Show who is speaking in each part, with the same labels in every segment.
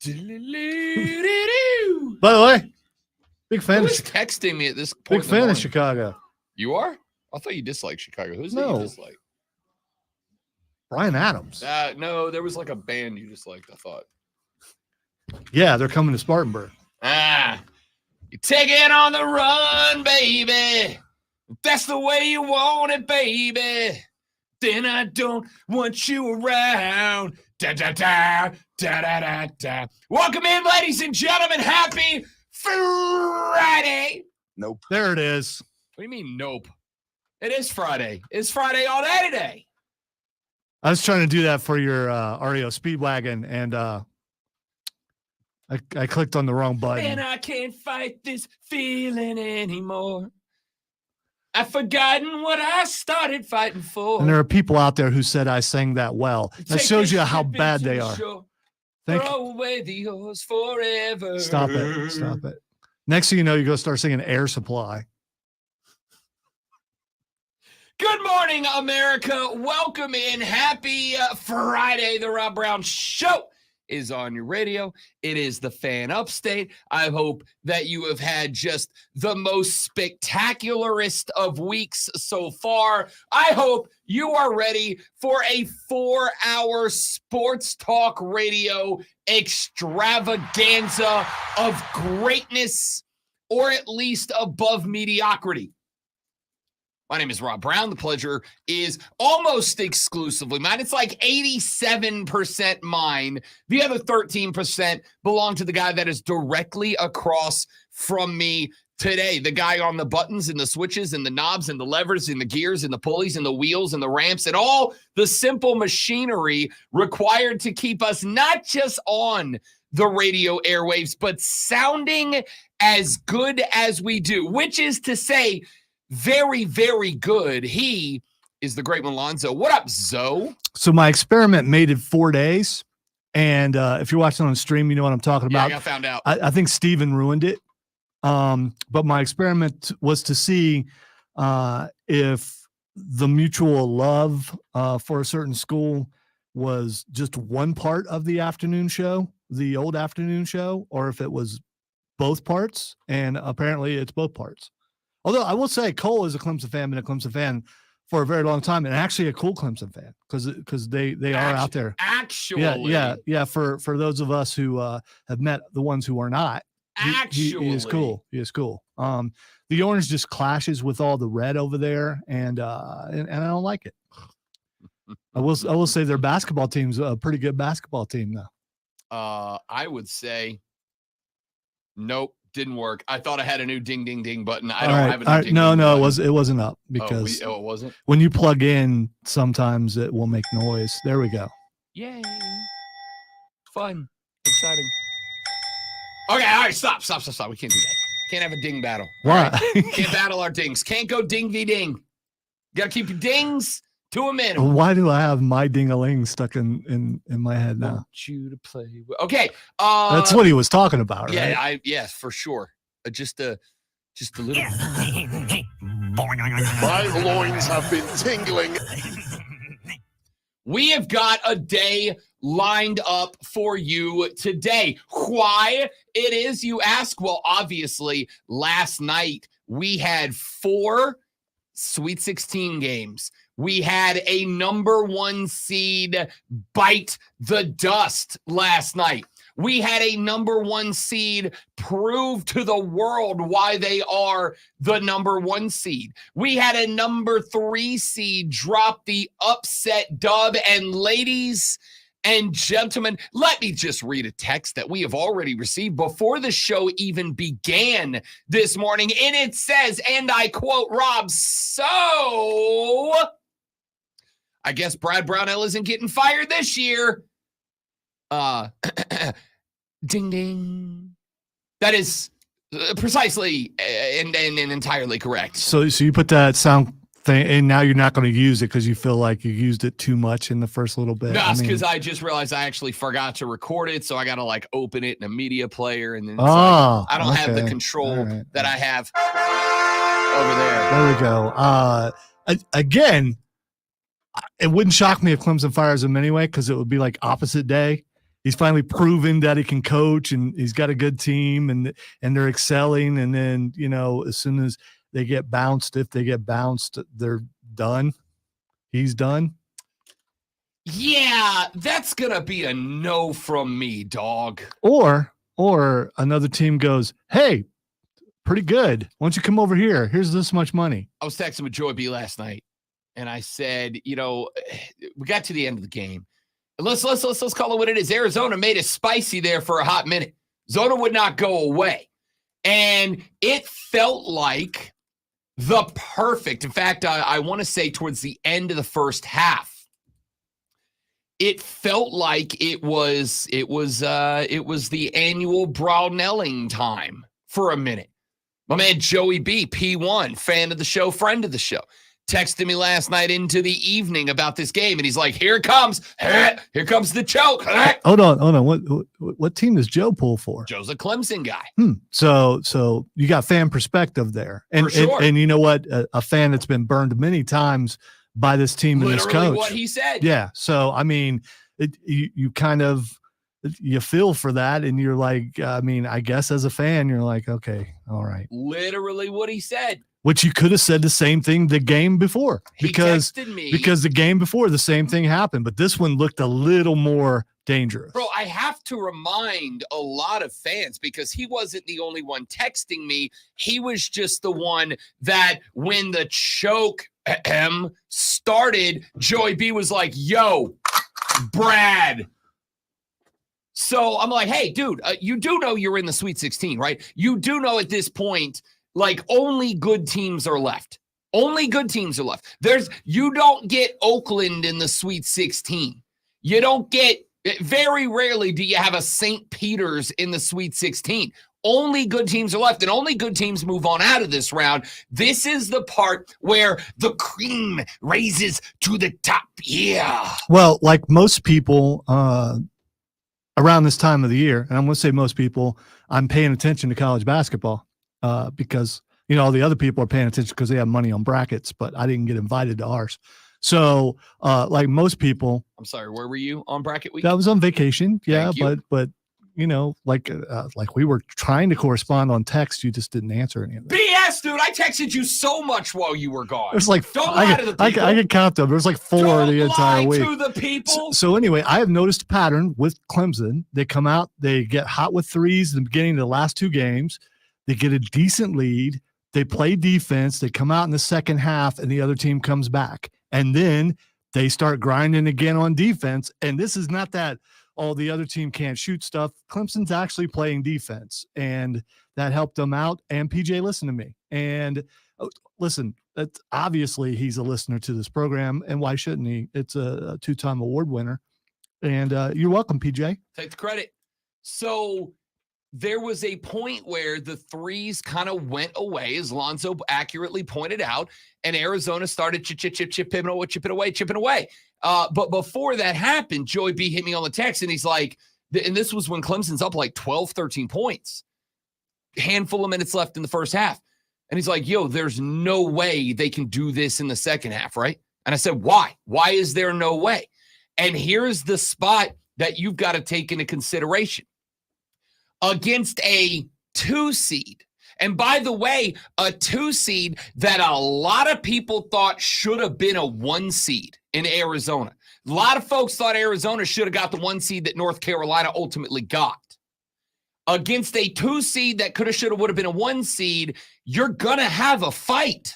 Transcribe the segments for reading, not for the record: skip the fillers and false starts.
Speaker 1: By the way, big fan.
Speaker 2: Who's texting me at this point?
Speaker 1: Big fan of Chicago.
Speaker 2: You are? I thought you disliked Chicago. Who's that
Speaker 1: No.
Speaker 2: you dislike?
Speaker 1: Bryan Adams.
Speaker 2: No, there was like a band you disliked, I thought.
Speaker 1: Yeah, they're coming to Spartanburg.
Speaker 2: You take it on the run, baby. That's the way you want it, baby. Then I don't want you around. Da da da da da da da. Welcome in, ladies and gentlemen. Happy Friday.
Speaker 3: Nope.
Speaker 1: There it is.
Speaker 2: What do you mean, nope? It is Friday. It's Friday all day today.
Speaker 1: I was trying to do that for your REO Speedwagon, and I clicked on the wrong button.
Speaker 2: And I can't fight this feeling anymore. I've forgotten what I started fighting for.
Speaker 1: And there are people out there who said I sang that well. That shows you how bad they are.
Speaker 2: Throw
Speaker 1: Thank you.
Speaker 2: away the yours forever.
Speaker 1: Stop it. Stop it. Next thing you know, you're going to start singing Air Supply.
Speaker 2: Good morning, America. Welcome in. Happy Friday. The Rob Brown Show is on your radio. It is the Fan Upstate. I hope that you have had just the most spectacularist of weeks so far. I hope you are ready for a 4-hour sports talk radio extravaganza of greatness, or at least above mediocrity. My name is Rob Brown. The pleasure is almost exclusively mine. It's like 87% mine. The other 13% belong to the guy that is directly across from me today. The guy on the buttons and the switches and the knobs and the levers and the gears and the pulleys and the wheels and the ramps and all the simple machinery required to keep us not just on the radio airwaves, but sounding as good as we do, which is to say, very, very good. He is the great one, Lonzo. What up, Zoe?
Speaker 1: So my experiment made it 4 days. And if you're watching on stream, you know what I'm talking about.
Speaker 2: Yeah, I found out.
Speaker 1: I think Steven ruined it. But my experiment was to see if the mutual love for a certain school was just one part of the afternoon show, the old afternoon show, or if it was both parts. And apparently it's both parts. Although I will say Cole is a Clemson fan, been a Clemson fan for a very long time, and actually a cool Clemson fan because they are out there.
Speaker 2: Actually,
Speaker 1: yeah. For those of us who have met the ones who are not, he is cool. He is cool. The orange just clashes with all the red over there, and I don't like it. I will say their basketball team's a pretty good basketball team though.
Speaker 2: I would say, nope. Didn't work. I thought I had a new ding, ding, ding button. I don't have a new ding,
Speaker 1: no,
Speaker 2: ding
Speaker 1: no,
Speaker 2: button.
Speaker 1: it wasn't up because
Speaker 2: it wasn't?
Speaker 1: When you plug in, sometimes it will make noise. There we go.
Speaker 2: Yay. Fun. Exciting. Okay, all right, stop. We can't do that. Can't have a ding battle.
Speaker 1: Why?
Speaker 2: Right? Can't battle our dings. Can't go ding v ding. Got to keep your dings to a minimum.
Speaker 1: Why do I have my ding-a-ling stuck in my head now?
Speaker 2: Want you to play with. Okay.
Speaker 1: That's what he was talking about, right?
Speaker 2: Yeah, yes, for sure. Just a little.
Speaker 3: My loins have been tingling.
Speaker 2: We have got a day lined up for you today. Why it is, you ask? Well, obviously, last night we had 4 Sweet 16 games. We had a number 1 seed bite the dust last night. We had a number 1 seed prove to the world why they are the number 1 seed. We had a number 3 seed drop the upset dub. And ladies and gentlemen, let me just read a text that we have already received before the show even began this morning. And it says, and I quote, Rob, so I guess Brad Brownell isn't getting fired this year. Ding, ding. That is precisely and entirely correct.
Speaker 1: So you put that sound thing, and now you're not going to use it because you feel like you used it too much in the first little bit.
Speaker 2: No, it's because I just realized I actually forgot to record it, so I got to open it in a media player, and then I don't have the control that I have over there.
Speaker 1: There we go. Again, it wouldn't shock me if Clemson fires him anyway because it would be like opposite day. he's finally proven that he can coach, and he's got a good team, and they're excelling. And then, as soon as they get bounced, if they get bounced, they're done. He's done.
Speaker 2: Yeah, that's going to be a no from me, dog.
Speaker 1: Or another team goes, hey, pretty good. Why don't you come over here? Here's this much money.
Speaker 2: I was texting with Joy B last night, and I said, we got to the end of the game. Let's call it what it is. Arizona made it spicy there for a hot minute. Zona would not go away. And it felt like the perfect, in fact, I want to say towards the end of the first half, it felt like it was the annual Brownelling time for a minute. My man Joey B, P1, fan of the show, friend of the show, texted me last night into the evening about this game, and he's like, here it comes. Here comes the choke.
Speaker 1: Hold on. What team does Joe pull for?
Speaker 2: Joe's a Clemson guy.
Speaker 1: So you got fan perspective there. And,
Speaker 2: For sure.
Speaker 1: and you know what? A fan that's been burned many times by this team and this
Speaker 2: Literally
Speaker 1: coach.
Speaker 2: what he said.
Speaker 1: Yeah. So, I mean, you kind of, you feel for that, and you're like, I guess as a fan, you're like, okay, all right.
Speaker 2: Literally what he said.
Speaker 1: Which you could have said the same thing the game before, because
Speaker 2: He texted me.
Speaker 1: the game before the same thing happened, but this one looked a little more dangerous.
Speaker 2: Bro, I have to remind a lot of fans, because he wasn't the only one texting me. He was just the one that when the choke started, Joey B was like, yo, Brad. So I'm like, hey, dude, you do know you're in the Sweet 16, right? You do know at this point, like, only good teams are left. Only good teams are left. You don't get Oakland in the Sweet 16. You don't get, very rarely do you have a St. Peter's in the Sweet 16. Only good teams are left, and only good teams move on out of this round. This is the part where the cream raises to the top. Yeah.
Speaker 1: Well, like most people around this time of the year, and I'm going to say most people, I'm paying attention to college basketball because, all the other people are paying attention because they have money on brackets, but I didn't get invited to ours. So like most people.
Speaker 2: I'm sorry, where were you on bracket week?
Speaker 1: That was on vacation. Yeah,
Speaker 2: Thank you.
Speaker 1: but like we were trying to correspond on text. You just didn't answer any of that.
Speaker 2: BS, dude. I texted you so much while you were gone.
Speaker 1: There's like,
Speaker 2: Don't lie to the people.
Speaker 1: I can count them. There's like 4
Speaker 2: Don't
Speaker 1: the entire
Speaker 2: lie
Speaker 1: week.
Speaker 2: to the people.
Speaker 1: So anyway, I have noticed a pattern with Clemson. They come out, they get hot with threes in the beginning of the last 2 games. They get a decent lead. They play defense. They come out in the second half, and the other team comes back. And then they start grinding again on defense. And this is not that, the other team can't shoot stuff. Clemson's actually playing defense, and that helped them out. And PJ listened to me. And listen, that's obviously he's a listener to this program, and why shouldn't he? It's a 2-time award winner. And you're welcome, PJ.
Speaker 2: Take the credit. So there was a point where the threes kind of went away, as Lonzo accurately pointed out, and Arizona started chipping away. But before that happened, Joey B hit me on the text, and he's like, and this was when Clemson's up like 12, 13 points. Handful of minutes left in the first half. And he's like, yo, there's no way they can do this in the second half, right? And I said, why? Why is there no way? And here's the spot that you've got to take into consideration. Against a 2 seed. And by the way, a 2 seed that a lot of people thought should have been a 1 seed in Arizona. A lot of folks thought Arizona should have got the 1 seed that North Carolina ultimately got. Against a 2 seed that could have, should have, would have been a 1 seed, you're going to have a fight.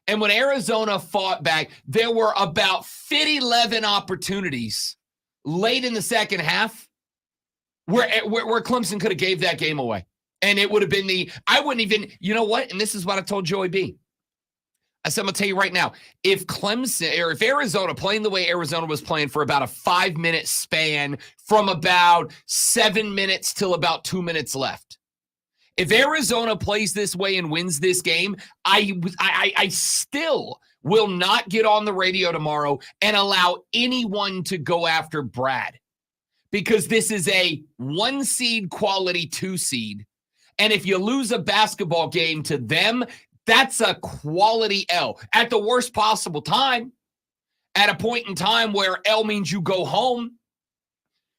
Speaker 2: And when Arizona fought back, there were about 11 opportunities late in the second half where Clemson could have gave that game away. And it would have been I wouldn't even, you know what? And this is what I told Joey B. I said, I'm going to tell you right now, if Clemson, or if Arizona, playing the way Arizona was playing for about a 5-minute span from about 7 minutes till about 2 minutes left, if Arizona plays this way and wins this game, I still will not get on the radio tomorrow and allow anyone to go after Brad, because this is a 1 seed quality 2 seed. And if you lose a basketball game to them, that's a quality L at the worst possible time, at a point in time where L means you go home.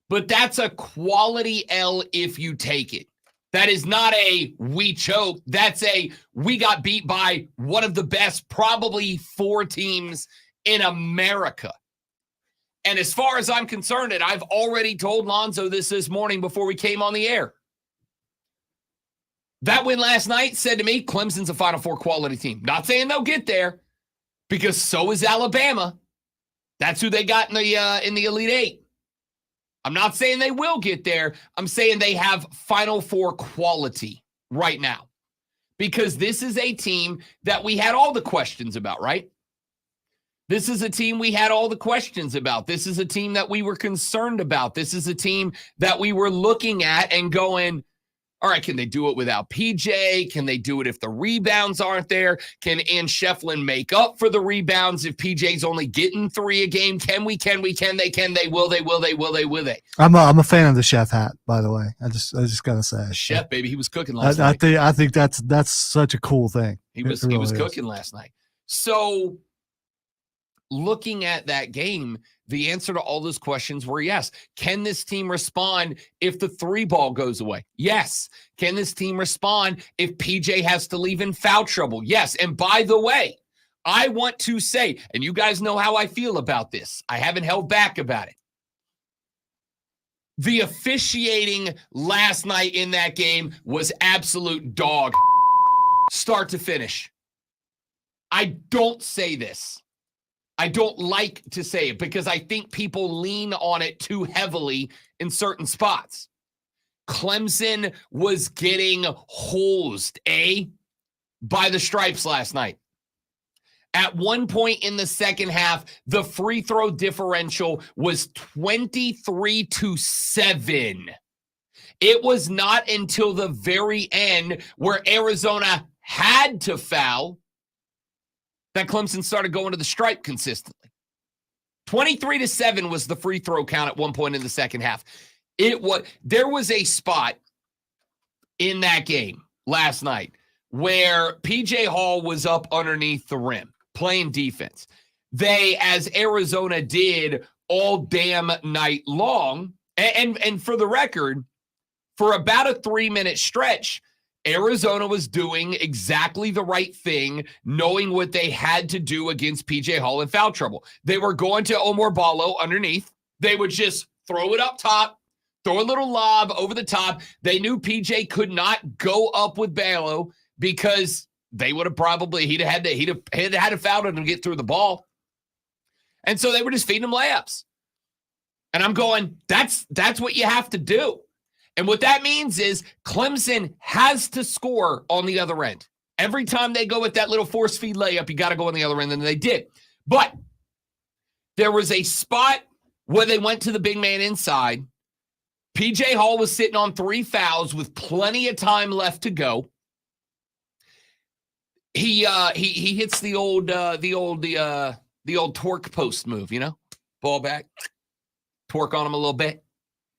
Speaker 2: But that's a quality L if you take it. That is not a we choked. That's a we got beat by one of the best, probably 4 teams in America. And as far as I'm concerned, and I've already told Lonzo this morning before we came on the air, that win last night said to me, Clemson's a Final Four quality team. Not saying they'll get there, because so is Alabama. That's who they got in the Elite Eight. I'm not saying they will get there. I'm saying they have Final Four quality right now, because this is a team that we had all the questions about, right? This is a team we had all the questions about. This is a team that we were concerned about. This is a team that we were looking at and going, all right, can they do it without PJ? Can they do it if the rebounds aren't there? Can Ann Shefflin make up for the rebounds if PJ's only getting 3 a game? Can they, will they?
Speaker 1: I'm a fan of the chef hat, by the way. I just gotta say,
Speaker 2: Chef, baby, he was cooking last night.
Speaker 1: I think that's such a cool thing.
Speaker 2: He was cooking last night. So looking at that game, the answer to all those questions were yes. Can this team respond if the 3 ball goes away? Yes. Can this team respond if PJ has to leave in foul trouble? Yes. And by the way, I want to say, and you guys know how I feel about this, I haven't held back about it. The officiating last night in that game was absolute dog, start to finish. I don't say this. I don't like to say it because I think people lean on it too heavily in certain spots. Clemson was getting hosed, by the Stripes last night. At one point in the second half, the free throw differential was 23-7. It was not until the very end where Arizona had to foul that Clemson started going to the stripe consistently. 23-7 was the free throw count at one point in the second half. There was a spot in that game last night where PJ Hall was up underneath the rim playing defense. They, as Arizona did all damn night long, and for the record, for about a 3-minute stretch, Arizona was doing exactly the right thing, knowing what they had to do against PJ Hall in foul trouble. They were going to Omar Ballo underneath. They would just throw it up top, throw a little lob over the top. They knew PJ could not go up with Ballo because they would have probably he'd have had to foul him to get through the ball. And so they were just feeding him layups. And I'm going, that's what you have to do. And what that means is Clemson has to score on the other end. Every time they go with that little force feed layup, you got to go on the other end, and they did. But there was a spot where they went to the big man inside. PJ Hall was sitting on 3 fouls with plenty of time left to go. He hits the old torque post move, ball back, torque on him a little bit,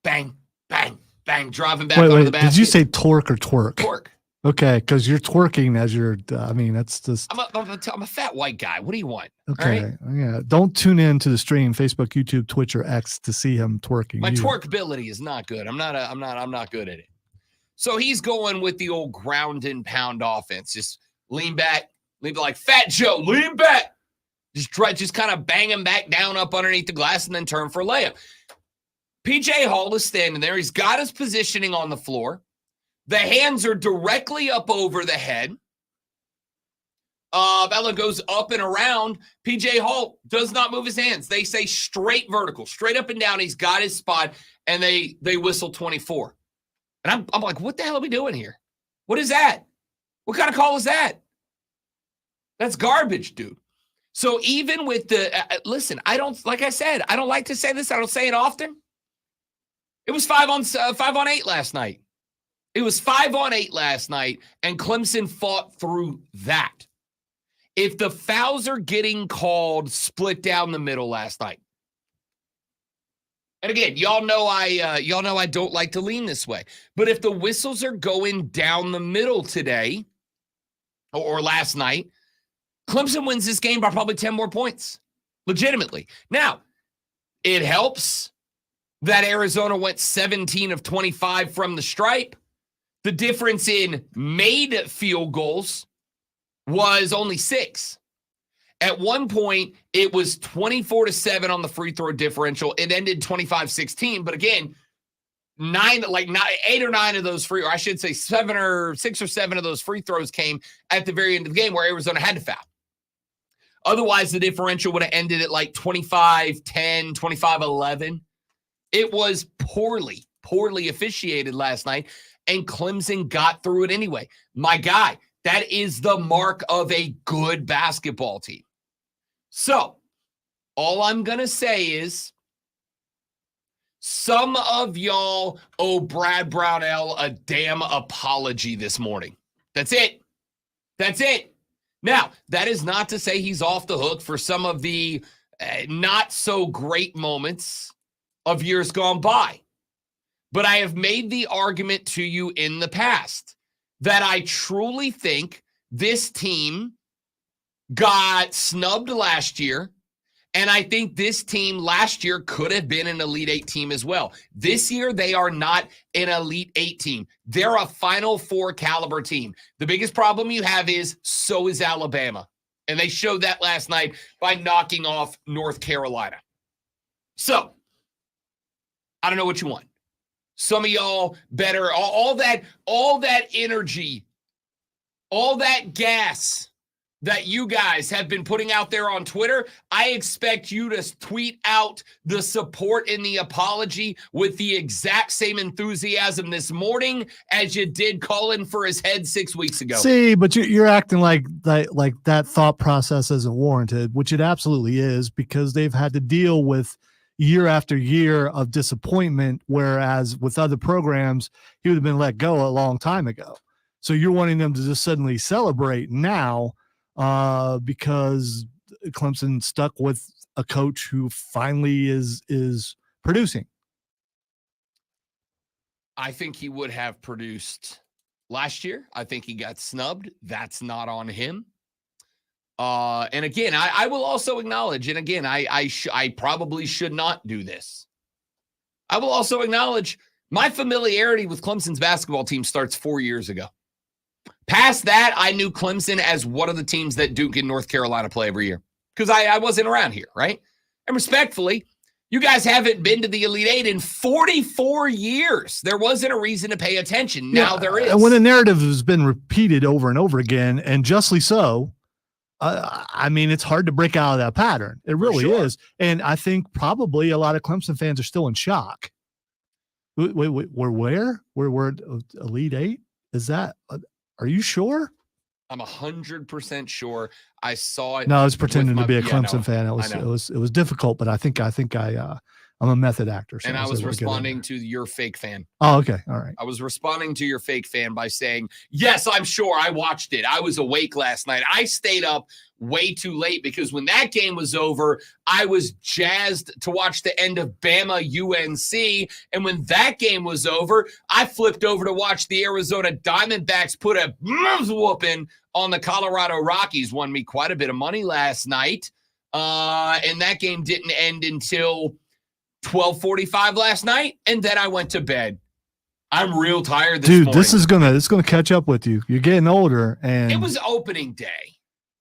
Speaker 2: bang, bang. Bang, driving back over the basket.
Speaker 1: Did you say torque or twerk?
Speaker 2: Torque.
Speaker 1: Okay, because you're twerking as you're, that's just.
Speaker 2: I'm a fat white guy. What do you want?
Speaker 1: Okay,
Speaker 2: right?
Speaker 1: Yeah. Don't tune in to the stream, Facebook, YouTube, Twitch, or X to see him twerking.
Speaker 2: My twerk ability is not good. I'm not good at it. So he's going with the old ground and pound offense. Just lean back like Fat Joe, lean back. Just kind of bang him back down up underneath the glass and then turn for a layup. PJ Hall is standing there. He's got his positioning on the floor. The hands are directly up over the head. Bella goes up and around. PJ Hall does not move his hands. They say straight vertical, straight up and down. He's got his spot, and they whistle 24. And I'm like, what the hell are we doing here? What is that? What kind of call is that? That's garbage, dude. So even with the listen, like I said, I don't like to say this. I don't say it often. It was 5 on 8 last night. It was 5 on 8 last night, and Clemson fought through that. If the fouls are getting called split down the middle last night, and again, y'all know I don't like to lean this way, but if the whistles are going down the middle today or last night, Clemson wins this game by probably 10 more points, legitimately. Now, it helps that Arizona went 17 of 25 from the stripe. The difference in made field goals was only 6. At one point, it was 24-7 on the free throw differential. It ended 25-16. But again, 8 or 9 of those free, or I should say 6 or 7 of those free throws came at the very end of the game where Arizona had to foul. Otherwise, the differential would have ended at like 25-10, 25-11. It was poorly officiated last night, and Clemson got through it anyway. My guy, that is the mark of a good basketball team. So, all I'm going to say is some of y'all owe Brad Brownell a damn apology this morning. That's it. Now, that is not to say he's off the hook for some of the not so great moments of years gone by. But I have made the argument to you in the past that I truly think this team got snubbed last year, and I think this team last year could have been an Elite Eight team as well. This year, they are not an Elite Eight team. They're a Final Four caliber team. The biggest problem you have is so is Alabama, and they showed that last night by knocking off North Carolina. So, I don't know what you want. Some of y'all better, all that energy, all that gas that you guys have been putting out there on Twitter, I expect you to tweet out the support and the apology with the exact same enthusiasm this morning as you did calling for his head 6 weeks ago.
Speaker 1: See, but you're acting like that thought process isn't warranted, which it absolutely is, because they've had to deal with year after year of disappointment, whereas with other programs, he would have been let go a long time ago. So you're wanting them to just suddenly celebrate now because Clemson stuck with a coach who finally is producing.
Speaker 2: I think he would have produced last year. I think he got snubbed. That's not on him. And again, I will also acknowledge, and again, I probably should not do this. I will also acknowledge my familiarity with Clemson's basketball team starts 4 years ago. Past that, I knew Clemson as one of the teams that Duke and North Carolina play every year because I wasn't around here, right? And respectfully, you guys haven't been to the Elite Eight in 44 years. There wasn't a reason to pay attention. Now there is.
Speaker 1: And when the narrative has been repeated over and over again, and justly so, I mean, it's hard to break out of that pattern. It really is. And I think probably a lot of Clemson fans are still in shock. Wait, we're where? We're Elite Eight? Is that, are you sure?
Speaker 2: I'm 100% sure. I saw it.
Speaker 1: No, I was pretending to be a Clemson fan. It was difficult, but I think I'm a method actor. So
Speaker 2: and I was responding to your fake fan.
Speaker 1: Oh, okay. All right.
Speaker 2: I was responding to your fake fan by saying, yes, I'm sure I watched it. I was awake last night. I stayed up way too late because when that game was over, I was jazzed to watch the end of Bama UNC. And when that game was over, I flipped over to watch the Arizona Diamondbacks put a whooping on the Colorado Rockies. Won me quite a bit of money last night. And that game didn't end until 12:45 last night, and then I went to bed. I'm real tired this morning.
Speaker 1: This is gonna catch up with you. You're getting older, and
Speaker 2: it was opening day.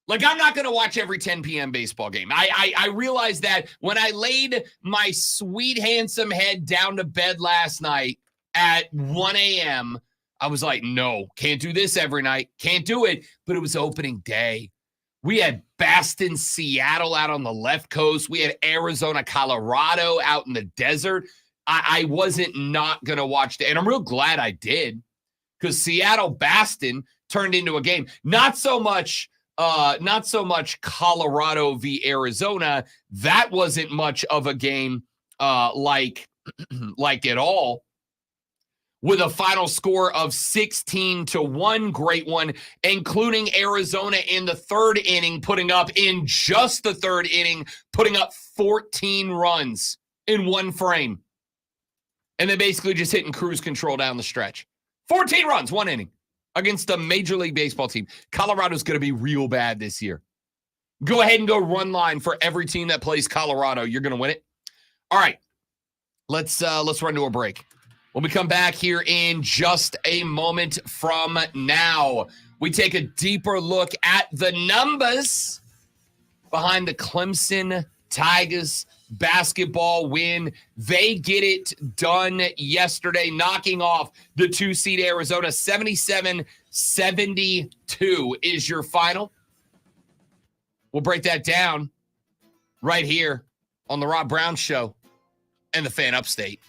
Speaker 2: Like, I'm not gonna watch every 10 p.m. baseball game. I realized that when I laid my sweet handsome head down to bed last night at 1 a.m., I was like, no, can't do this every night. Can't do it. But it was opening day. We had Boston, Seattle out on the left coast. We had Arizona, Colorado out in the desert. I wasn't not going to watch and I'm real glad I did because Seattle, Boston turned into a game. Not so much Colorado v. Arizona. That wasn't much of a game like at all. With a final score of 16-1, great one, including Arizona in the third inning, putting up 14 runs in one frame. And then basically just hitting cruise control down the stretch. 14 runs, one inning against a Major League Baseball team. Colorado's going to be real bad this year. Go ahead and go run line for every team that plays Colorado. You're going to win it. All right. Let's run to a break. When we come back here in just a moment from now, we take a deeper look at the numbers behind the Clemson Tigers basketball win. They get it done yesterday, knocking off the 2-seed Arizona. 77-72 is your final. We'll break that down right here on the Rob Brown Show and the Fan Upstate.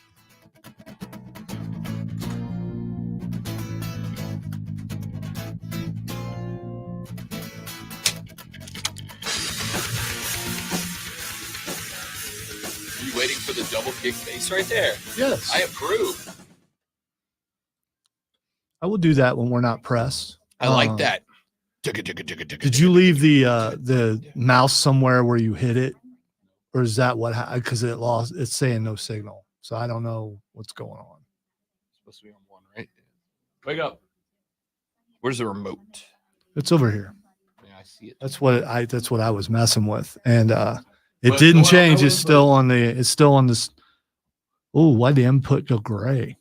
Speaker 2: Waiting for the double kick face right there.
Speaker 1: Yes.
Speaker 2: I approve.
Speaker 1: I will do that when we're not pressed.
Speaker 2: I like that.
Speaker 1: Did you leave the mouse somewhere where you hit it? Or is that what happened? Because it's saying no signal. So I don't know what's going on.
Speaker 2: It's supposed to be on one, right? Wake up. Where's the remote?
Speaker 1: It's over here.
Speaker 2: Yeah, I see it.
Speaker 1: That's what I was messing with. And it didn't change. It's still on this. Oh, why the input go gray?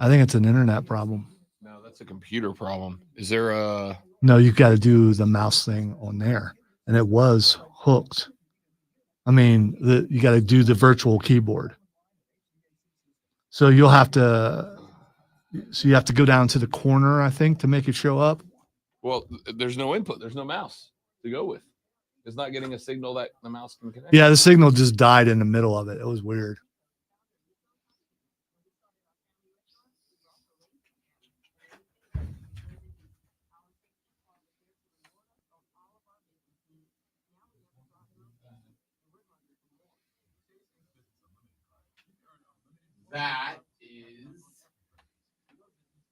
Speaker 1: I think it's an internet problem.
Speaker 2: No, that's a computer problem. Is there a...
Speaker 1: No, you've got to do the mouse thing on there. And it was hooked. I mean, you got to do the virtual keyboard. So you have to go down to the corner, I think, to make it show up.
Speaker 2: Well, there's no input. There's no mouse to go with. It's not getting a signal that the mouse can connect.
Speaker 1: Yeah, the signal just died in the middle of it. It was weird.
Speaker 2: That is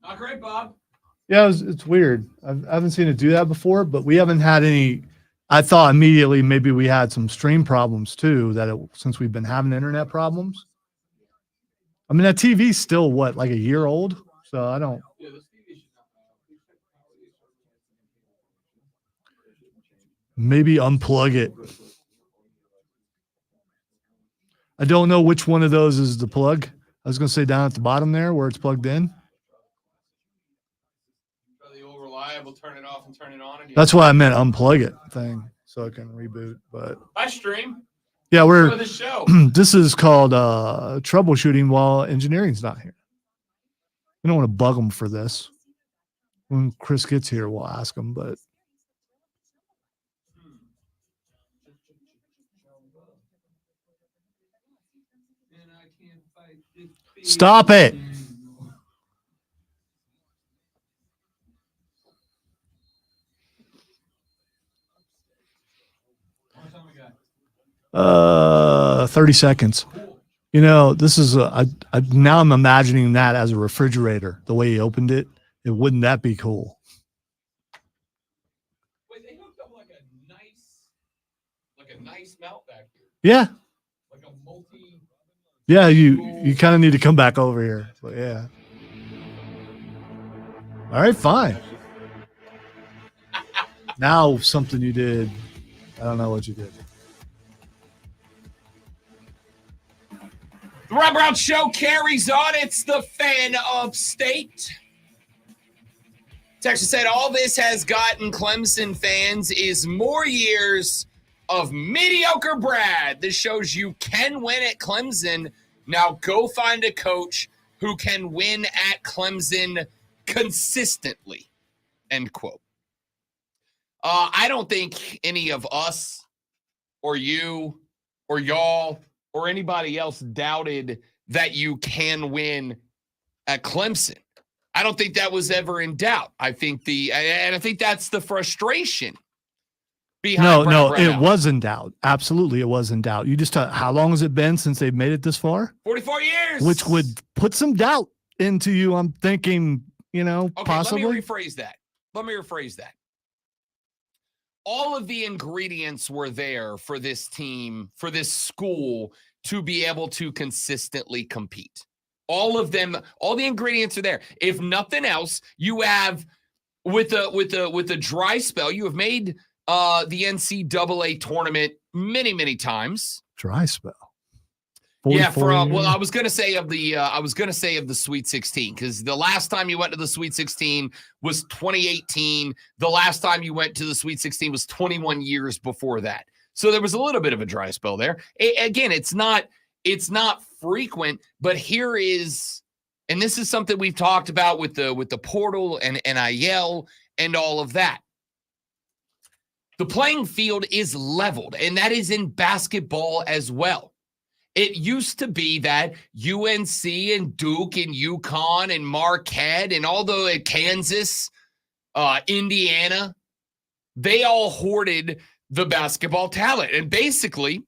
Speaker 2: not great, Bob.
Speaker 1: Yeah, it's weird. I haven't seen it do that before, but we haven't had any. I thought immediately maybe we had some stream problems too, since we've been having internet problems. I mean, that TV's still like a year old, so I don't.
Speaker 2: Yeah, this TV should not.
Speaker 1: Maybe unplug it. I don't know which one of those is the plug. I was going to say down at the bottom there where it's plugged in.
Speaker 2: The old reliable, turn it off and turn it on.
Speaker 1: That's why I meant unplug it thing so I can reboot. But
Speaker 2: I stream.
Speaker 1: yeah,
Speaker 2: For the show.
Speaker 1: This is called troubleshooting while engineering's not here. We don't want to bug them for this. When Chris gets here, we'll ask him. But stop it.
Speaker 2: We
Speaker 1: 30 seconds. You know, this is now I'm imagining that as a refrigerator, the way he opened it. Wouldn't that be cool?
Speaker 2: Wait, they hooked up like a nice mount back here.
Speaker 1: Yeah.
Speaker 2: Like a multi.
Speaker 1: Yeah, you kind of need to come back over here. But yeah. All right, fine. Now something you did. I don't know what you did.
Speaker 2: The Rob Brown Show carries on. It's the Fan Upstate. Texas said all this has gotten Clemson fans is more years of mediocre Brad. This shows you can win at Clemson. Now go find a coach who can win at Clemson consistently. End quote. I don't think any of us or you or y'all or anybody else doubted that you can win at Clemson. I don't think that was ever in doubt. I think that's the frustration behind
Speaker 1: No,
Speaker 2: Brad
Speaker 1: it
Speaker 2: Brown.
Speaker 1: was in doubt. Absolutely, it was in doubt. You just how long has it been since they've made it this far?
Speaker 2: 44 years.
Speaker 1: Which would put some doubt into you. I'm thinking, possibly.
Speaker 2: Let me rephrase that. All of the ingredients were there for this team, for this school to be able to consistently compete. All of them, all the ingredients are there. If nothing else, you have with a dry spell, you have made the NCAA tournament many, many times.
Speaker 1: Dry spell.
Speaker 2: Yeah,
Speaker 1: 44
Speaker 2: I was gonna say of the Sweet 16, because the last time you went to the Sweet 16 was 2018. The last time you went to the Sweet 16 was 21 years before that. So there was a little bit of a dry spell there. Again, it's not frequent, but here is, and this is something we've talked about with the portal and NIL and all of that. The playing field is leveled, and that is in basketball as well. It used to be that UNC and Duke and UConn and Marquette and although at Kansas, Indiana, they all hoarded the basketball talent. And basically,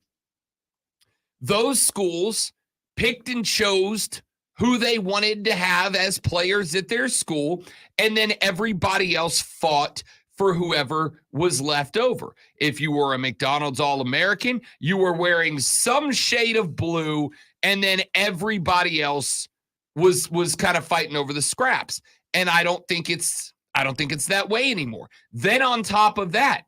Speaker 2: those schools picked and chose who they wanted to have as players at their school, and then everybody else fought for whoever was left over. If you were a McDonald's All-American, you were wearing some shade of blue, and then everybody else was kind of fighting over the scraps. And I don't think it's that way anymore. Then on top of that,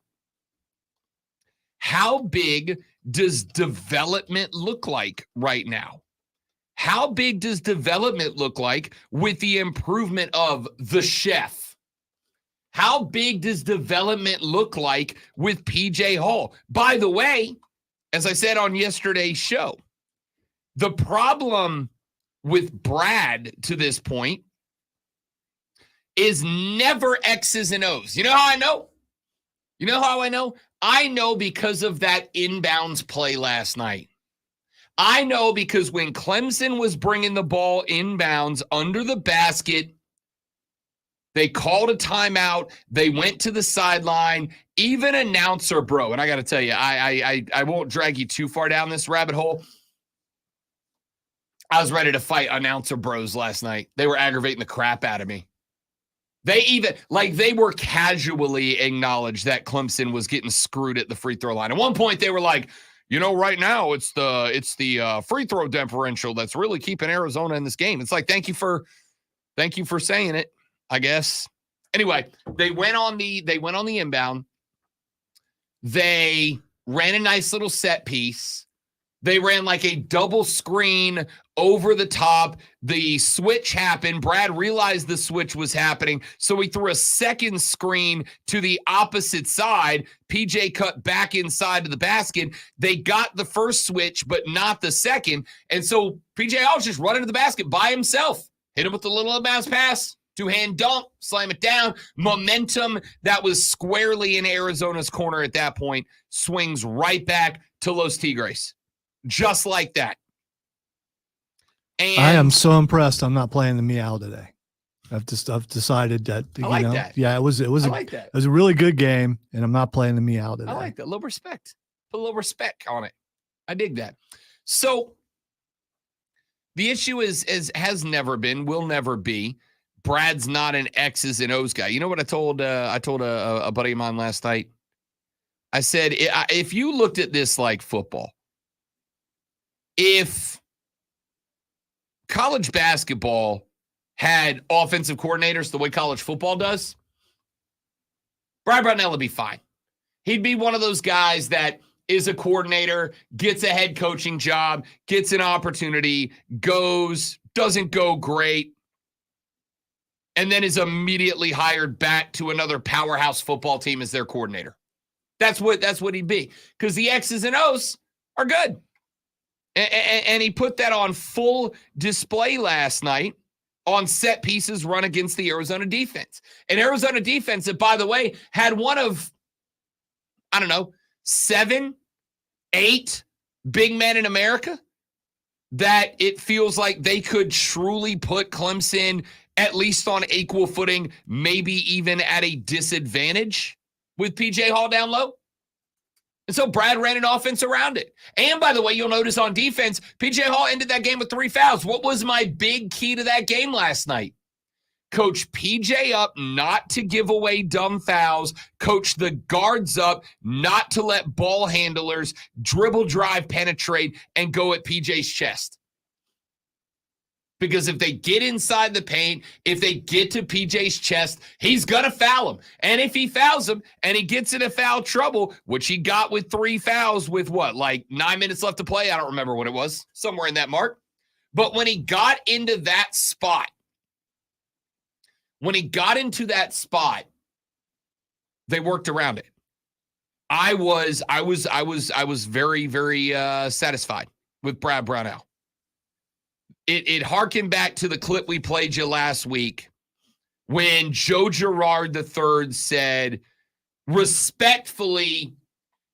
Speaker 2: how big does development look like right now? How big does development look like with the improvement of the chef? How big does development look like with PJ Hall? By the way, as I said on yesterday's show, the problem with Brad to this point is never X's and O's. You know how I know? You know how I know? I know because of that inbounds play last night. I know because when Clemson was bringing the ball inbounds under the basket, they called a timeout. They went to the sideline. Even announcer bro, and I got to tell you, I won't drag you too far down this rabbit hole. I was ready to fight announcer bros last night. They were aggravating the crap out of me. They were casually acknowledged that Clemson was getting screwed at the free throw line. At one point, they were like, right now it's the free throw differential that's really keeping Arizona in this game. It's like, thank you for saying it, I guess. Anyway, they went on the inbound. They ran a nice little set piece. They ran like a double screen over the top. The switch happened. Brad realized the switch was happening, so he threw a second screen to the opposite side. PJ cut back inside to the basket. They got the first switch, but not the second. And so PJ was just running to the basket by himself. Hit him with the little bounce pass. Two-hand dunk, slam it down. Momentum that was squarely in Arizona's corner at that point swings right back to Los Tigres. Just like that. And
Speaker 1: I am so impressed. I'm not playing the meow today. I've decided that.
Speaker 2: I like that.
Speaker 1: Yeah, it was
Speaker 2: I like that.
Speaker 1: It was a really good game, and I'm not playing the meow today.
Speaker 2: I like that. A little respect. Put a little respect on it. I dig that. So the issue has never been, will never be, Brad's not an X's and O's guy. You know what I told a buddy of mine last night? I said, if you looked at this like football, if college basketball had offensive coordinators the way college football does, Brad Brownell would be fine. He'd be one of those guys that is a coordinator, gets a head coaching job, gets an opportunity, doesn't go great, and then is immediately hired back to another powerhouse football team as their coordinator. That's what he'd be, because the X's and O's are good. And he put that on full display last night on set pieces run against the Arizona defense. And Arizona defense that, by the way, had one of, 7, 8 big men in America that it feels like they could truly put Clemson at least on equal footing, maybe even at a disadvantage with PJ Hall down low. And so Brad ran an offense around it. And by the way, you'll notice on defense, PJ Hall ended that game with 3 fouls. What was my big key to that game last night? Coach PJ up not to give away dumb fouls. Coach the guards up not to let ball handlers dribble, drive, penetrate, and go at PJ's chest. Because if they get inside the paint, if they get to PJ's chest, he's going to foul him. And if he fouls him and he gets into foul trouble, which he got with 3 fouls with what, like 9 minutes left to play? I don't remember what it was. Somewhere in that mark. But when he got into that spot, they worked around it. I was very, very satisfied with Brad Brownell. It harkened back to the clip we played you last week when Joe Girard III said, respectfully,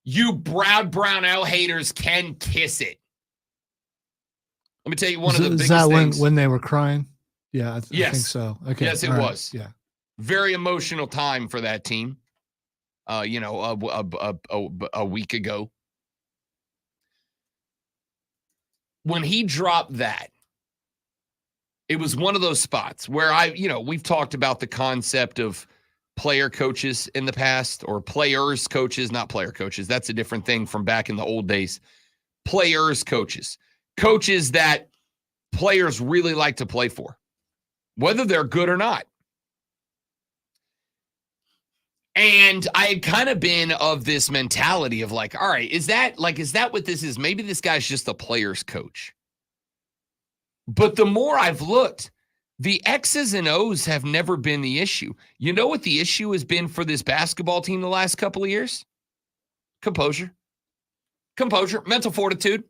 Speaker 2: you Brad Brownell haters can kiss it. Let me tell you one of the biggest things.
Speaker 1: When they were crying? Yeah, I
Speaker 2: Yes.
Speaker 1: think so. Okay.
Speaker 2: Yes, it
Speaker 1: all right.
Speaker 2: was.
Speaker 1: Yeah.
Speaker 2: Very emotional time for that team. A week ago. When he dropped that, it was one of those spots where we've talked about the concept of player coaches in the past, or players coaches, not player coaches. That's a different thing from back in the old days. Players coaches. Coaches that players really like to play for, whether they're good or not. And I had kind of been of this mentality of like, all right, is that what this is? Maybe this guy's just a player's coach. But the more I've looked, the X's and O's have never been the issue. You know what the issue has been for this basketball team the last couple of years? Composure, mental fortitude,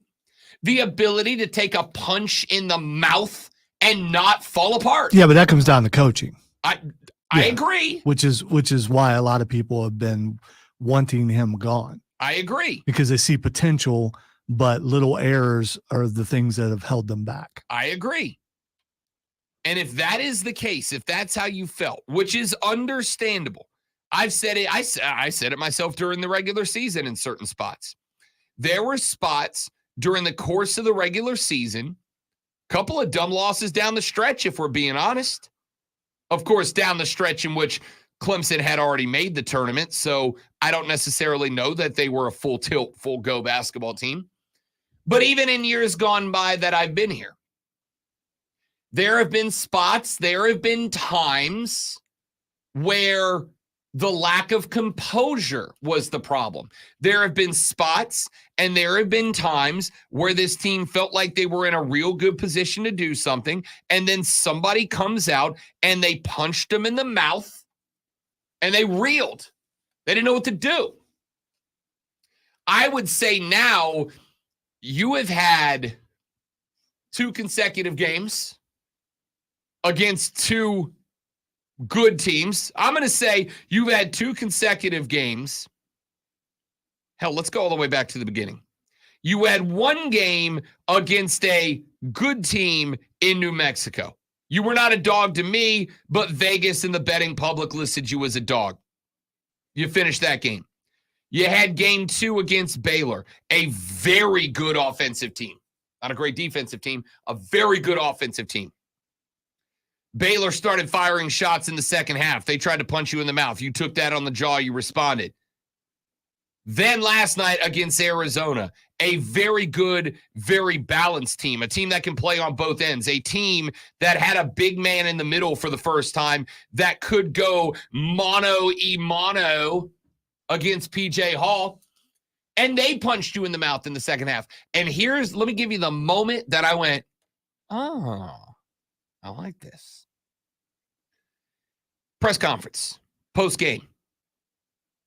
Speaker 2: the ability to take a punch in the mouth and not fall apart.
Speaker 1: Yeah, but that comes down to coaching.
Speaker 2: I agree.
Speaker 1: Which is why a lot of people have been wanting him gone.
Speaker 2: I agree.
Speaker 1: Because they see potential, but little errors are the things that have held them back.
Speaker 2: I agree. And if that is the case, if that's how you felt, which is understandable, I've said it. I said it myself during the regular season in certain spots. There were spots during the course of the regular season, a couple of dumb losses down the stretch, if we're being honest. Of course, down the stretch in which Clemson had already made the tournament, so I don't necessarily know that they were a full tilt, full go basketball team. But even in years gone by that I've been here, there have been spots, there have been times where the lack of composure was the problem. There have been spots and there have been times where this team felt like they were in a real good position to do something, and then somebody comes out and they punched them in the mouth and they reeled. They didn't know what to do. I would say now you have had 2 consecutive games against 2 good teams. I'm going to say you've had 2 consecutive games. Hell, let's go all the way back to the beginning. You had 1 game against a good team in New Mexico. You were not a dog to me, but Vegas and the betting public listed you as a dog. You finished that game. You had game 2 against Baylor, a very good offensive team. Not a great defensive team, a very good offensive team. Baylor started firing shots in the second half. They tried to punch you in the mouth. You took that on the jaw. You responded. Then last night against Arizona, a very good, very balanced team, a team that can play on both ends, a team that had a big man in the middle for the first time that could go mano-a-mano against PJ Hall, and they punched you in the mouth in the second half. And let me give you the moment that I went, oh, I like this. Press conference, post game.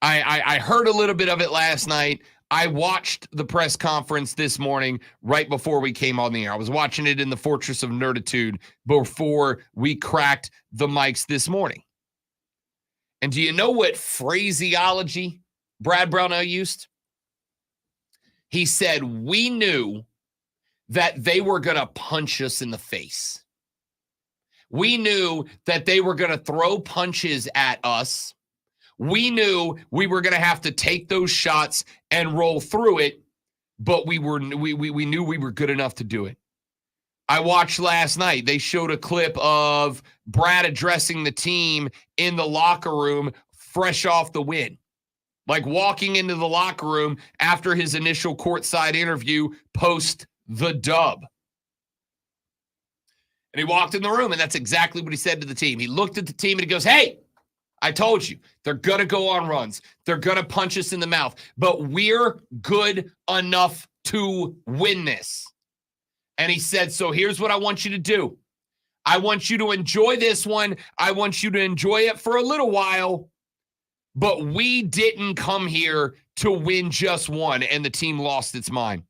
Speaker 2: I heard a little bit of it last night. I watched the press conference this morning right before we came on the air. I was watching it in the Fortress of Nerditude before we cracked the mics this morning. And do you know what phraseology Brad Brownell used? He said, we knew that they were going to punch us in the face. We knew that they were going to throw punches at us. We knew we were going to have to take those shots and roll through it, but we knew we were good enough to do it. I watched last night. They showed a clip of Brad addressing the team in the locker room fresh off the win. Like walking into the locker room after his initial courtside interview post the dub. And he walked in the room, and that's exactly what he said to the team. He looked at the team, and he goes, hey, I told you, they're going to go on runs. They're going to punch us in the mouth, but we're good enough to win this. And he said, so here's what I want you to do. I want you to enjoy this one. I want you to enjoy it for a little while, but we didn't come here to win just one, and the team lost its mind.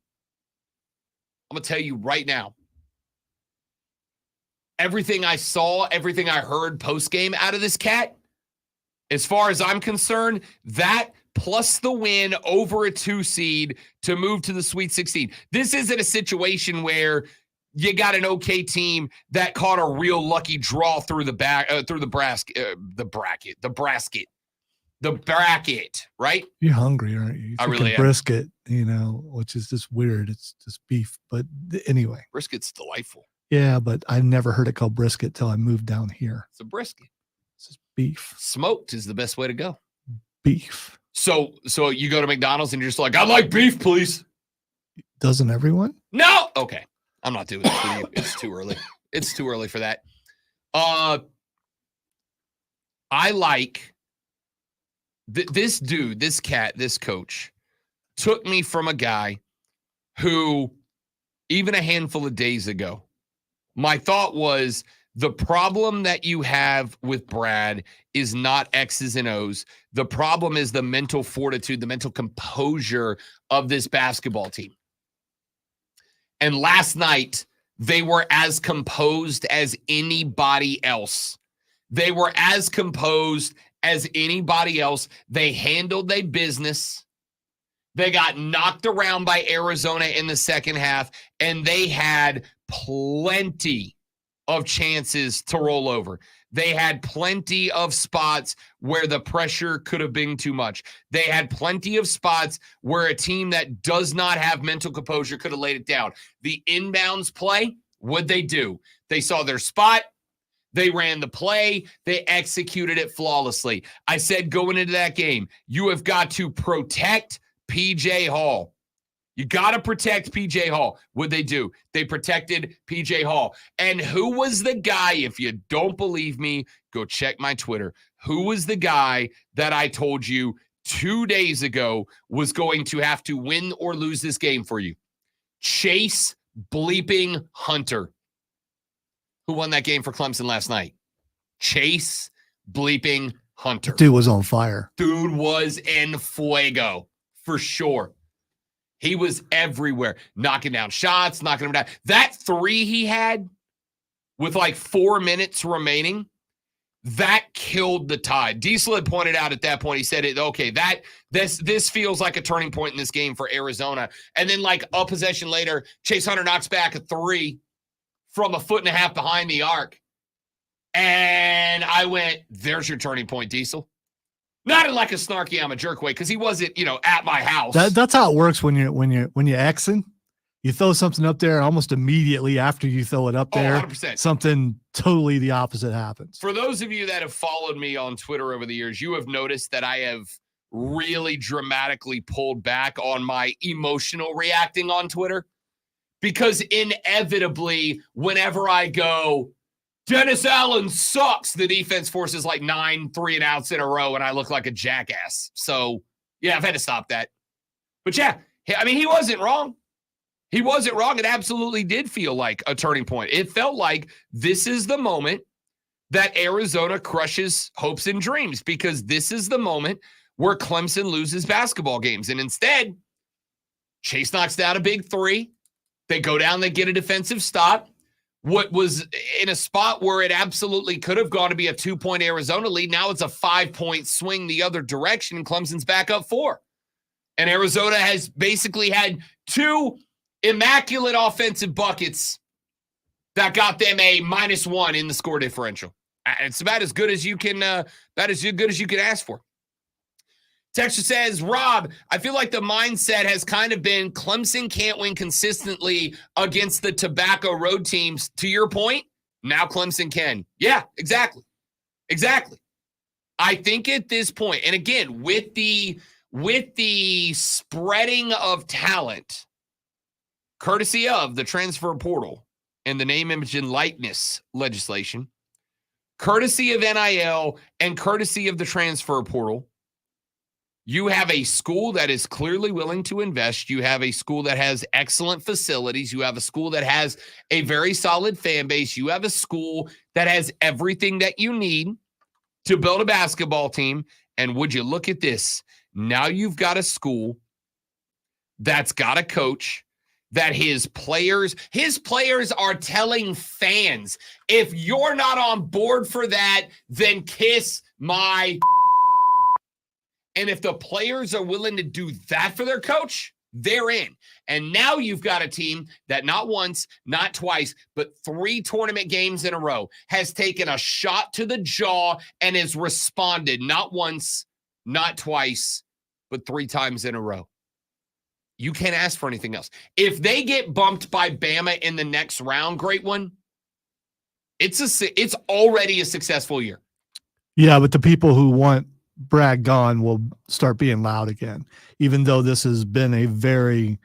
Speaker 2: I'm going to tell you right now, everything I saw, everything I heard post-game out of this cat, as far as I'm concerned, that plus the win over a 2 seed to move to the Sweet 16. This isn't a situation where you got an okay team that caught a real lucky draw through the bracket, right?
Speaker 1: You're hungry, aren't you?
Speaker 2: I
Speaker 1: You're
Speaker 2: really
Speaker 1: thinking
Speaker 2: am.
Speaker 1: brisket, which is just weird. It's just beef. But anyway,
Speaker 2: Brisket's delightful.
Speaker 1: yeah, but I never heard it called brisket till I moved down here.
Speaker 2: It's a brisket.
Speaker 1: It's just beef.
Speaker 2: Smoked is the best way to go.
Speaker 1: Beef.
Speaker 2: So you go to McDonald's and you're just like, I'd like beef, please.
Speaker 1: Doesn't everyone?
Speaker 2: No. Okay. I'm not doing this with you. It's too early. It's too early for that. I like this dude, this cat, this coach took me from a guy who, even a handful of days ago, my thought was the problem that you have with Brad is not X's and O's. The problem is the mental fortitude, the mental composure of this basketball team. And last night, they were as composed as anybody else. They were as composed as anybody else. They handled their business. They got knocked around by Arizona in the second half, and they had plenty of chances to roll over. They had plenty of spots where the pressure could have been too much. They had plenty of spots where a team that does not have mental composure could have laid it down. The inbounds play, what'd they do? They saw their spot. They ran the play. They executed it flawlessly. I said going into that game, you have got to protect PJ Hall. You got to protect PJ Hall. What'd they do? They protected PJ Hall. And who was the guy, if you don't believe me, go check my Twitter. Who was the guy that I told you 2 days ago was going to have to win or lose this game for you? Chase bleeping Hunter. Who won that game for Clemson last night? Chase bleeping Hunter.
Speaker 1: Dude was on fire.
Speaker 2: Dude was en fuego, for sure. He was everywhere, knocking down shots, knocking them down. That 3 he had with like 4 minutes remaining, that killed the Tide. Diesel had pointed out at that point, he said, this feels like a turning point in this game for Arizona. And then like a possession later, Chase Hunter knocks back a 3 from 1.5 feet behind the arc. And I went, there's your turning point, Diesel. Not in like a snarky I'm a jerk way, because he wasn't, at my house.
Speaker 1: That's how it works when you're Xing. You throw something up there, almost immediately after you throw it up there,
Speaker 2: 100%.
Speaker 1: something totally the opposite happens.
Speaker 2: For those of you that have followed me on Twitter over the years, you have noticed that I have really dramatically pulled back on my emotional reacting on Twitter, because inevitably, whenever I go, Dennis Allen sucks, the defense forces like 9 3-and-outs in a row, and I look like a jackass. So, yeah, I've had to stop that. But, yeah, I mean, he wasn't wrong. He wasn't wrong. It absolutely did feel like a turning point. It felt like this is the moment that Arizona crushes hopes and dreams, because this is the moment where Clemson loses basketball games. And instead, Chase knocks down a big 3. They go down, they get a defensive stop. What was in a spot where it absolutely could have gone to be a 2-point Arizona lead, now it's a 5-point swing the other direction, and Clemson's back up 4. And Arizona has basically had 2 immaculate offensive buckets that got them a -1 in the score differential. It's about as good as you can, ask for. Texture says, Rob, I feel like the mindset has kind of been Clemson can't win consistently against the tobacco road teams. To your point, now Clemson can. Yeah, exactly. I think at this point, and again, with the spreading of talent, courtesy of the transfer portal and the name, image, and likeness legislation, courtesy of NIL and courtesy of the transfer portal, you have a school that is clearly willing to invest. You have a school that has excellent facilities. You have a school that has a very solid fan base. You have a school that has everything that you need to build a basketball team. And would you look at this? Now you've got a school that's got a coach that his players are telling fans, if you're not on board for that, then kiss my. And if the players are willing to do that for their coach, they're in. And now you've got a team that not once, not twice, but 3 tournament games in a row has taken a shot to the jaw and has responded not once, not twice, but 3 times in a row. You can't ask for anything else. If they get bumped by Bama in the next round, great one, it's already a successful year.
Speaker 1: Yeah, but the people who want Brad gone will start being loud again, even though this has been a very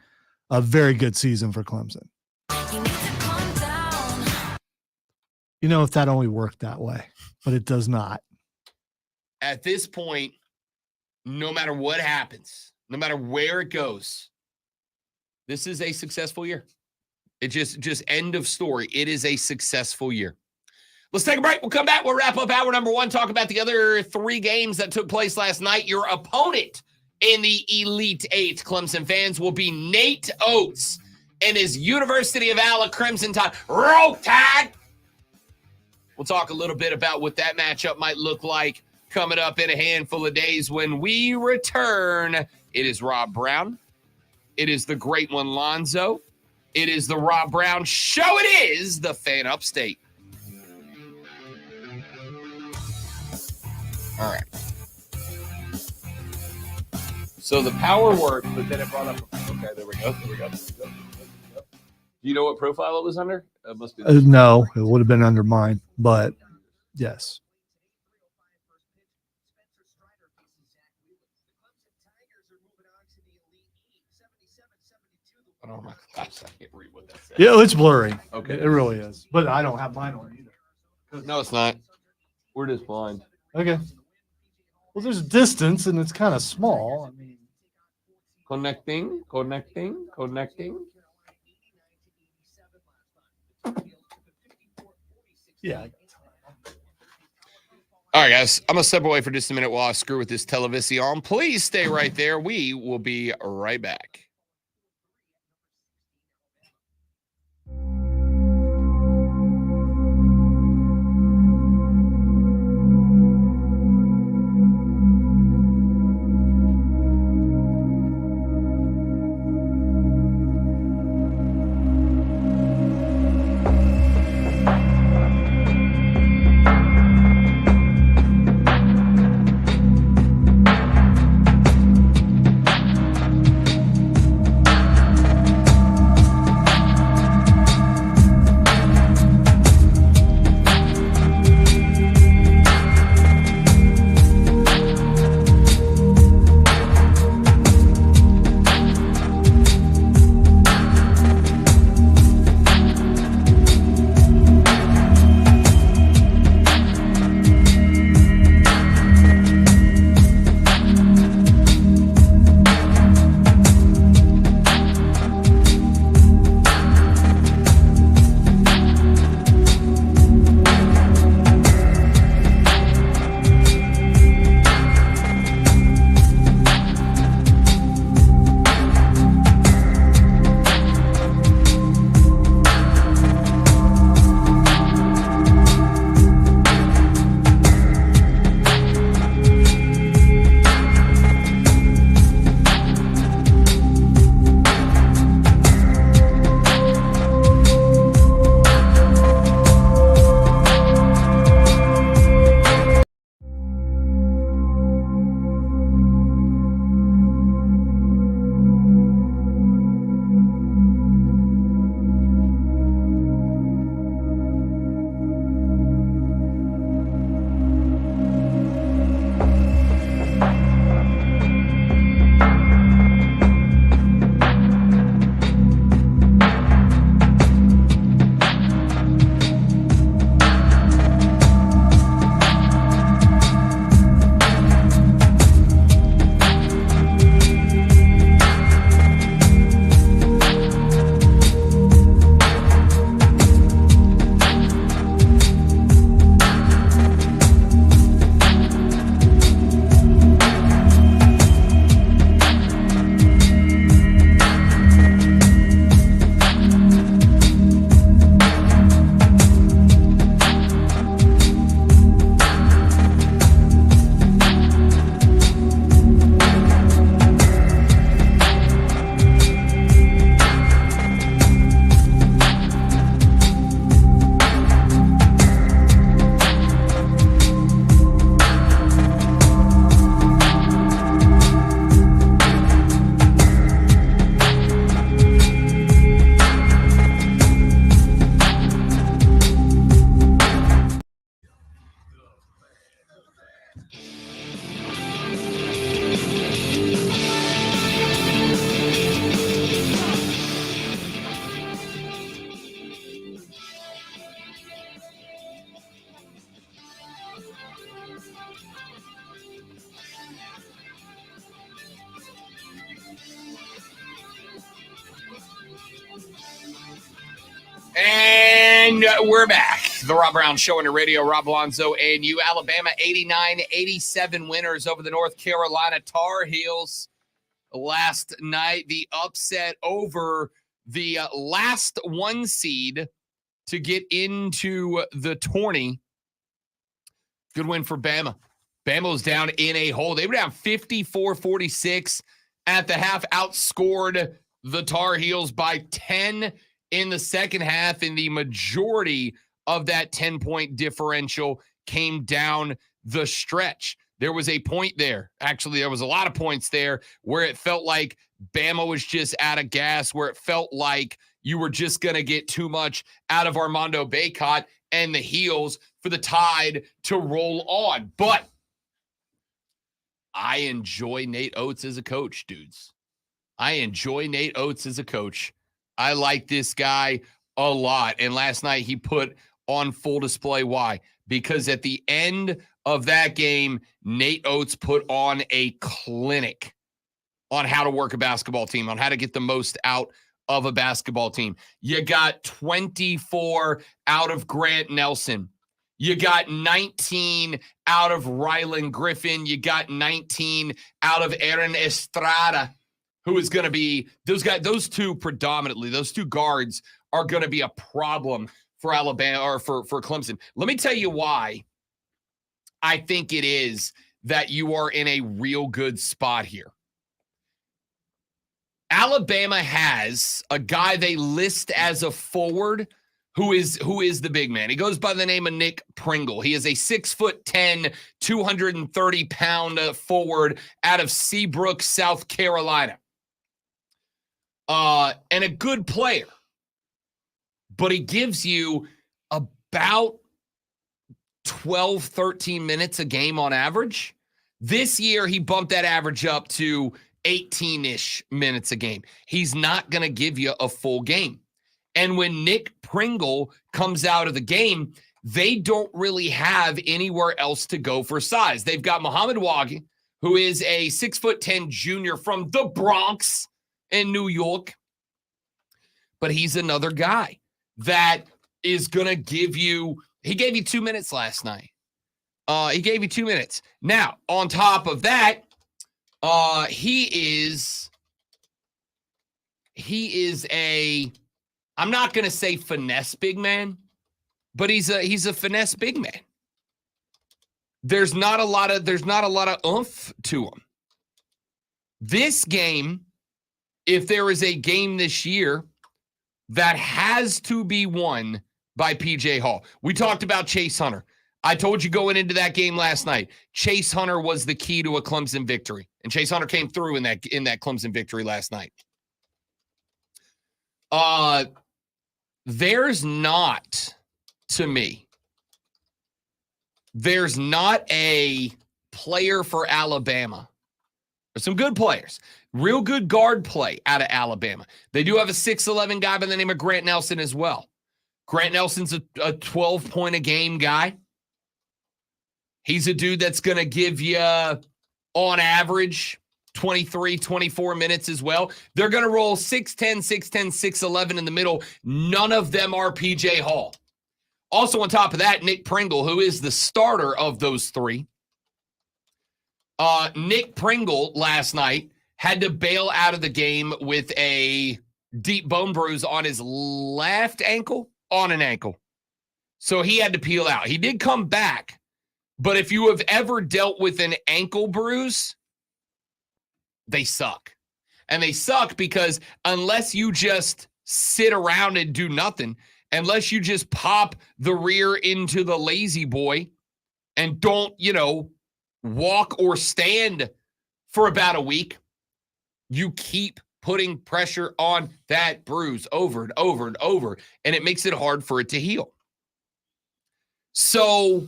Speaker 1: good season for Clemson. You know, if that only worked that way, but it does not.
Speaker 2: At this point, no matter what happens, no matter where it goes, this is a successful year. It just end of story. It is a successful year. Let's take a break. We'll come back. We'll wrap up hour number 1, talk about the other 3 games that took place last night. Your opponent in the Elite 8, Clemson fans, will be Nate Oates and his University of Alabama Crimson Tide. Roll Tide! We'll talk a little bit about what that matchup might look like coming up in a handful of days when we return. It is Rob Brown. It is the great one, Lonzo. It is the Rob Brown Show. It is the Fan Upstate. All right. So the power worked, but then it brought up. Okay, there we go. Do you know what profile it was under? It must be.
Speaker 1: No, it would have been under mine, but yes.
Speaker 2: Oh my gosh, I can't read what that says.
Speaker 1: Yeah, it's blurry.
Speaker 2: Okay.
Speaker 1: It really is. But I don't have mine on either.
Speaker 2: No, it's not. We're just blind.
Speaker 1: Okay. Well, there's distance and it's kind of small. I mean,
Speaker 2: Connecting.
Speaker 1: yeah.
Speaker 2: All right, guys. I'm going to step away for just a minute while I screw with this television. Please stay right there. We will be right back. And we're back. The Rob Brown Show on your radio. Rob Alonzo and you. Alabama 89-87 winners over the North Carolina Tar Heels last night. The upset over the last one seed to get into the tourney. Good win for Bama. Bama was down in a hole. They were down 54-46 at the half, outscored the Tar Heels by 10 in the second half, and the majority of that 10-point differential came down the stretch. There was a point there. Actually, there was a lot of points there where it felt like Bama was just out of gas, where it felt like you were just going to get too much out of Armando Bacot and the Heels for the Tide to roll on. But I enjoy Nate Oates as a coach, dudes. I enjoy Nate Oates as a coach. I like this guy a lot. And last night he put on full display why. Because at the end of that game, Nate Oates put on a clinic on how to work a basketball team, on how to get the most out of a basketball team. You got 24 out of Grant Nelson. You got 19 out of Rylan Griffin. You got 19 out of Aaron Estrada, who is going to be those two predominantly, those two guards are going to be a problem for Alabama or for Clemson. Let me tell you why I think it is that you are in a real good spot here. Alabama has a guy they list as a forward who is the big man. He goes by the name of Nick Pringle. He is a 6'10", 230-pound forward out of Seabrook, South Carolina. And a good player. But he gives you about 12, 13 minutes a game on average. This year, he bumped that average up to 18-ish minutes a game. He's not going to give you a full game. And when Nick Pringle comes out of the game, they don't really have anywhere else to go for size. They've got Muhammad Wagi, who is a 6'10" junior from the Bronx in New York. But he's another guy that is going to give you, he gave you 2 minutes last night. He gave you 2 minutes. Now, on top of that, he is a, I'm not going to say finesse big man, but he's a finesse big man. There's not a lot of oomph to him. This game, if there is a game this year that has to be won by PJ Hall. We talked about Chase Hunter. I told you going into that game last night, Chase Hunter was the key to a Clemson victory. And Chase Hunter came through in that Clemson victory last night. There's not a player for Alabama. There's some good players. Real good guard play out of Alabama. They do have a 6'11" guy by the name of Grant Nelson as well. Grant Nelson's a 12-point a game guy. He's a dude that's going to give you, on average, 23, 24 minutes as well. They're going to roll 6'10", 6'10", 6'11" in the middle. None of them are PJ Hall. Also on top of that, Nick Pringle, who is the starter of those three. Nick Pringle last night had to bail out of the game with a deep bone bruise on his left ankle, on an ankle. So he had to peel out. He did come back, but if you have ever dealt with an ankle bruise, they suck. And they suck because unless you just sit around and do nothing, unless you just pop the rear into the lazy boy and don't, walk or stand for about a week, you keep putting pressure on that bruise over and over and over, and it makes it hard for it to heal. So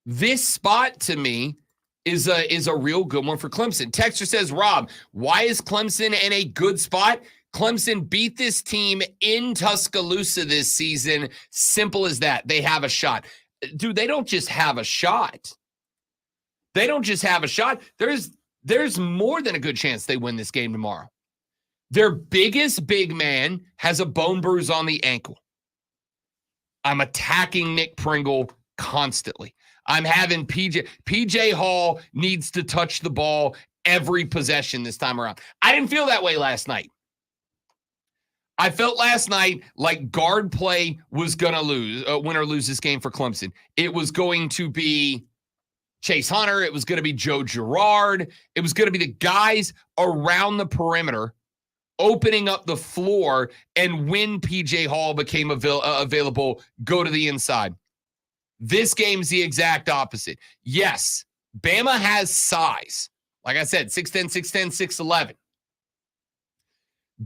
Speaker 2: this spot to me is a real good one for Clemson. Texter says, Rob, why is Clemson in a good spot? Clemson beat this team in Tuscaloosa this season. Simple as that. They have a shot. Dude, they don't just have a shot. They don't just have a shot. There's more than a good chance they win this game tomorrow. Their biggest big man has a bone bruise on the ankle. I'm attacking Nick Pringle constantly. I'm having PJ Hall needs to touch the ball every possession this time around. I didn't feel that way last night. I felt last night like guard play was going to win or lose this game for Clemson. It was going to be Chase Hunter. It was going to be Joe Girard. It was going to be the guys around the perimeter opening up the floor, and when PJ Hall became available, go to the inside. This game's the exact opposite. Yes, Bama has size. Like I said, 6'10", 6'10", 6'11".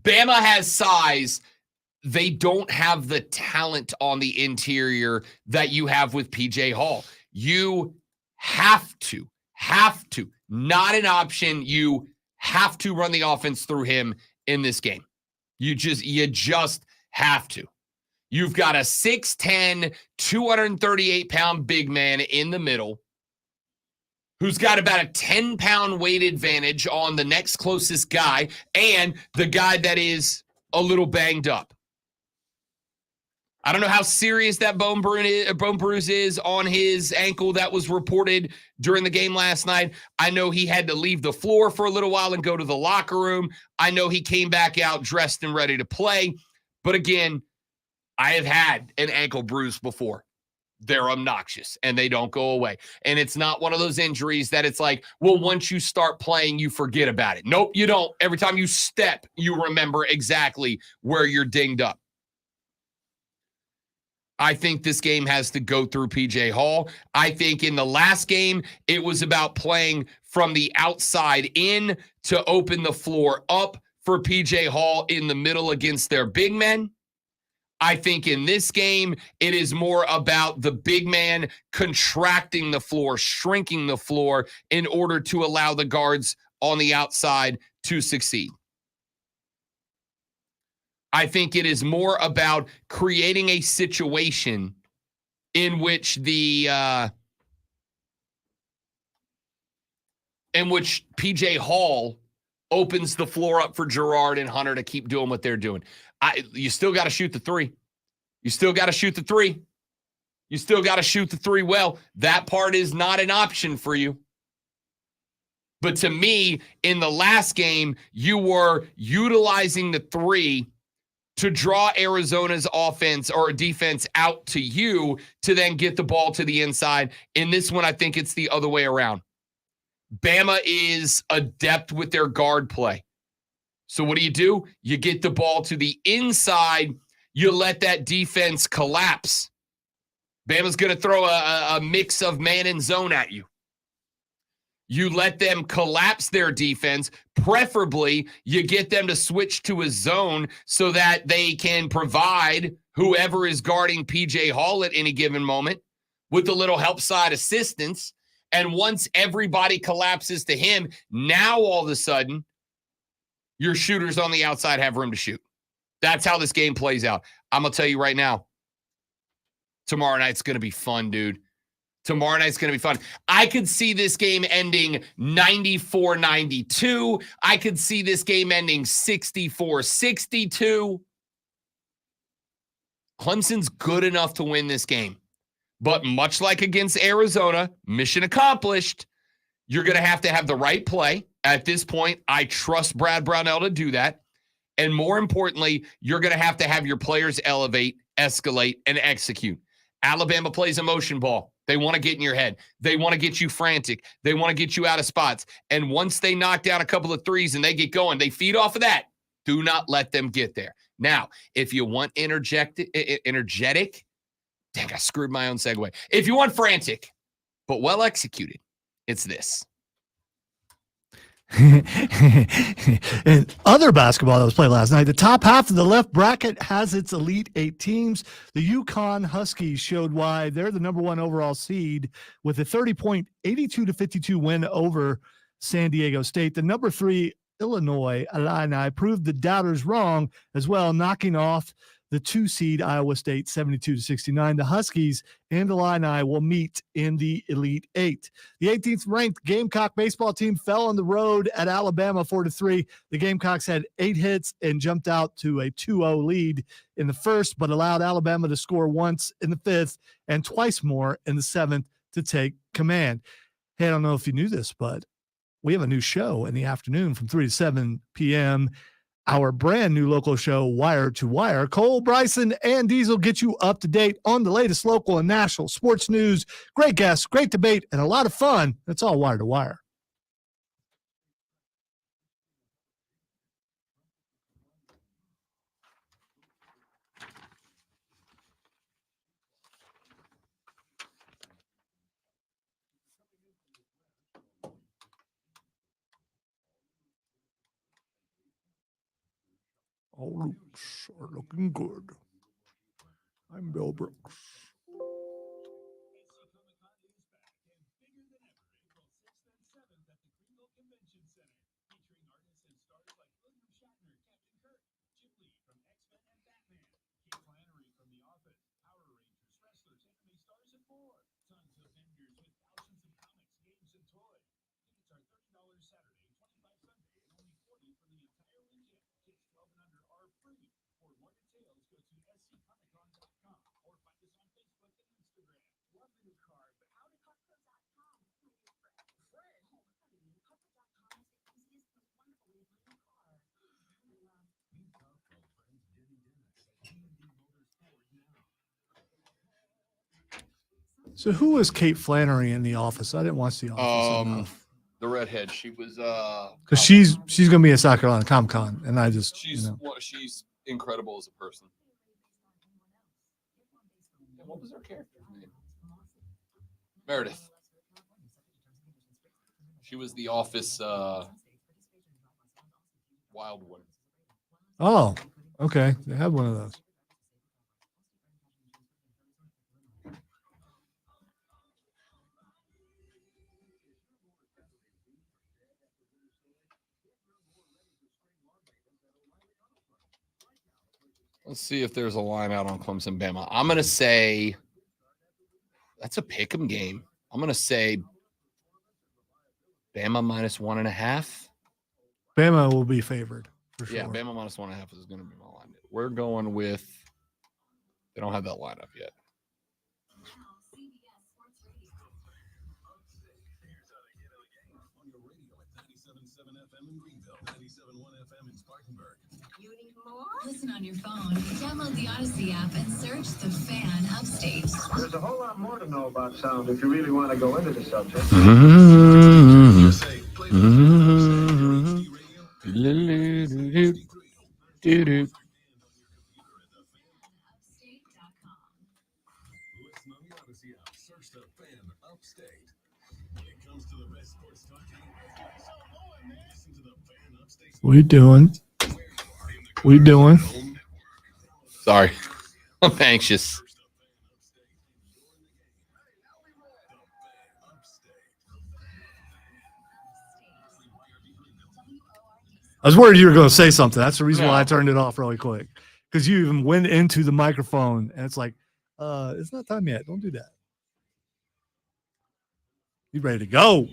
Speaker 2: Bama has size. They don't have the talent on the interior that you have with PJ Hall. You have to, not an option. You have to run the offense through him in this game. You just have to. You've got a 6'10", 238-pound big man in the middle who's got about a 10-pound weight advantage on the next closest guy and the guy that is a little banged up. I don't know how serious that bone bruise is on his ankle that was reported during the game last night. I know he had to leave the floor for a little while and go to the locker room. I know he came back out dressed and ready to play. But again, I have had an ankle bruise before. They're obnoxious and they don't go away. And it's not one of those injuries that it's like, well, once you start playing, you forget about it. Nope, you don't. Every time you step, you remember exactly where you're dinged up. I think this game has to go through PJ Hall. I think in the last game, it was about playing from the outside in to open the floor up for PJ Hall in the middle against their big men. I think in this game, it is more about the big man contracting the floor, shrinking the floor in order to allow the guards on the outside to succeed. I think it is more about creating a situation in which PJ Hall opens the floor up for Girard and Hunter to keep doing what they're doing. You still got to shoot the three. You still got to shoot the three. You still got to shoot the three well. That part is not an option for you. But to me, in the last game, you were utilizing the three to draw Arizona's offense or defense out to you to then get the ball to the inside. In this one, I think it's the other way around. Bama is adept with their guard play. So what do? You get the ball to the inside. You let that defense collapse. Bama's going to throw a mix of man and zone at you. You let them collapse their defense. Preferably, you get them to switch to a zone so that they can provide whoever is guarding PJ Hall at any given moment with a little help side assistance. And once everybody collapses to him, now all of a sudden, your shooters on the outside have room to shoot. That's how this game plays out. I'm going to tell you right now, tomorrow night's going to be fun, dude. Tomorrow night's going to be fun. I could see this game ending 94-92. I could see this game ending 64-62. Clemson's good enough to win this game. But much like against Arizona, mission accomplished, you're going to have the right play. At this point, I trust Brad Brownell to do that. And more importantly, you're going to have your players elevate, escalate, and execute. Alabama plays a motion ball. They want to get in your head. They want to get you frantic. They want to get you out of spots. And once they knock down a couple of threes and they get going, they feed off of that. Do not let them get there. Now, if you want energetic, dang, I screwed my own segue. If you want frantic, but well executed, it's this.
Speaker 1: And other basketball that was played last night, the top half of the left bracket has its Elite Eight teams. The UConn Huskies showed why they're the number one overall seed with a 30-point, 82-52 win over San Diego State. The number 3 Illinois Illini proved the doubters wrong as well, knocking off the 2 seed Iowa State 72-69. The Huskies and Illini will meet in the Elite Eight. The 18th ranked Gamecock baseball team fell on the road at Alabama 4-3. The Gamecocks had 8 hits and jumped out to a 2-0 lead in the first, but allowed Alabama to score once in the 5th and twice more in the 7th to take command. Hey, I don't know if you knew this, but we have a new show in the afternoon from 3 to 7 p.m. Our brand new local show, Wire to Wire. Cole, Bryson, and Diesel get you up to date on the latest local and national sports news. Great guests, great debate, and a lot of fun. It's all Wire to Wire. All roots are looking good. I'm Bill Brooks. So who was Kate Flannery in The Office? I didn't watch The Office enough.
Speaker 2: The redhead. She was
Speaker 1: Because she's going to be at South Carolina Comic Con, and I just
Speaker 2: she's incredible as a person. What was her character's name? Meredith. She was the Office wild one.
Speaker 1: Oh, okay. They had one of those.
Speaker 2: Let's see if there's a line out on Clemson Bama. I'm going to say that's a pick'em game. I'm going to say Bama minus 1.5.
Speaker 1: Bama will be favored for sure.
Speaker 2: Yeah, Bama minus 1.5 is going to be my line. We're going with, they don't have that lineup yet.
Speaker 4: Listen on your phone, download the Odyssey app, and search The Fan Upstate.
Speaker 5: There's a whole lot more to know about sound if you really want to go into the subject.
Speaker 1: What are you doing? What are you doing?
Speaker 2: Sorry. I'm anxious.
Speaker 1: I was worried you were going to say something. That's the reason
Speaker 2: No.
Speaker 1: why I turned it off really quick. Because you even went into the microphone and it's like, it's not time yet. Don't do that. You ready to go?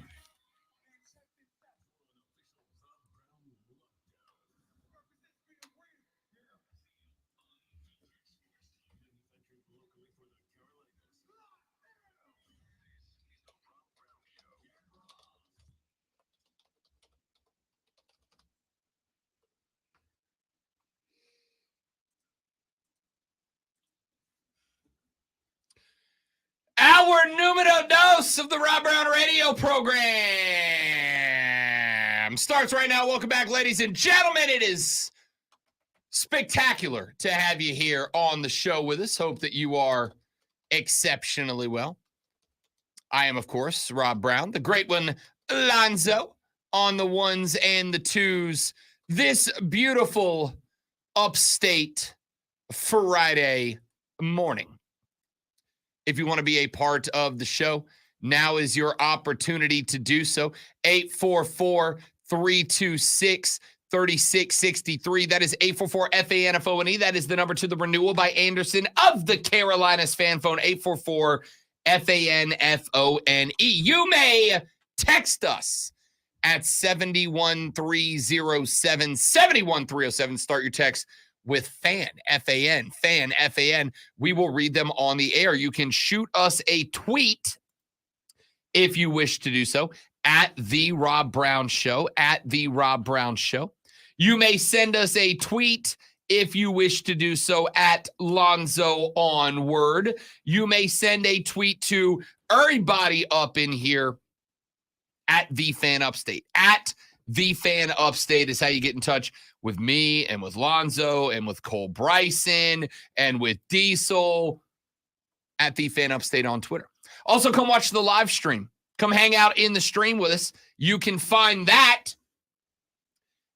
Speaker 2: Our numero dos of the Rob Brown radio program starts right now. Welcome back, ladies and gentlemen. It is spectacular to have you here on the show with us. Hope that you are exceptionally well. I am, of course, Rob Brown, the great one, Lonzo, on the ones and the twos. This beautiful upstate Friday morning. If you want to be a part of the show, now is your opportunity to do so. 844-326-3776. 3663. That is 844-FANFONE. That is the number to the renewal by Anderson of the Carolinas fan phone, 844-FANFONE. You may text us at 71307, 71307. Start your text with FAN, F-A-N, FAN, F-A-N. We will read them on the air. You can shoot us a tweet if you wish to do so at The Rob Brown Show, at The Rob Brown Show. You may send us a tweet if you wish to do so at Lonzo Onward. You may send a tweet to everybody up in here at The Fan Upstate. At The Fan Upstate is how you get in touch with me and with Lonzo and with Cole Bryson and with Diesel at The Fan Upstate on Twitter. Also, come watch the live stream. Come hang out in the stream with us. You can find that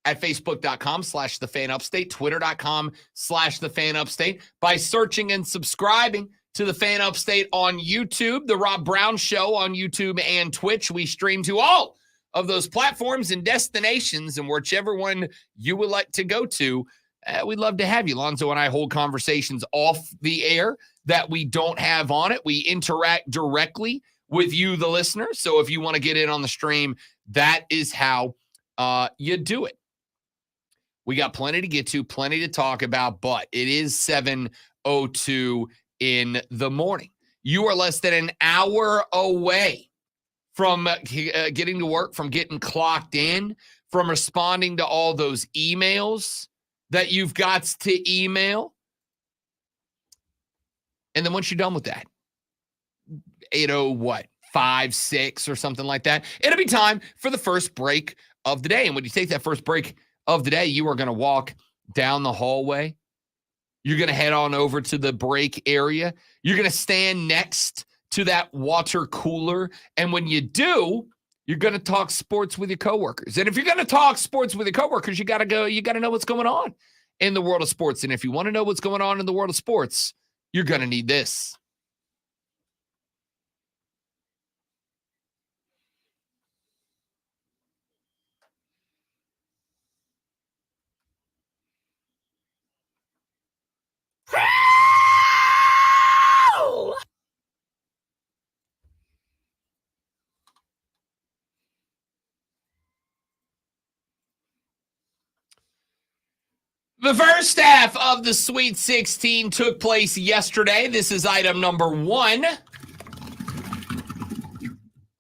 Speaker 2: at facebook.com/thefanupstate, twitter.com/thefanupstate by searching and subscribing to the Fan Upstate on YouTube, the Rob Brown Show on YouTube and Twitch. We stream to all of those platforms and destinations, and whichever one you would like to go to, we'd love to have you. Lonzo and I hold conversations off the air that we don't have on it. We interact directly with you, the listener. So if you want to get in on the stream, that is how you do it. We got plenty to get to, plenty to talk about, but it is 7:02 in the morning. You are less than an hour away from getting to work, from getting clocked in, from responding to all those emails that you've got to email. And then once you're done with that, 5, 6 or something like that, it'll be time for the first break of the day. And when you take that first break of the day, you are going to walk down the hallway. You're going to head on over to the break area. You're going to stand next to that water cooler. And when you do, you're going to talk sports with your coworkers. And if you're going to talk sports with your coworkers, you got to know what's going on in the world of sports. And if you want to know what's going on in the world of sports, you're going to need this. The first half of the Sweet 16 took place yesterday. This is item number 1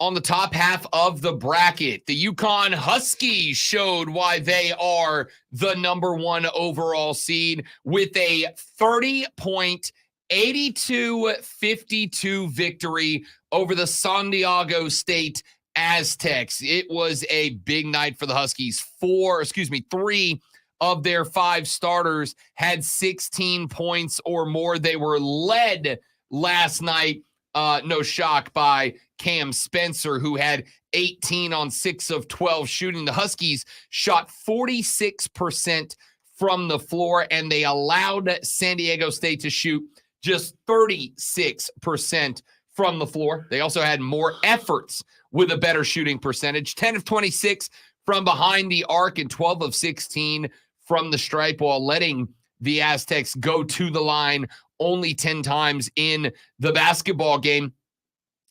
Speaker 2: on the top half of the bracket. The UConn Huskies showed why they are the number 1 overall seed with a 30-point 82-52 victory over the San Diego State Aztecs. It was a big night for the Huskies. 3 of their 5 starters had 16 points or more. They were led last night, no shock, by Cam Spencer, who had 18 on 6 of 12 shooting. The Huskies shot 46% from the floor, and they allowed San Diego State to shoot just 36% from the floor. They also had more efforts with a better shooting percentage, 10 of 26 from behind the arc and 12 of 16 from the stripe, while letting the Aztecs go to the line only 10 times in the basketball game.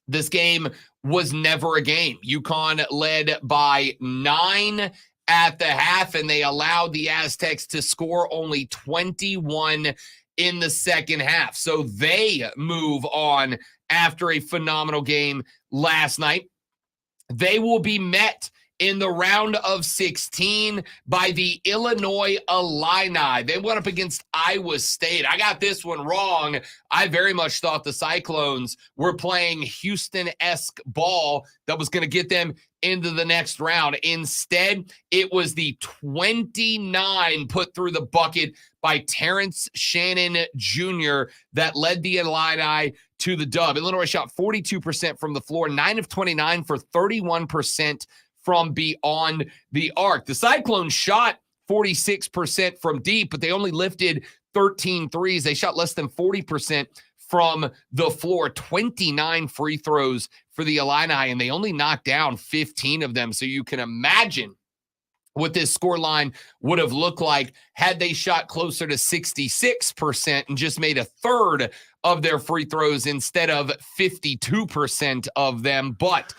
Speaker 2: This game was never a game. UConn led by 9 at the half, and they allowed the Aztecs to score only 21 in the second half. So they move on after a phenomenal game last night. They will be met in the round of 16 by the Illinois Illini. They went up against Iowa State. I got this one wrong. I very much thought the Cyclones were playing Houston-esque ball that was going to get them into the next round. Instead, it was the 29 put through the bucket by Terrence Shannon Jr. that led the Illini to the dub. Illinois shot 42% from the floor, 9 of 29 for 31% from beyond the arc. The Cyclones shot 46% from deep, but they only lifted 13 threes. They shot less than 40% from the floor, 29 free throws for the Illini, and they only knocked down 15 of them. So you can imagine what this score line would have looked like had they shot closer to 66% and just made a third of their free throws instead of 52% of them. But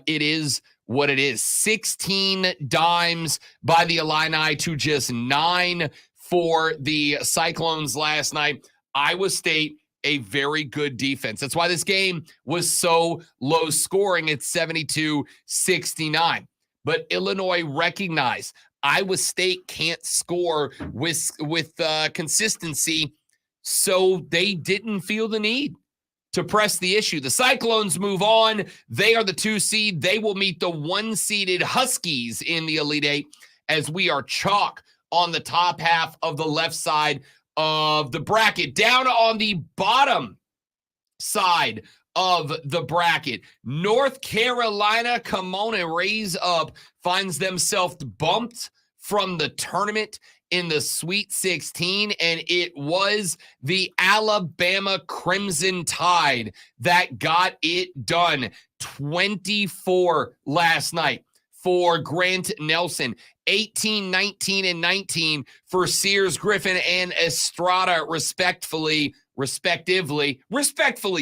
Speaker 2: it is what it is. 16 dimes by the Illini to just 9 for the Cyclones last night. Iowa State, a very good defense. That's why this game was so low scoring at 72-69. But Illinois recognized Iowa State can't score with consistency, so they didn't feel the need to press the issue. The Cyclones move on. They are the 2 seed. They will meet the 1-seeded Huskies in the Elite Eight as we are chalk on the top half of the left side of the bracket. Down on the bottom side of the bracket, North Carolina, come on and raise up, finds themselves bumped from the tournament in the Sweet 16, and it was the Alabama Crimson Tide that got it done. 24 last night for Grant Nelson, 18, 19, and 19 for Sears, Griffin, and Estrada, respectively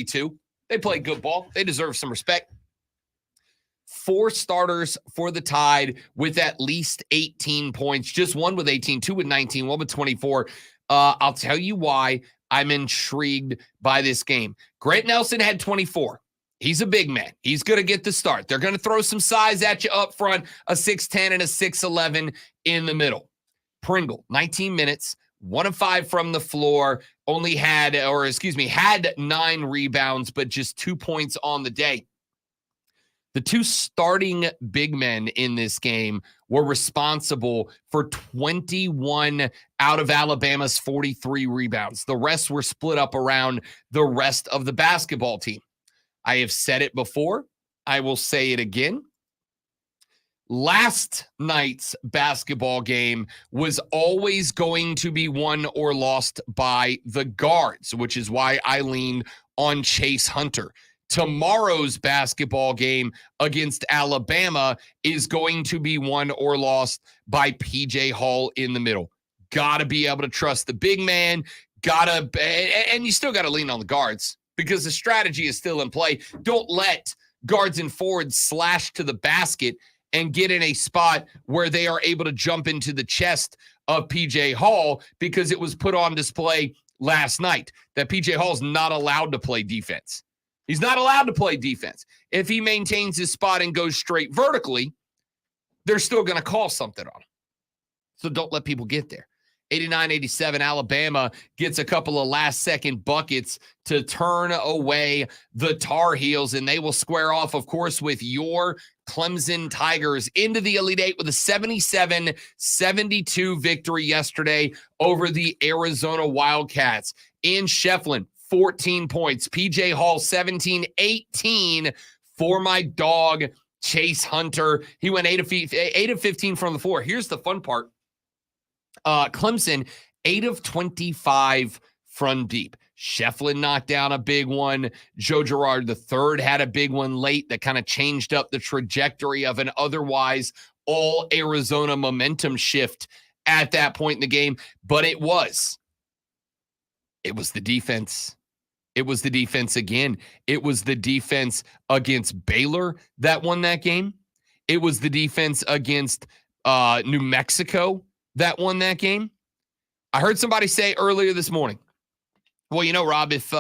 Speaker 2: too. They played good ball. They deserve some respect. 4 starters for the Tide with at least 18 points. Just one with 18, 2 with 19, 1 with 24. I'll tell you why I'm intrigued by this game. Grant Nelson had 24. He's a big man. He's going to get the start. They're going to throw some size at you up front, a 6'10 and a 6'11 in the middle. Pringle, 19 minutes, 1 of 5 from the floor, had 9 rebounds, but just 2 points on the day. The 2 starting big men in this game were responsible for 21 out of Alabama's 43 rebounds. The rest were split up around the rest of the basketball team. I have said it before. I will say it again. Last night's basketball game was always going to be won or lost by the guards, which is why I leaned on Chase Hunter. Tomorrow's basketball game against Alabama is going to be won or lost by PJ Hall in the middle. Got to be able to trust the big man. And you still got to lean on the guards because the strategy is still in play. Don't let guards and forwards slash to the basket and get in a spot where they are able to jump into the chest of PJ Hall, because it was put on display last night that PJ Hall's not allowed to play defense. He's not allowed to play defense. If he maintains his spot and goes straight vertically, they're still going to call something on him. So don't let people get there. 89-87, Alabama gets a couple of last-second buckets to turn away the Tar Heels, and they will square off, of course, with your Clemson Tigers into the Elite Eight with a 77-72 victory yesterday over the Arizona Wildcats. In Shefflin, 14 points. PJ Hall, 17-18 for my dog, Chase Hunter. He went 8 of 15 from the floor. Here's the fun part. Clemson, 8 of 25 from deep. Shefflin knocked down a big one. Joe Girard III had a big one late that kind of changed up the trajectory of an otherwise all Arizona momentum shift at that point in the game. But it was the defense. It was the defense again. It was the defense against Baylor that won that game. It was the defense against New Mexico that won that game. I heard somebody say earlier this morning, well, you know, Rob, if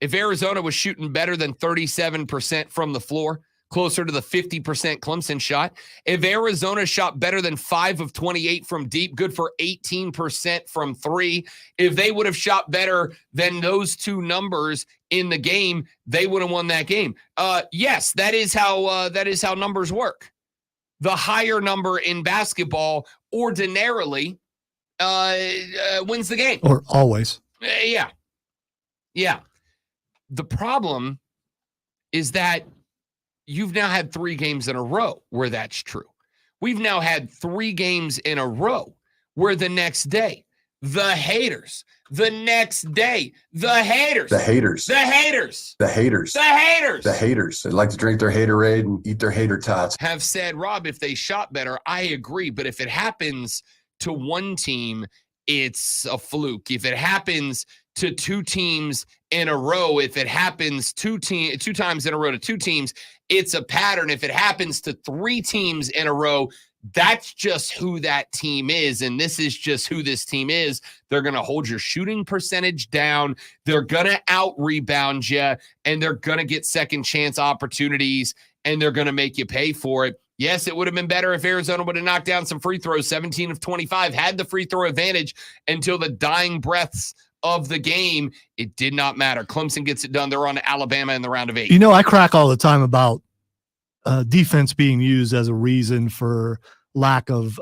Speaker 2: Arizona was shooting better than 37% from the floor, closer to the 50% Clemson shot, if Arizona shot better than 5 of 28 from deep, good for 18% from 3, if they would have shot better than those two numbers in the game, they would have won that game. Yes, that is how numbers work. The higher number in basketball ordinarily wins the game.
Speaker 1: Or always.
Speaker 2: Yeah. The problem is that you've now had 3 games in a row where that's true. We've now had 3 games in a row where the next day the haters. The next day, the haters.
Speaker 6: The haters.
Speaker 2: The haters.
Speaker 6: The haters.
Speaker 2: The haters.
Speaker 6: The haters. They like to drink their haterade and eat their hater tots.
Speaker 2: Have said, Rob, if they shot better, I agree. But if it happens to one team, it's a fluke. If it happens to two teams in a row, if it happens two times in a row to two teams, it's a pattern. If it happens to three teams in a row, that's just who that team is. And this is just who this team is. They're going to hold your shooting percentage down. They're going to out-rebound you, and they're going to get second chance opportunities, and they're going to make you pay for it. Yes, it would have been better if Arizona would have knocked down some free throws, 17 of 25, had the free throw advantage until the dying breaths of the game. It did not matter. Clemson gets it done. They're on to Alabama in the round of 8.
Speaker 1: You know, I crack all the time about defense being used as a reason for lack of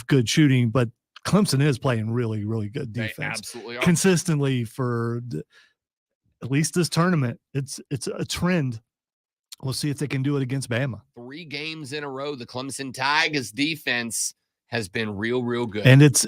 Speaker 1: good shooting, but Clemson is playing really, really good defense.
Speaker 2: They absolutely are.
Speaker 1: Consistently for at least this tournament. It's a trend. We'll see if they can do it against Bama.
Speaker 2: 3 games in a row, the Clemson Tigers defense has been real good.
Speaker 1: And it's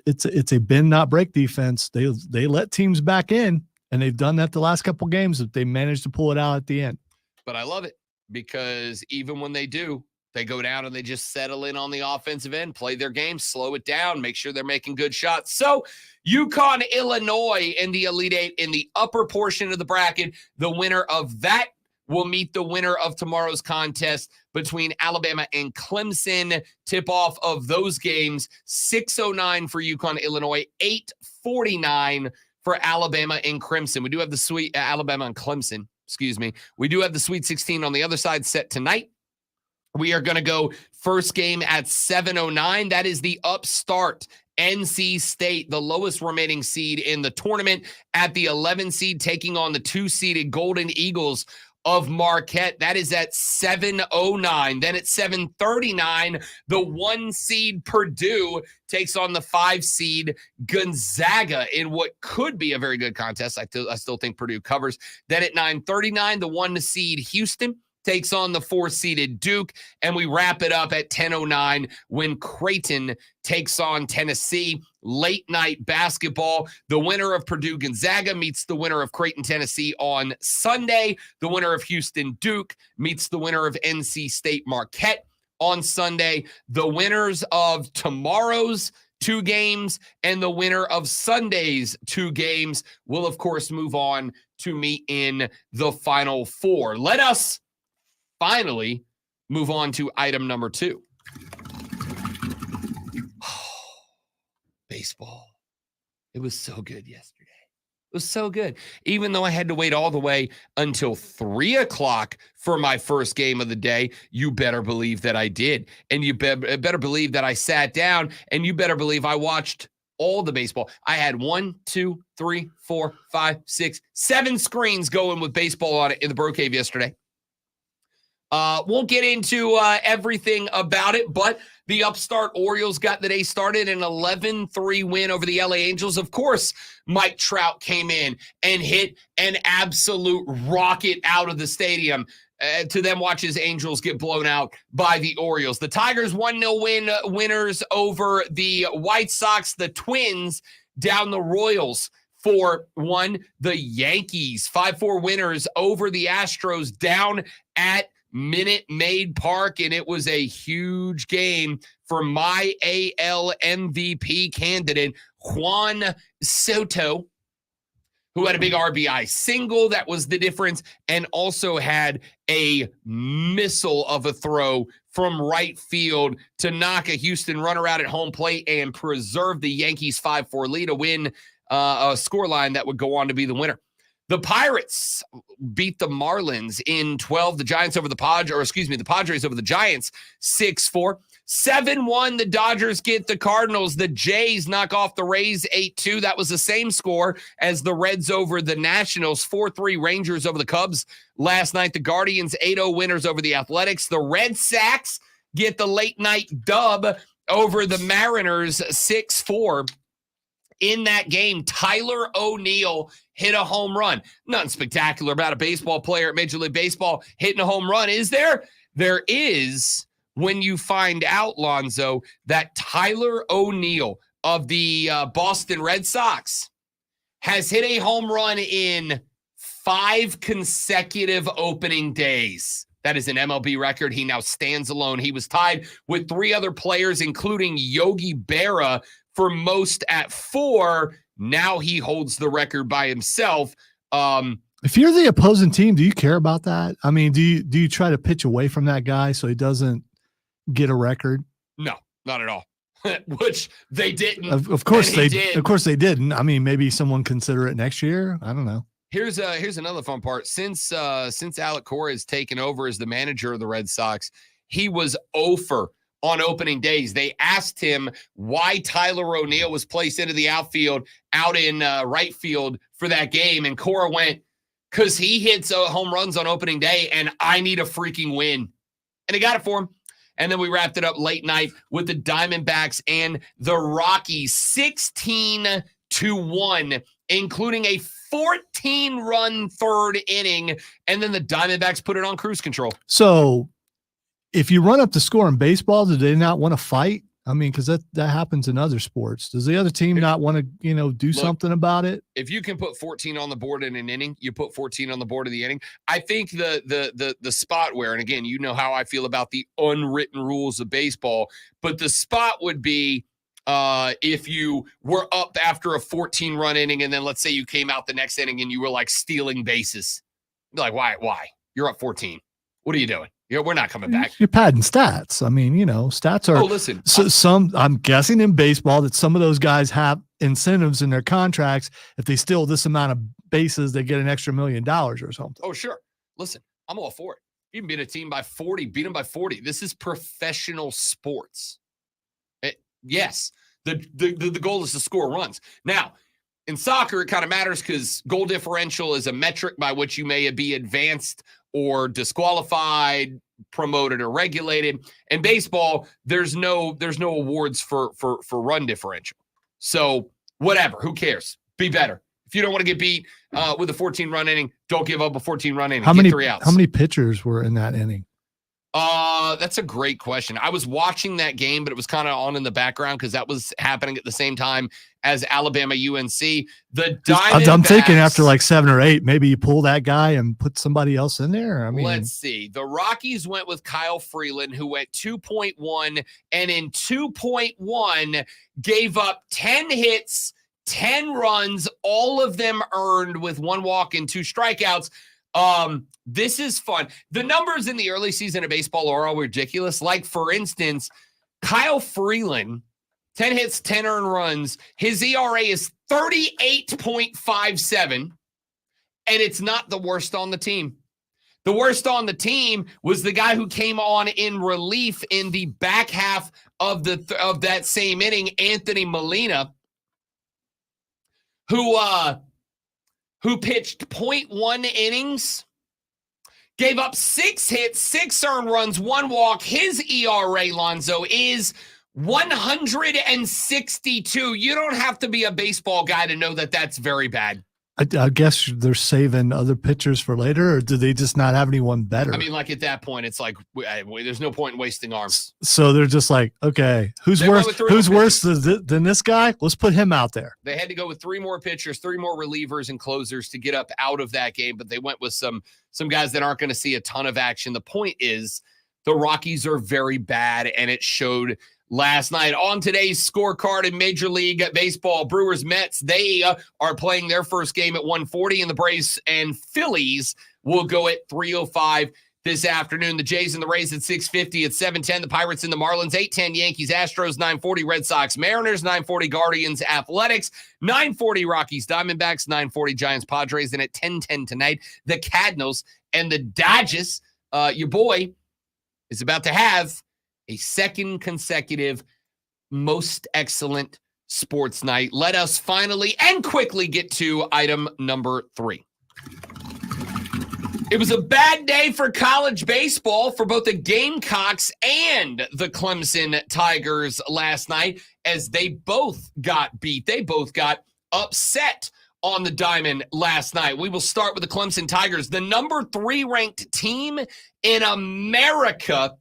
Speaker 1: a bend not break defense. They let teams back in, and they've done that the last couple games. They managed to pull it out at the end.
Speaker 2: But I love it because even when they do, they go down and they just settle in on the offensive end, play their game, slow it down, make sure they're making good shots. So UConn, Illinois in the Elite Eight in the upper portion of the bracket. The winner of that will meet the winner of tomorrow's contest between Alabama and Clemson. Tip-off of those games, 6:09 for UConn, Illinois, 8:49 for Alabama and Clemson. We do have the sweet Alabama and Clemson, excuse me. We do have the Sweet 16 on the other side set tonight. We are going to go first game at 7:09. That is the upstart NC State, the lowest remaining seed in the tournament, at the 11 seed, taking on the 2-seeded Golden Eagles of Marquette. That is at 7:09. Then at 7:39, the 1-seed Purdue takes on the 5-seed Gonzaga in what could be a very good contest. I still think Purdue covers. Then at 9:39, the 1-seed Houston takes on the 4-seeded Duke, and we wrap it up at 10:09 when Creighton takes on Tennessee. Late night basketball. The winner of Purdue Gonzaga meets the winner of Creighton Tennessee on Sunday. The winner of Houston Duke meets the winner of NC State Marquette on Sunday. The winners of tomorrow's 2 games and the winner of Sunday's 2 games will, of course, move on to meet in the Final Four. Let us finally move on to item number 2. Baseball. It was so good yesterday. It was so good. Even though I had to wait all the way until 3:00 for my first game of the day, you better believe that I did. And you better believe that I sat down, and you better believe I watched all the baseball. I had 1, 2, 3, 4, 5, 6, 7 screens going with baseball on it in the Bro Cave yesterday. Won't get into everything about it, but the upstart Orioles got the day started, an 11-3 win over the LA Angels. Of course, Mike Trout came in and hit an absolute rocket out of the stadium to then watch his Angels get blown out by the Orioles. The Tigers 1-0 winners over the White Sox. The Twins down the Royals 4-1. The Yankees 5-4 winners over the Astros down at Minute Maid Park, and it was a huge game for my AL MVP candidate, Juan Soto, who had a big RBI single. That was the difference, and also had a missile of a throw from right field to knock a Houston runner out at home plate and preserve the Yankees' 5-4 lead, to win a scoreline that would go on to be the winner. The Pirates beat the Marlins in 12. The Giants over the the Padres over the Giants 6-4. 7-1, the Dodgers get the Cardinals. The Jays knock off the Rays 8-2. That was the same score as the Reds over the Nationals. 4-3 Rangers over the Cubs last night. The Guardians 8-0 winners over the Athletics. The Red Sox get the late night dub over the Mariners 6-4. In that game, Tyler O'Neill hit a home run. Nothing spectacular about a baseball player at Major League Baseball hitting a home run, is there? There is, when you find out, Lonzo, that Tyler O'Neill of the Boston Red Sox, has hit a home run in 5 consecutive opening days. That is an MLB record. He now stands alone. He was tied with 3 other players, including Yogi Berra, for most at 4. Now he holds the record by himself.
Speaker 1: If you're the opposing team, do you care about that? I mean, do you try to pitch away from that guy so he doesn't get a record?
Speaker 2: No, not at all. Which they didn't.
Speaker 1: Of course
Speaker 2: and
Speaker 1: they
Speaker 2: he did.
Speaker 1: Of course they didn't. I mean, maybe someone consider it next year. I don't know.
Speaker 2: Here's another fun part. Since Alec Cora has taken over as the manager of the Red Sox, he was 0 on opening days. They asked him why Tyler O'Neill was placed into the outfield out in right field for that game, and Cora went, because he hits home runs on opening day, and I need a freaking win. And he got it for him. And then we wrapped it up late night with the Diamondbacks and the Rockies 16-1, including a 14-run third inning. And then the Diamondbacks put it on cruise control.
Speaker 1: So if you run up the score in baseball, do they not want to fight? I mean, because that happens in other sports. Does the other team not want to, do something about it?
Speaker 2: If you can put 14 on the board in an inning, you put 14 on the board of the inning. I think the spot where, and again, you know how I feel about the unwritten rules of baseball, but the spot would be if you were up after a 14-run inning, and then let's say you came out the next inning and you were like stealing bases. You're like, why? You're up 14. What are you doing? We're not coming back.
Speaker 1: You're padding stats. I mean, stats are.
Speaker 2: Oh, listen.
Speaker 1: So I'm guessing in baseball that some of those guys have incentives in their contracts. If they steal this amount of bases, they get an extra $1 million or something.
Speaker 2: Oh, sure. Listen, I'm all for it. You can beat a team by 40, beat them by 40. This is professional sports. Yes, the goal is to score runs. Now, in soccer, it kind of matters because goal differential is a metric by which you may be advanced or disqualified, promoted, or regulated. In baseball, there's no awards for run differential. So whatever, who cares? Be better. If you don't want to get beat with a 14-run inning, don't give up a 14-run inning. Get 3 outs.
Speaker 1: How many pitchers were in that inning?
Speaker 2: That's a great question. I was watching that game, but it was kind of on in the background because that was happening at the same time as Alabama UNC. The Diamondbacks.
Speaker 1: I'm thinking after like 7 or 8, maybe you pull that guy and put somebody else in there. I mean,
Speaker 2: let's see. The Rockies went with Kyle Freeland, who went 2.1, and in 2.1 gave up 10 hits, 10 runs, all of them earned with 1 walk and 2 strikeouts. This is fun. The numbers in the early season of baseball are all ridiculous. Like, for instance, Kyle Freeland, 10 hits, 10 earned runs. His ERA is 38.57, and it's not the worst on the team. The worst on the team was the guy who came on in relief in the back half of that same inning, Anthony Molina, who pitched 0.1 innings, gave up 6 hits, 6 earned runs, 1 walk. His ERA, Lonzo, is 162. You don't have to be a baseball guy to know that that's very bad.
Speaker 1: I guess they're saving other pitchers for later, or do they just not have anyone better?
Speaker 2: I mean, like at that point, it's like there's no point in wasting arms.
Speaker 1: So they're just like, okay, who's
Speaker 2: They
Speaker 1: worse?
Speaker 2: went with 3
Speaker 1: Who's
Speaker 2: more
Speaker 1: worse than this guy? Let's put him out there.
Speaker 2: They had to go with 3 more pitchers, 3 more relievers and closers to get up out of that game, but they went with some guys that aren't going to see a ton of action. The point is the Rockies are very bad, and it showed last night. On today's scorecard in Major League Baseball, Brewers Mets, they are playing their first game at 1:40, and the Braves and Phillies will go at 3:05 this afternoon. The Jays and the Rays at 6:50, at 7:10. The Pirates and the Marlins, 8:10. Yankees, Astros, 9:40. Red Sox, Mariners, 9:40. Guardians, Athletics, 9:40. Rockies, Diamondbacks, 9:40. Giants, Padres, and at 10:10 tonight, the Cardinals and the Dodgers. Your boy is about to have a second consecutive most excellent sports night. Let us finally and quickly get to item number 3. It was a bad day for college baseball for both the Gamecocks and the Clemson Tigers last night, as they both got beat. They both got upset on the diamond last night. We will start with the Clemson Tigers, the number 3 ranked team in America,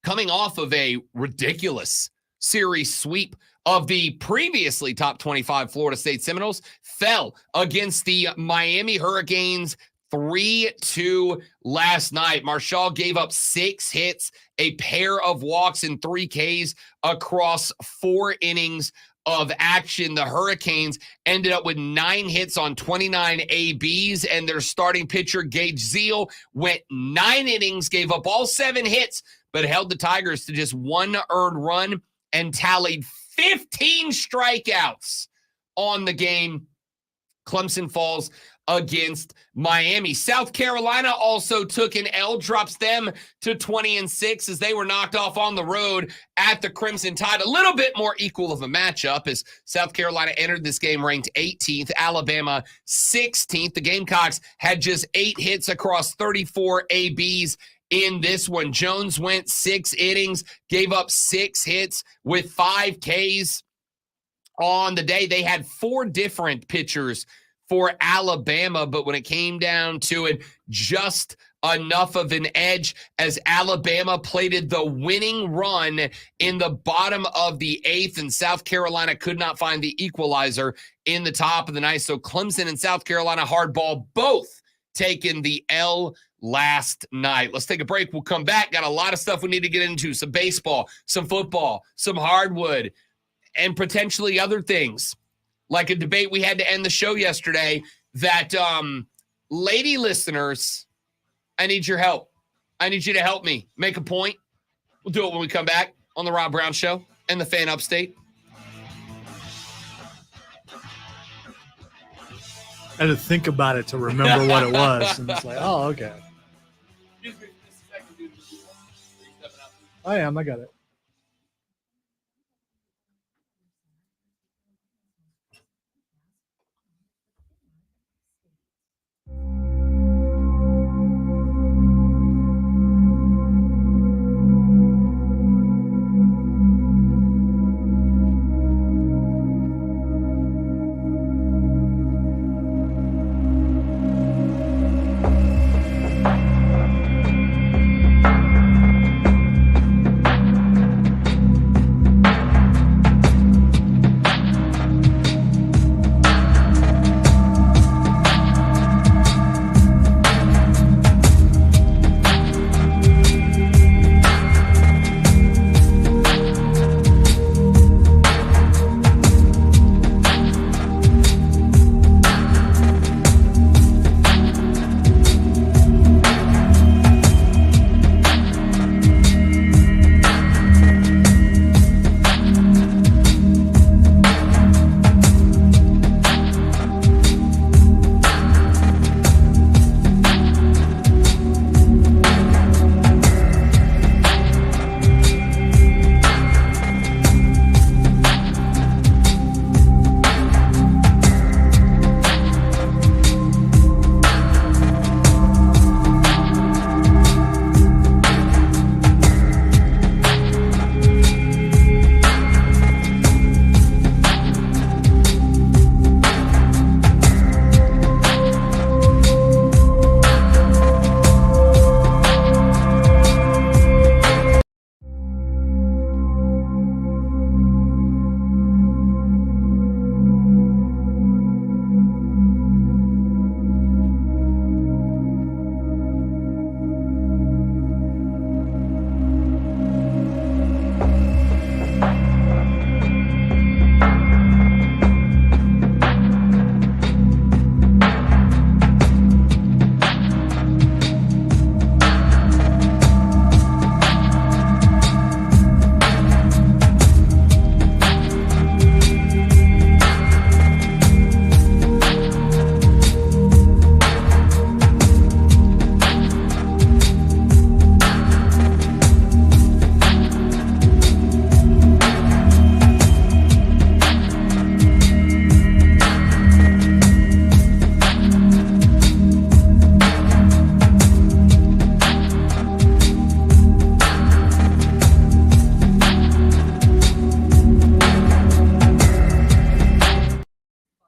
Speaker 2: coming off of a ridiculous series sweep of the previously top 25 Florida State Seminoles fell against the Miami Hurricanes 3-2 last night. Marshall gave up 6 hits, a pair of walks, and 3 Ks across 4 innings of action. The Hurricanes ended up with 9 hits on 29 ABs, and their starting pitcher, Gage Zeal, went 9 innings, gave up all 7 hits, but held the Tigers to just 1 earned run and tallied 15 strikeouts on the game. Clemson falls against Miami. South Carolina also took an L, drops them to 20-6 as they were knocked off on the road at the Crimson Tide. A little bit more equal of a matchup as South Carolina entered this game ranked 18th, Alabama 16th. The Gamecocks had just 8 hits across 34 ABs in this one. Jones went 6 innings, gave up 6 hits with 5 Ks on the day. They had 4 different pitchers for Alabama, but when it came down to it, just enough of an edge as Alabama plated the winning run in the bottom of the 8th, and South Carolina could not find the equalizer in the top of the 9th. So Clemson and South Carolina hardball both taking the L last night. Let's take a break. We'll come back. Got a lot of stuff we need to get into. Some baseball, some football, some hardwood, and potentially other things. Like a debate we had to end the show yesterday that lady listeners, I need your help. I need you to help me make a point. We'll do it when we come back on the Rob Brown Show and the Fan Upstate.
Speaker 1: I had to think about it to remember what it was. And it's like, oh, okay. I am. I got it.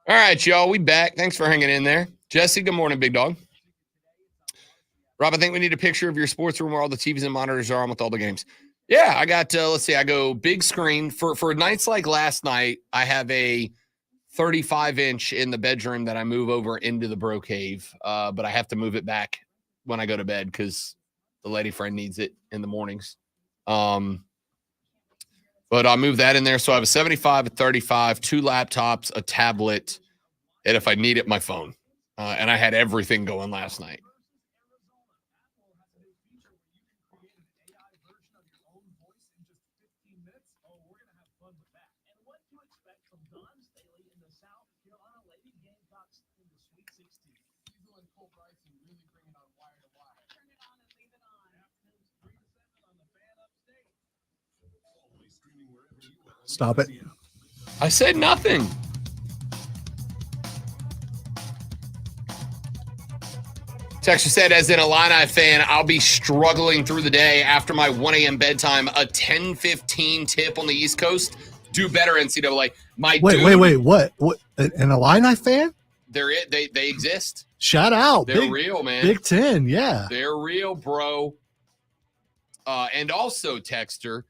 Speaker 2: All right, y'all, we back. Thanks for hanging in there. Jesse, good morning, big dog. Rob, I think we need a picture of your sports room where all the TVs and monitors are on with all the games. Yeah, I got, let's see, I go big screen. For nights like last night, I have a 35-inch in the bedroom that I move over into the bro cave, but I have to move it back when I go to bed because the lady friend needs it in the mornings. But I'll move that in there. So I have a 75, a 35, 2 laptops, a tablet, and if I need it, my phone. And I had everything going last night.
Speaker 1: Stop it.
Speaker 2: I said nothing. Texture said, as an Illini fan, I'll be struggling through the day after my 1 a.m. bedtime. A 10:15 tip on the East Coast. Do better, NCAA.
Speaker 1: Wait. What? An Illini fan?
Speaker 2: They exist.
Speaker 1: Shout out.
Speaker 2: They're real, man.
Speaker 1: Big Ten, yeah.
Speaker 2: They're real, bro. And also, Texter,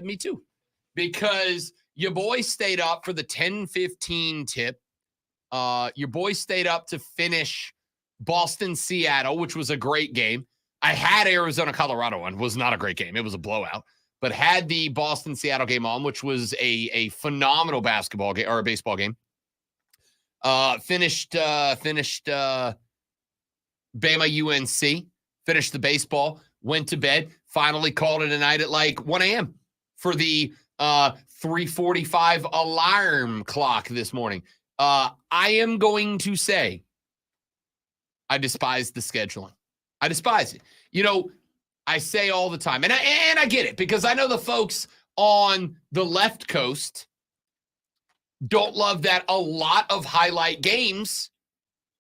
Speaker 2: me too. Because your boy stayed up for the 10:15 tip. Your boy stayed up to finish Boston, Seattle, which was a great game. I had Arizona, Colorado one. Was not a great game. It was a blowout. But had the Boston, Seattle game on, which was a phenomenal basketball game or a baseball game. Finished Bama UNC. Finished the baseball. Went to bed. Finally called it a night at like 1 a.m. for the 3:45 alarm clock this morning. I am going to say I despise the scheduling. I despise it. You know, I say all the time, and I get it because I know the folks on the left coast don't love that a lot of highlight games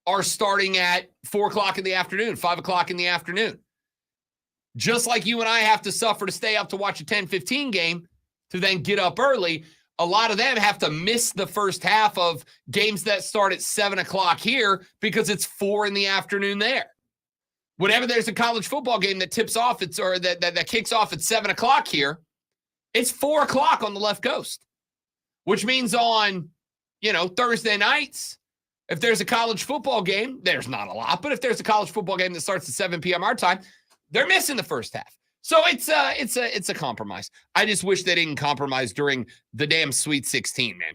Speaker 2: are starting at 4 o'clock in the afternoon, 5 o'clock in the afternoon. Just like you and I have to suffer to stay up to watch a 10-15 game to then get up early, a lot of them have to miss the first half of games that start at 7 o'clock here because it's 4 in the afternoon there. Whenever there's a college football game that tips off, that kicks off at 7 o'clock here, it's 4 o'clock on the left coast, which means on, Thursday nights, if there's a college football game, there's not a lot, but if there's a college football game that starts at 7 p.m. our time, they're missing the first half. So it's a compromise. I just wish they didn't compromise during the damn Sweet 16, man.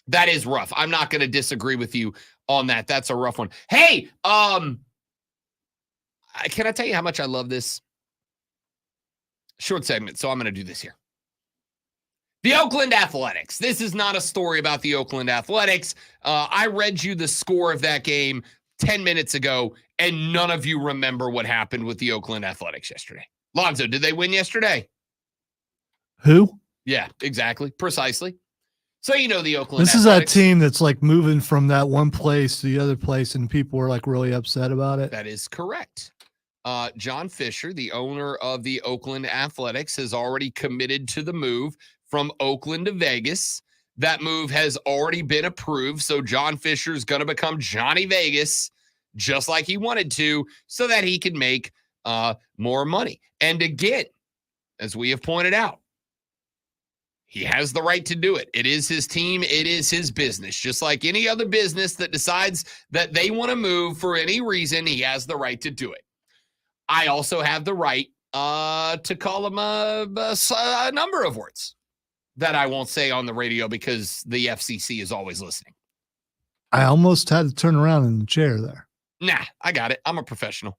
Speaker 2: That is rough. I'm not going to disagree with you on that. That's a rough one. Hey, can I tell you how much I love this? Short segment, so I'm going to do this here. The Oakland Athletics. This is not a story about the Oakland Athletics. I read you the score of that game 10 minutes ago, and none of you remember what happened with the Oakland Athletics yesterday. Lonzo, did they win yesterday?
Speaker 1: Who?
Speaker 2: Yeah, exactly. Precisely. So the Oakland
Speaker 1: This is that
Speaker 2: Athletics.
Speaker 1: team that's like moving from that one place to the other place, and people were like really upset about it.
Speaker 2: That is correct. John Fisher, the owner of the Oakland Athletics, has already committed to the move from Oakland to Vegas. That move has already been approved. So John Fisher is going to become Johnny Vegas, just like he wanted to, so that he can make more money. And again, as we have pointed out, he has the right to do it. It is his team. It is his business. Just like any other business that decides that they want to move for any reason, he has the right to do it. I also have the right to call him a number of words that I won't say on the radio because the FCC is always listening.
Speaker 1: I almost had to turn around in the chair there.
Speaker 2: Nah, I got it. I'm a professional.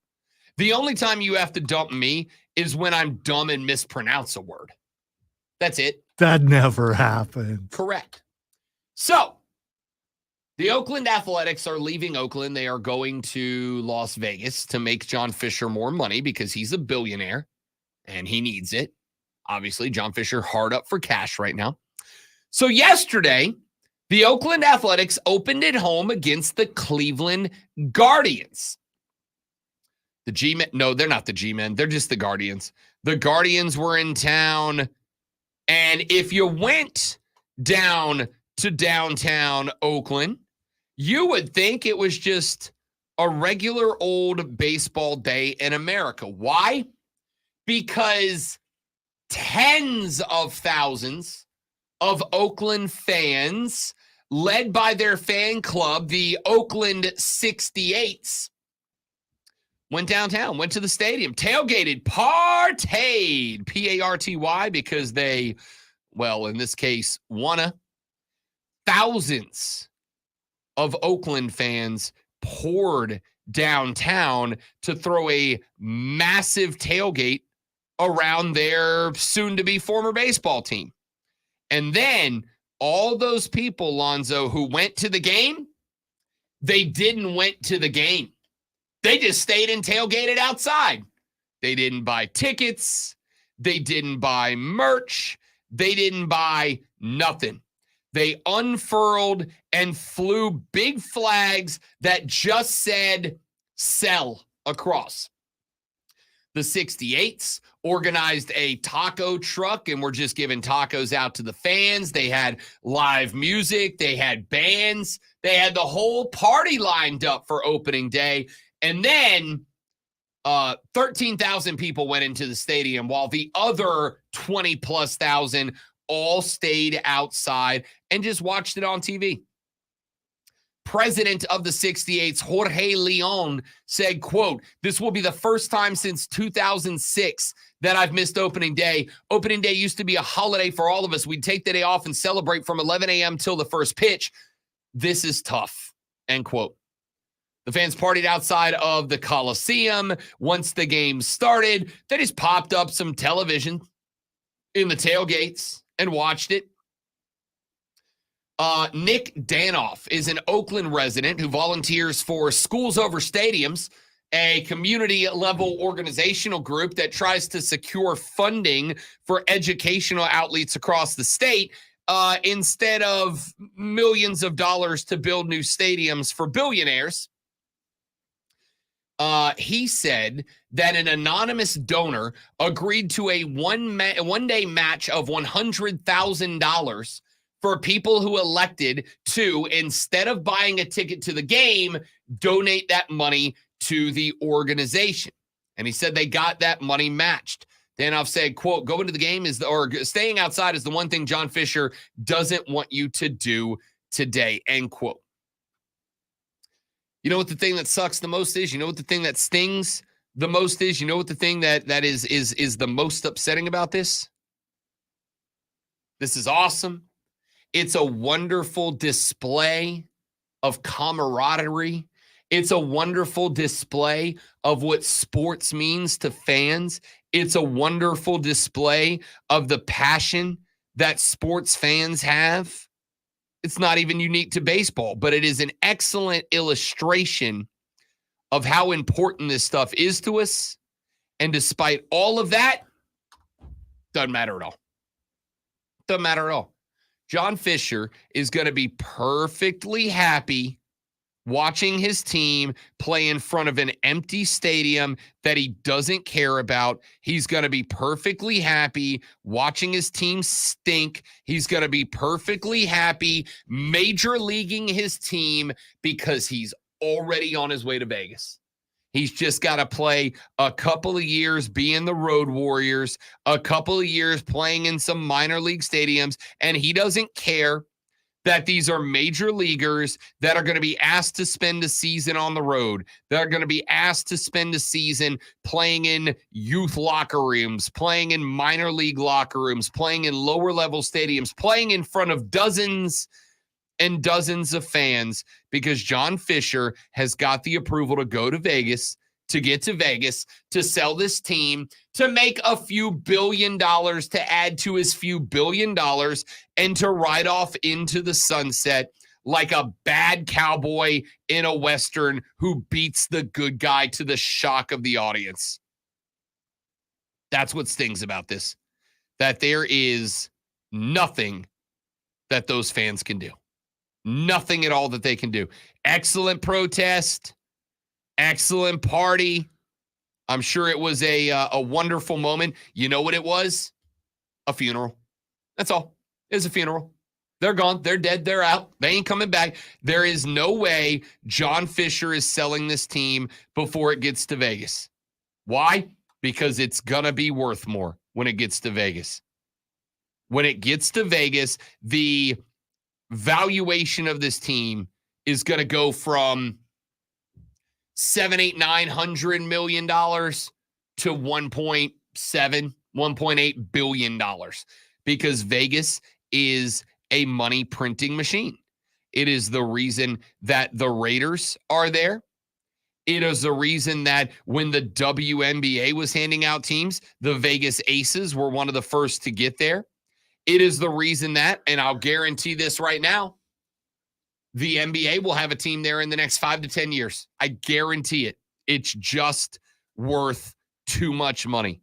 Speaker 2: The only time you have to dump me is when I'm dumb and mispronounce a word. That's it.
Speaker 1: That never happened.
Speaker 2: Correct. So, the Oakland Athletics are leaving Oakland. They are going to Las Vegas to make John Fisher more money because he's a billionaire and he needs it. Obviously, John Fisher hard up for cash right now. So yesterday, the Oakland Athletics opened at home against the Cleveland Guardians. The G-Men, no, they're not the G-Men. They're just the Guardians. The Guardians were in town. And if you went down to downtown Oakland, you would think it was just a regular old baseball day in America. Why? because tens of thousands of Oakland fans, led by their fan club, the Oakland 68s, went downtown, went to the stadium, tailgated, partayed, P-A-R-T-Y, because they, well, in this case, wanna. Thousands of Oakland fans poured downtown to throw a massive tailgate around their soon-to-be former baseball team. And then all those people, Lonzo, who went to the game, they didn't went to the game. They just stayed and tailgated outside. They didn't buy tickets. They didn't buy merch. They didn't buy nothing. They unfurled and flew big flags that just said sell across. The 68s organized a taco truck and were just giving tacos out to the fans. They had live music. They had bands. They had the whole party lined up for opening day. And then 13,000 people went into the stadium while the other 20+ thousand all stayed outside and just watched it on TV. President of the 68s, Jorge Leon, said, quote, "This will be the first time since 2006 that I've missed opening day. Opening day used to be a holiday for all of us. We'd take the day off and celebrate from 11 a.m. till the first pitch. This is tough," end quote. The fans partied outside of the Coliseum. Once the game started, they just popped up some television in the tailgates and watched it. Nick Danoff is an Oakland resident who volunteers for Schools Over Stadiums, a community-level organizational group that tries to secure funding for educational outlets across the state instead of millions of dollars to build new stadiums for billionaires. He said that an anonymous donor agreed to a one-day match of $100,000 for people who elected to, instead of buying a ticket to the game, donate that money to the organization. And he said they got that money matched. Danoff said, quote, "Going to the game staying outside is the one thing John Fisher doesn't want you to do today," end quote. You know what the thing that sucks the most is? You know what the thing that stings the most is? You know what the thing that is the most upsetting about this? This is awesome. It's a wonderful display of camaraderie. It's a wonderful display of what sports means to fans. It's a wonderful display of the passion that sports fans have. It's not even unique to baseball, but it is an excellent illustration of how important this stuff is to us. And despite all of that, doesn't matter at all. Doesn't matter at all. John Fisher is going to be perfectly happy watching his team play in front of an empty stadium that he doesn't care about. He's going to be perfectly happy watching his team stink. He's going to be perfectly happy major leaguing his team because he's already on his way to Vegas. He's just got to play a couple of years being the Road Warriors, a couple of years playing in some minor league stadiums, and he doesn't care that these are major leaguers that are going to be asked to spend a season on the road, that are going to be asked to spend a season playing in youth locker rooms, playing in minor league locker rooms, playing in lower level stadiums, playing in front of dozens and dozens of fans, because John Fisher has got the approval to go to Vegas, to get to Vegas, to sell this team, to make a few $1 billion, to add to his few $1 billion, and to ride off into the sunset like a bad cowboy in a Western who beats the good guy to the shock of the audience. That's what stings about this, that there is nothing that those fans can do. Nothing at all that they can do. Excellent protest. Excellent party. I'm sure it was a wonderful moment. You know what it was? A funeral. That's all. It was a funeral. They're gone. They're dead. They're out. They ain't coming back. There is no way John Fisher is selling this team before it gets to Vegas. Why? because it's going to be worth more when it gets to Vegas. When it gets to Vegas, the valuation of this team is going to go from $900 million to $1.8 billion because Vegas is a money printing machine. It is the reason that the Raiders are there. It is the reason that when the WNBA was handing out teams, the Vegas Aces were one of the first to get there. It is the reason that, and I'll guarantee this right now, the NBA will have a team there in the next 5 to 10 years. I guarantee it. It's just worth too much money.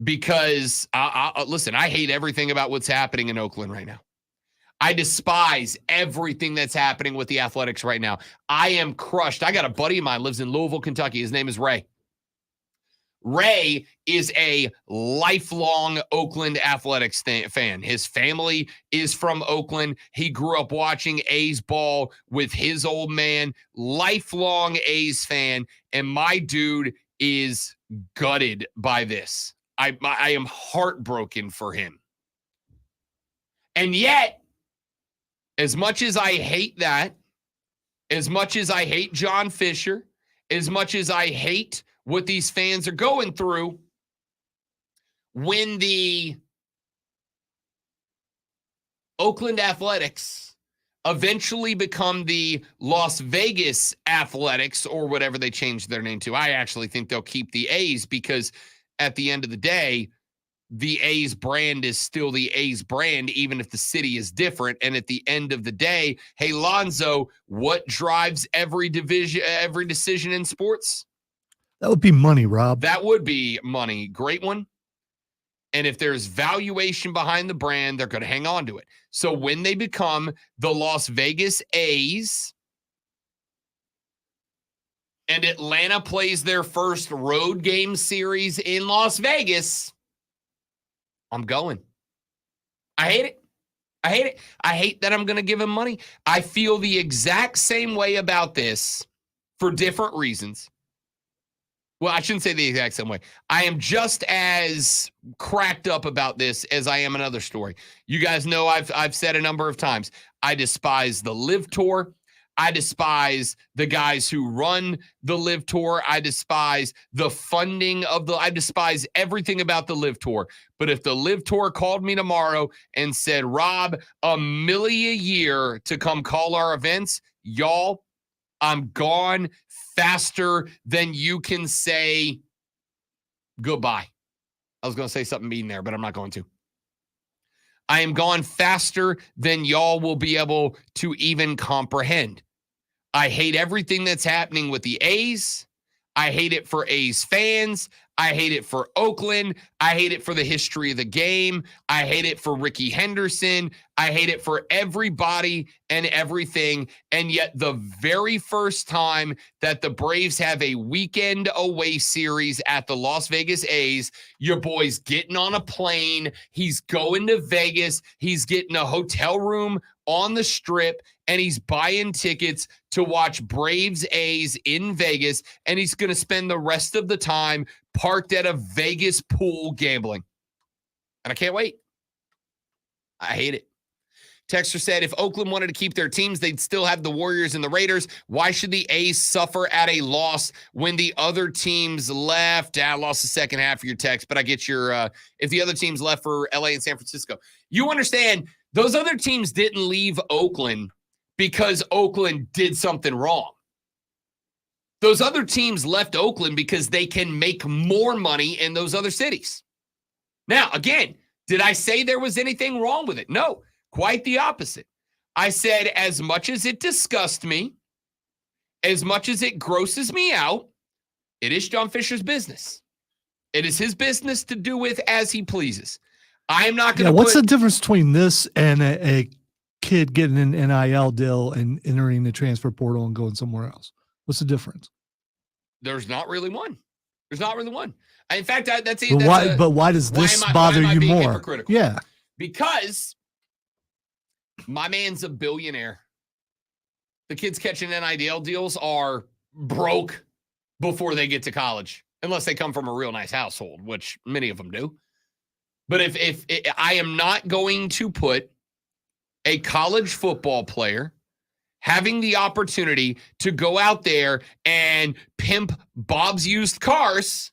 Speaker 2: Because, listen, I hate everything about what's happening in Oakland right now. I despise everything that's happening with the Athletics right now. I am crushed. I got a buddy of mine lives in Louisville, Kentucky. His name is Ray. Ray is a lifelong Oakland Athletics fan. His family is from Oakland. He grew up watching A's ball with his old man, lifelong A's fan. And my dude is gutted by this. I am heartbroken for him. And yet, as much as I hate that, as much as I hate John Fisher, as much as I hate what these fans are going through, when the Oakland Athletics eventually become the Las Vegas Athletics or whatever they change their name to, I actually think they'll keep the A's because at the end of the day, the A's brand is still the A's brand, even if the city is different. And at the end of the day, hey, Lonzo, what drives every decision in sports?
Speaker 1: That would be money, Rob.
Speaker 2: That would be money. Great one. And if there's valuation behind the brand, they're going to hang on to it. So when they become the Las Vegas A's and Atlanta plays their first road game series in Las Vegas, I'm going. I hate it. I hate it. I hate that I'm going to give him money. I feel the exact same way about this for different reasons. Well, I shouldn't say the exact same way. I am just as cracked up about this as I am another story. You guys know I've said a number of times, I despise the Live Tour. I despise the guys who run the Live Tour. I despise the funding of I despise everything about the Live Tour. But if the Live Tour called me tomorrow and said, Rob, $1 million a year to come call our events, y'all, I'm gone faster than you can say goodbye. I was going to say something mean there, but I'm not going to. I am gone faster than y'all will be able to even comprehend. I hate everything that's happening with the A's. I hate it for A's fans. I hate it for Oakland. I hate it for the history of the game. I hate it for Ricky Henderson. I hate it for everybody and everything. And yet the very first time that the Braves have a weekend away series at the Las Vegas A's, your boy's getting on a plane. He's going to Vegas. He's getting a hotel room on the Strip, and he's buying tickets to watch Braves A's in Vegas, and he's going to spend the rest of the time parked at a Vegas pool gambling. And I can't wait. I hate it. Texter said, if Oakland wanted to keep their teams, they'd still have the Warriors and the Raiders. Why should the A's suffer at a loss when the other teams left? I lost the second half of your text, but I get your, if the other teams left for LA and San Francisco. You understand, those other teams didn't leave Oakland because Oakland did something wrong. Those other teams left Oakland because they can make more money in those other cities. Now, again, did I say there was anything wrong with it? No, quite the opposite. I said as much as it disgusts me, as much as it grosses me out, it is John Fisher's business. It is his business to do with as he pleases. I am not going to
Speaker 1: What's the difference between this and a kid getting an NIL deal and entering the transfer portal and going somewhere else? What's the difference?
Speaker 2: There's not really one. There's not really one. In fact, that's
Speaker 1: but why does this bother you more? Yeah.
Speaker 2: Because my man's a billionaire. The kids catching NIL deals are broke before they get to college. unless they come from a real nice household, which many of them do. But if I am not going to put a college football player having the opportunity to go out there and pimp Bob's used cars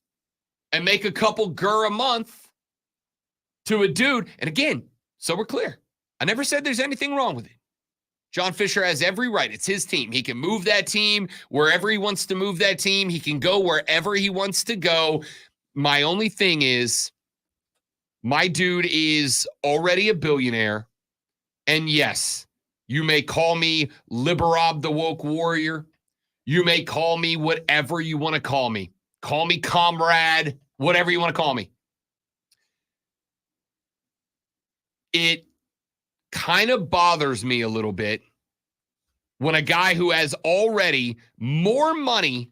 Speaker 2: and make a couple gur a month to a dude. And again, so we're clear, I never said there's anything wrong with it. John Fisher has every right. It's his team. He can move that team wherever he wants to move that team. He can go wherever he wants to go. My only thing is, my dude is already a billionaire. And yes, you may call me Liberob the woke warrior. You may call me whatever you want to call me. Call me comrade, whatever you want to call me. It kind of bothers me a little bit when a guy who has already more money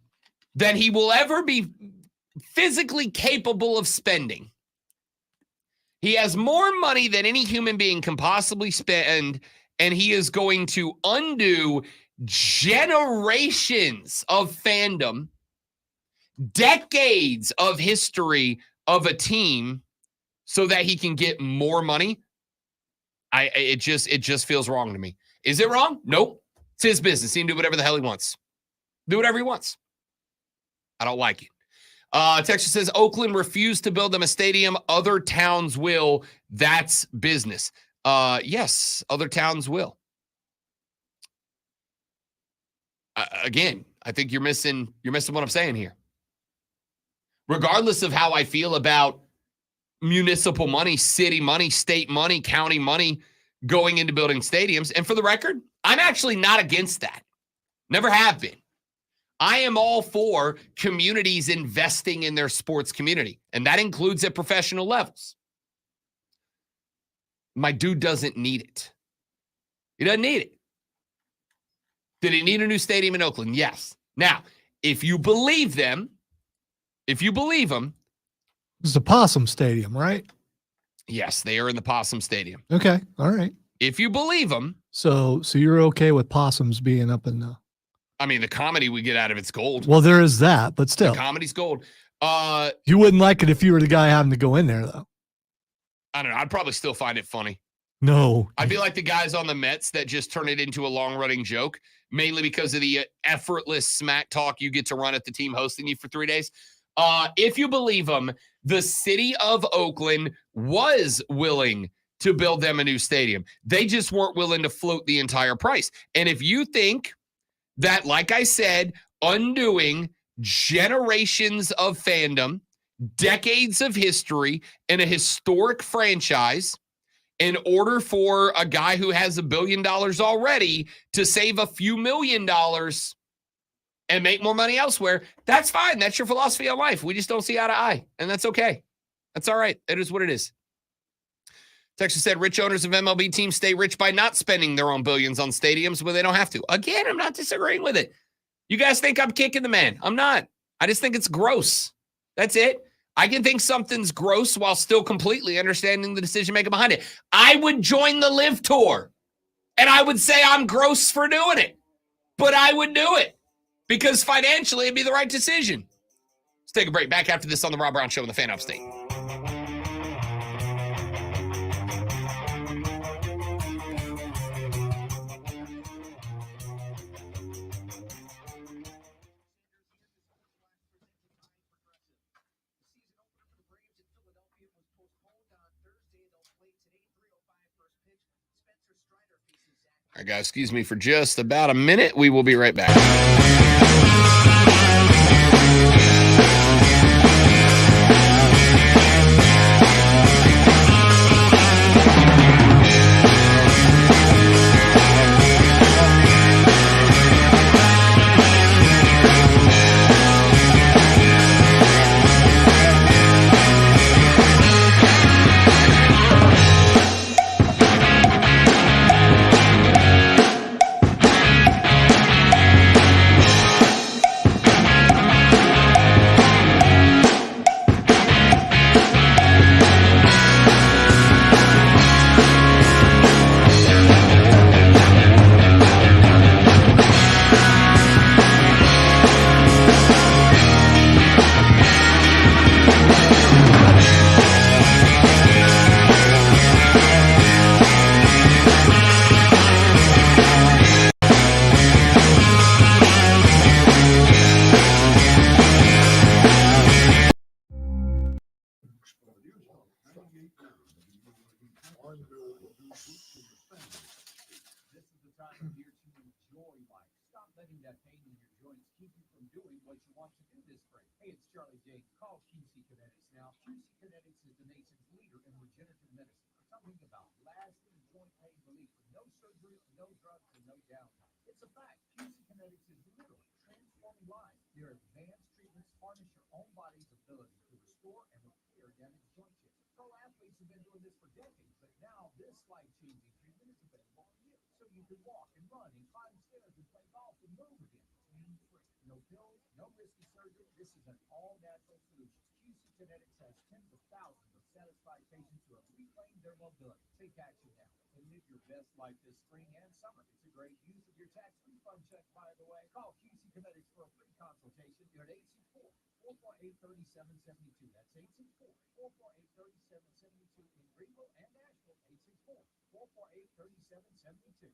Speaker 2: than he will ever be physically capable of spending. He has more money than any human being can possibly spend, and he is going to undo generations of fandom, decades of history of a team so that he can get more money. It just feels wrong to me. Is it wrong? Nope. It's his business. He can do whatever the hell he wants. Do whatever he wants. I don't like it. Texas says Oakland refused to build them a stadium. Other towns will. That's business. Yes, other towns will. Again, I think you're missing what I'm saying here. Regardless of how I feel about municipal money, city money, state money, county money going into building stadiums. And for the record, I'm actually not against that. Never have been. I am all for communities investing in their sports community, and that includes at professional levels. My dude doesn't need it. He doesn't need it. Did he need a new stadium in Oakland? Yes. Now, if you believe them, if you believe them,
Speaker 1: It's the Possum Stadium, right?
Speaker 2: yes, they are in the Possum Stadium.
Speaker 1: Okay. All right.
Speaker 2: If you believe them,
Speaker 1: So you're okay with possums being up in the...
Speaker 2: I mean, the comedy we get out of it's gold.
Speaker 1: Well, there is that, but
Speaker 2: The
Speaker 1: still.
Speaker 2: comedy's gold.
Speaker 1: You wouldn't like it if you were the guy having to go in there, though.
Speaker 2: I don't know. I'd probably still find it funny.
Speaker 1: No.
Speaker 2: I'd be like the guys on the Mets that just turn it into a long-running joke, mainly because of the effortless smack talk you get to run at the team hosting you for 3 days. If you believe them, the city of Oakland was willing to build them a new stadium. They just weren't willing to float the entire price. And if you think that, like I said, undoing generations of fandom, decades of history, and a historic franchise in order for a guy who has $1 billion already to save a few $1 million and make more money elsewhere, that's fine. That's your philosophy on life. We just don't see eye to eye, and that's okay. That's all right. It is what it is. Texas said rich owners of MLB teams stay rich by not spending their own billions on stadiums when they don't have to. Again, I'm not disagreeing with it. You guys think I'm kicking the man. I'm not. I just think it's gross. That's it. I can think something's gross while still completely understanding the decision maker behind it. I would join the Live Tour, and I would say I'm gross for doing it, but I would do it because financially it'd be the right decision. Let's take a break. Back after this on the Rob Brown Show in the Fan Upstate. All right, guys, excuse me for just about a minute. We will be right back.
Speaker 7: Charlie J. Call QC Kinetics now. QC Kinetics is the nation's leader in regenerative medicine. We're talking about lasting joint pain relief with no surgery, no drugs, and no downtime. It's a fact. QC Kinetics is literally transforming lives. Their advanced treatments harness your own body's ability to restore and repair damaged joint tissue. Pro athletes have been doing this for decades, but now this life-changing treatment is available to you. So you can walk and run and climb stairs and play golf and move again. Pain-free. No pills, no risky surgery. This is an all-natural solution. QC Kinetics has tens of thousands of satisfied patients who have reclaimed their mobility. Take action now and live your best life this spring and summer. It's a great use of your tax refund check, by the way. Call QC Kinetics for a free consultation. You're at 864-448-3772. That's 864-448-3772 in Greenville and Nashville. 864-448-3772.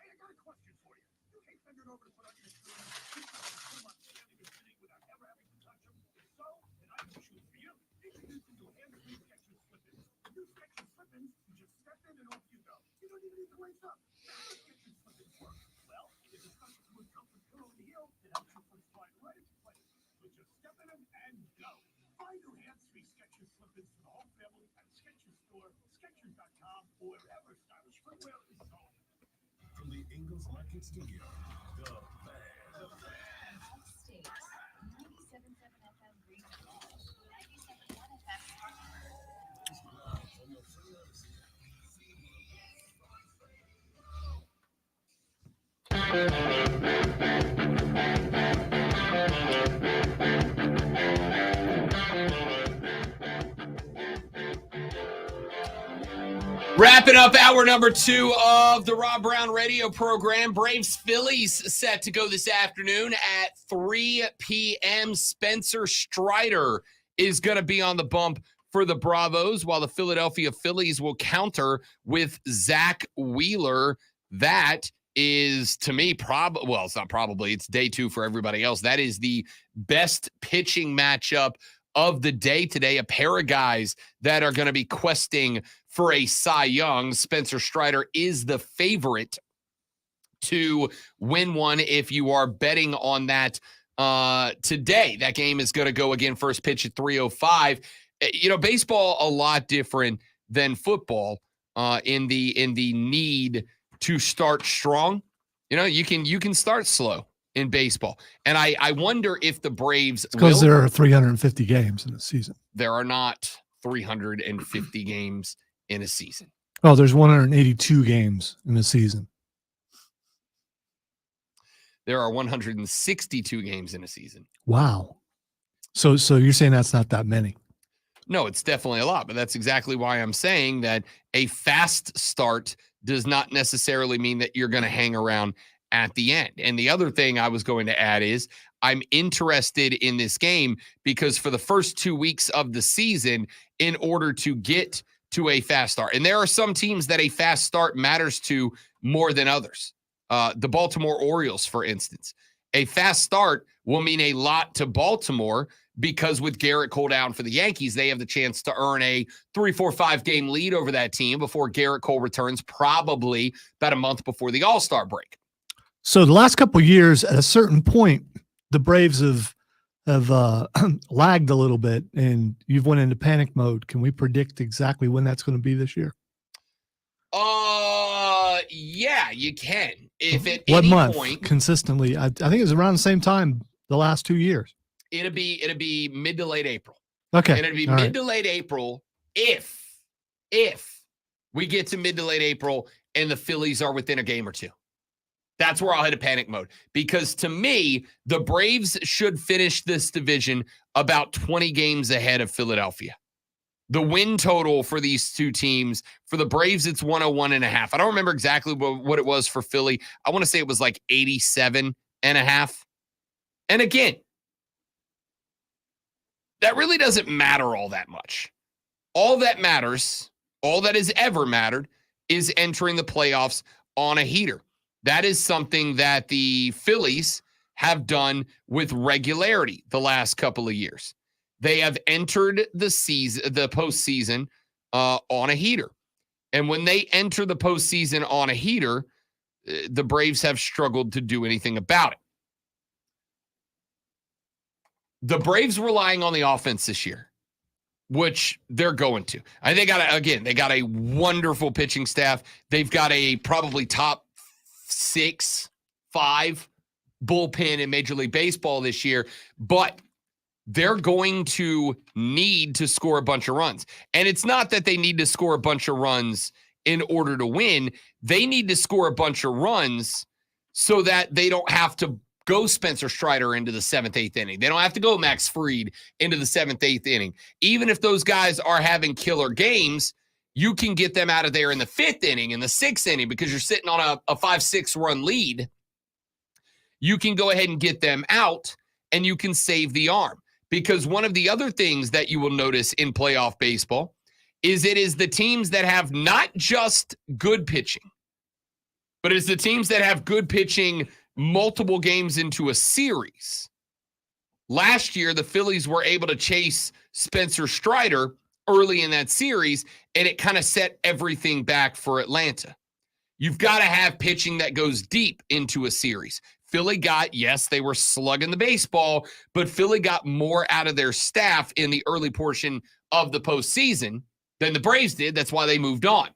Speaker 7: Hey, I got a question for you. You hate bending over to put on your screen. You too much standing or sitting without ever having to touch them. If so, then I have a shoe for you. Introduce the new hand-free Skechers Slip-ins. The new Skechers Slip-ins, you just step in and off you go. You don't even need to lace up. How do Skechers Slip-ins work? Well, it is a special smooth comfort pillow in the heel that helps your foot slide right into place. So just step in them and go. Find new hands-free Skechers Slip-ins for the whole family at Skechers Store, Skechers.com, or wherever stylish footwear is sold.
Speaker 8: From the Ingles Market Studio, the Fan.
Speaker 4: Upstate, 97.7 FM Greenville, 97.1 FM Spartanburg.
Speaker 8: On the Free Odyssey.
Speaker 2: Wrapping up hour number 2 of the Rob Brown radio program. Braves Phillies set to go this afternoon at 3 p.m. Spencer Strider is going to be on the bump for the Bravos, while the Philadelphia Phillies will counter with Zach Wheeler. That is, to me, well, it's not probably, it's day 2 for everybody else. That is the best pitching matchup of the day today. A pair of guys that are going to be questing for a Cy Young. Spencer Strider is the favorite to win one if you are betting on that today. That game is going to go again, first pitch at 3:05. You know, baseball a lot different than football in the need to start strong. You know, you can start slow in baseball. And I wonder if the Braves
Speaker 1: because there are 350 games in the season.
Speaker 2: There are not 350 games in a season.
Speaker 1: Oh, there's 182 games in the season.
Speaker 2: There are 162 games in a season.
Speaker 1: Wow. So you're saying that's not that many?
Speaker 2: No, it's definitely a lot, but that's exactly why I'm saying that a fast start does not necessarily mean that you're going to hang around at the end. And the other thing I was going to add is I'm interested in this game because for the first 2 weeks of the season, in order to get to a fast start, and there are some teams that a fast start matters to more than others. The Baltimore Orioles, for instance, a fast start will mean a lot to Baltimore because with Garrett Cole down for the Yankees, they have the chance to earn a 3-4-5 game lead over that team before Garrett Cole returns, probably about a month before the All-Star break.
Speaker 1: So the last couple of years, at a certain point, the Braves have lagged a little bit, and you've went into panic mode. Can we predict exactly when that's going to be this year?
Speaker 2: Yeah, you can. If at
Speaker 1: what
Speaker 2: any
Speaker 1: month
Speaker 2: point
Speaker 1: consistently, I think it was around the same time the last 2 years.
Speaker 2: it'll be mid to late April.
Speaker 1: Okay,
Speaker 2: And it'll be
Speaker 1: all
Speaker 2: mid
Speaker 1: right.
Speaker 2: to late April if we get to mid to late April and the Phillies are within a game or two. That's where I'll hit a panic mode. Because to me, the Braves should finish this division about 20 games ahead of Philadelphia. The win total for these two teams, for the Braves, it's 101.5. I don't remember exactly what it was for Philly. I want to say it was like 87.5. And again, that really doesn't matter all that much. All that matters, all that has ever mattered, is entering the playoffs on a heater. That is something that the Phillies have done with regularity the last couple of years. They have entered the postseason on a heater. And when they enter the postseason on a heater, the Braves have struggled to do anything about it. The Braves relying on the offense this year, which they're going to. They got a wonderful pitching staff. They've got a probably top 5 bullpen in Major League Baseball this year, but they're going to need to score a bunch of runs. And it's not that they need to score a bunch of runs in order to win. They need to score a bunch of runs so that they don't have to go Spencer Strider into the 7th, 8th inning. They don't have to go Max Fried into the 7th, 8th inning. Even if those guys are having killer games, you can get them out of there in the 5th inning, in the 6th inning, because you're sitting on a 5-6 run lead. You can go ahead and get them out, and you can save the arm. Because one of the other things that you will notice in playoff baseball is it is the teams that have not just good pitching, but it's the teams that have good pitching multiple games into a series. Last year, the Phillies were able to chase Spencer Strider early in that series, and it kind of set everything back for Atlanta. You've got to have pitching that goes deep into a series. Philly got, yes, they were slugging the baseball, but Philly got more out of their staff in the early portion of the postseason than the Braves did. That's why they moved on.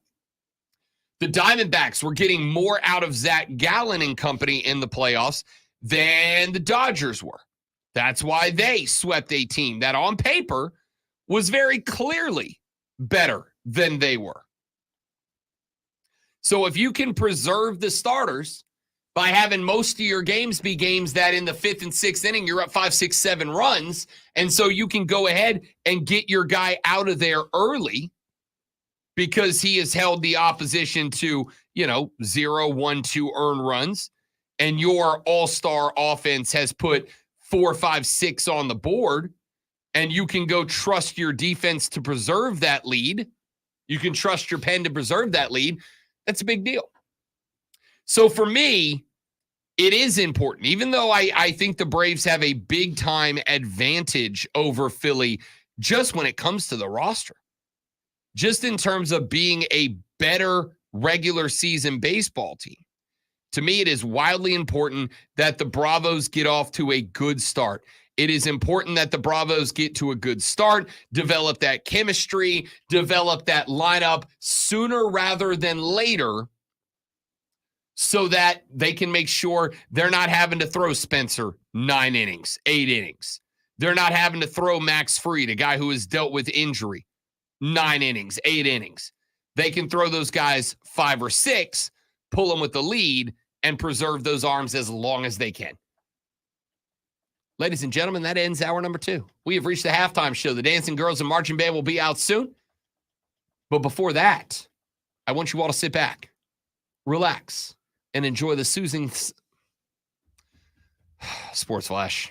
Speaker 2: The Diamondbacks were getting more out of Zach Gallen and company in the playoffs than the Dodgers were. That's why they swept a team that on paper was very clearly better than they were. So if you can preserve the starters by having most of your games be games that in the 5th and 6th inning, you're up 5, 6, 7 runs. And so you can go ahead and get your guy out of there early because he has held the opposition to, 0, 1, 2 earned runs. And your all-star offense has put 4, 5, 6 on the board. And you can go trust your defense to preserve that lead. You can trust your pen to preserve that lead. That's a big deal. So for me, it is important, even though I think the Braves have a big-time advantage over Philly just when it comes to the roster, just in terms of being a better regular season baseball team. To me, it is wildly important that the Bravos get off to a good start. It is important that the Bravos get to a good start, develop that chemistry, develop that lineup sooner rather than later, so that they can make sure they're not having to throw Spencer 9 innings, 8 innings. They're not having to throw Max Fried, a guy who has dealt with injury, 9 innings, 8 innings. They can throw those guys 5 or 6, pull them with the lead, and preserve those arms as long as they can. Ladies and gentlemen, that ends hour number 2. We have reached the halftime show. The Dancing Girls and Marching Band will be out soon. But before that, I want you all to sit back, relax, and enjoy the soothing Sports Flash.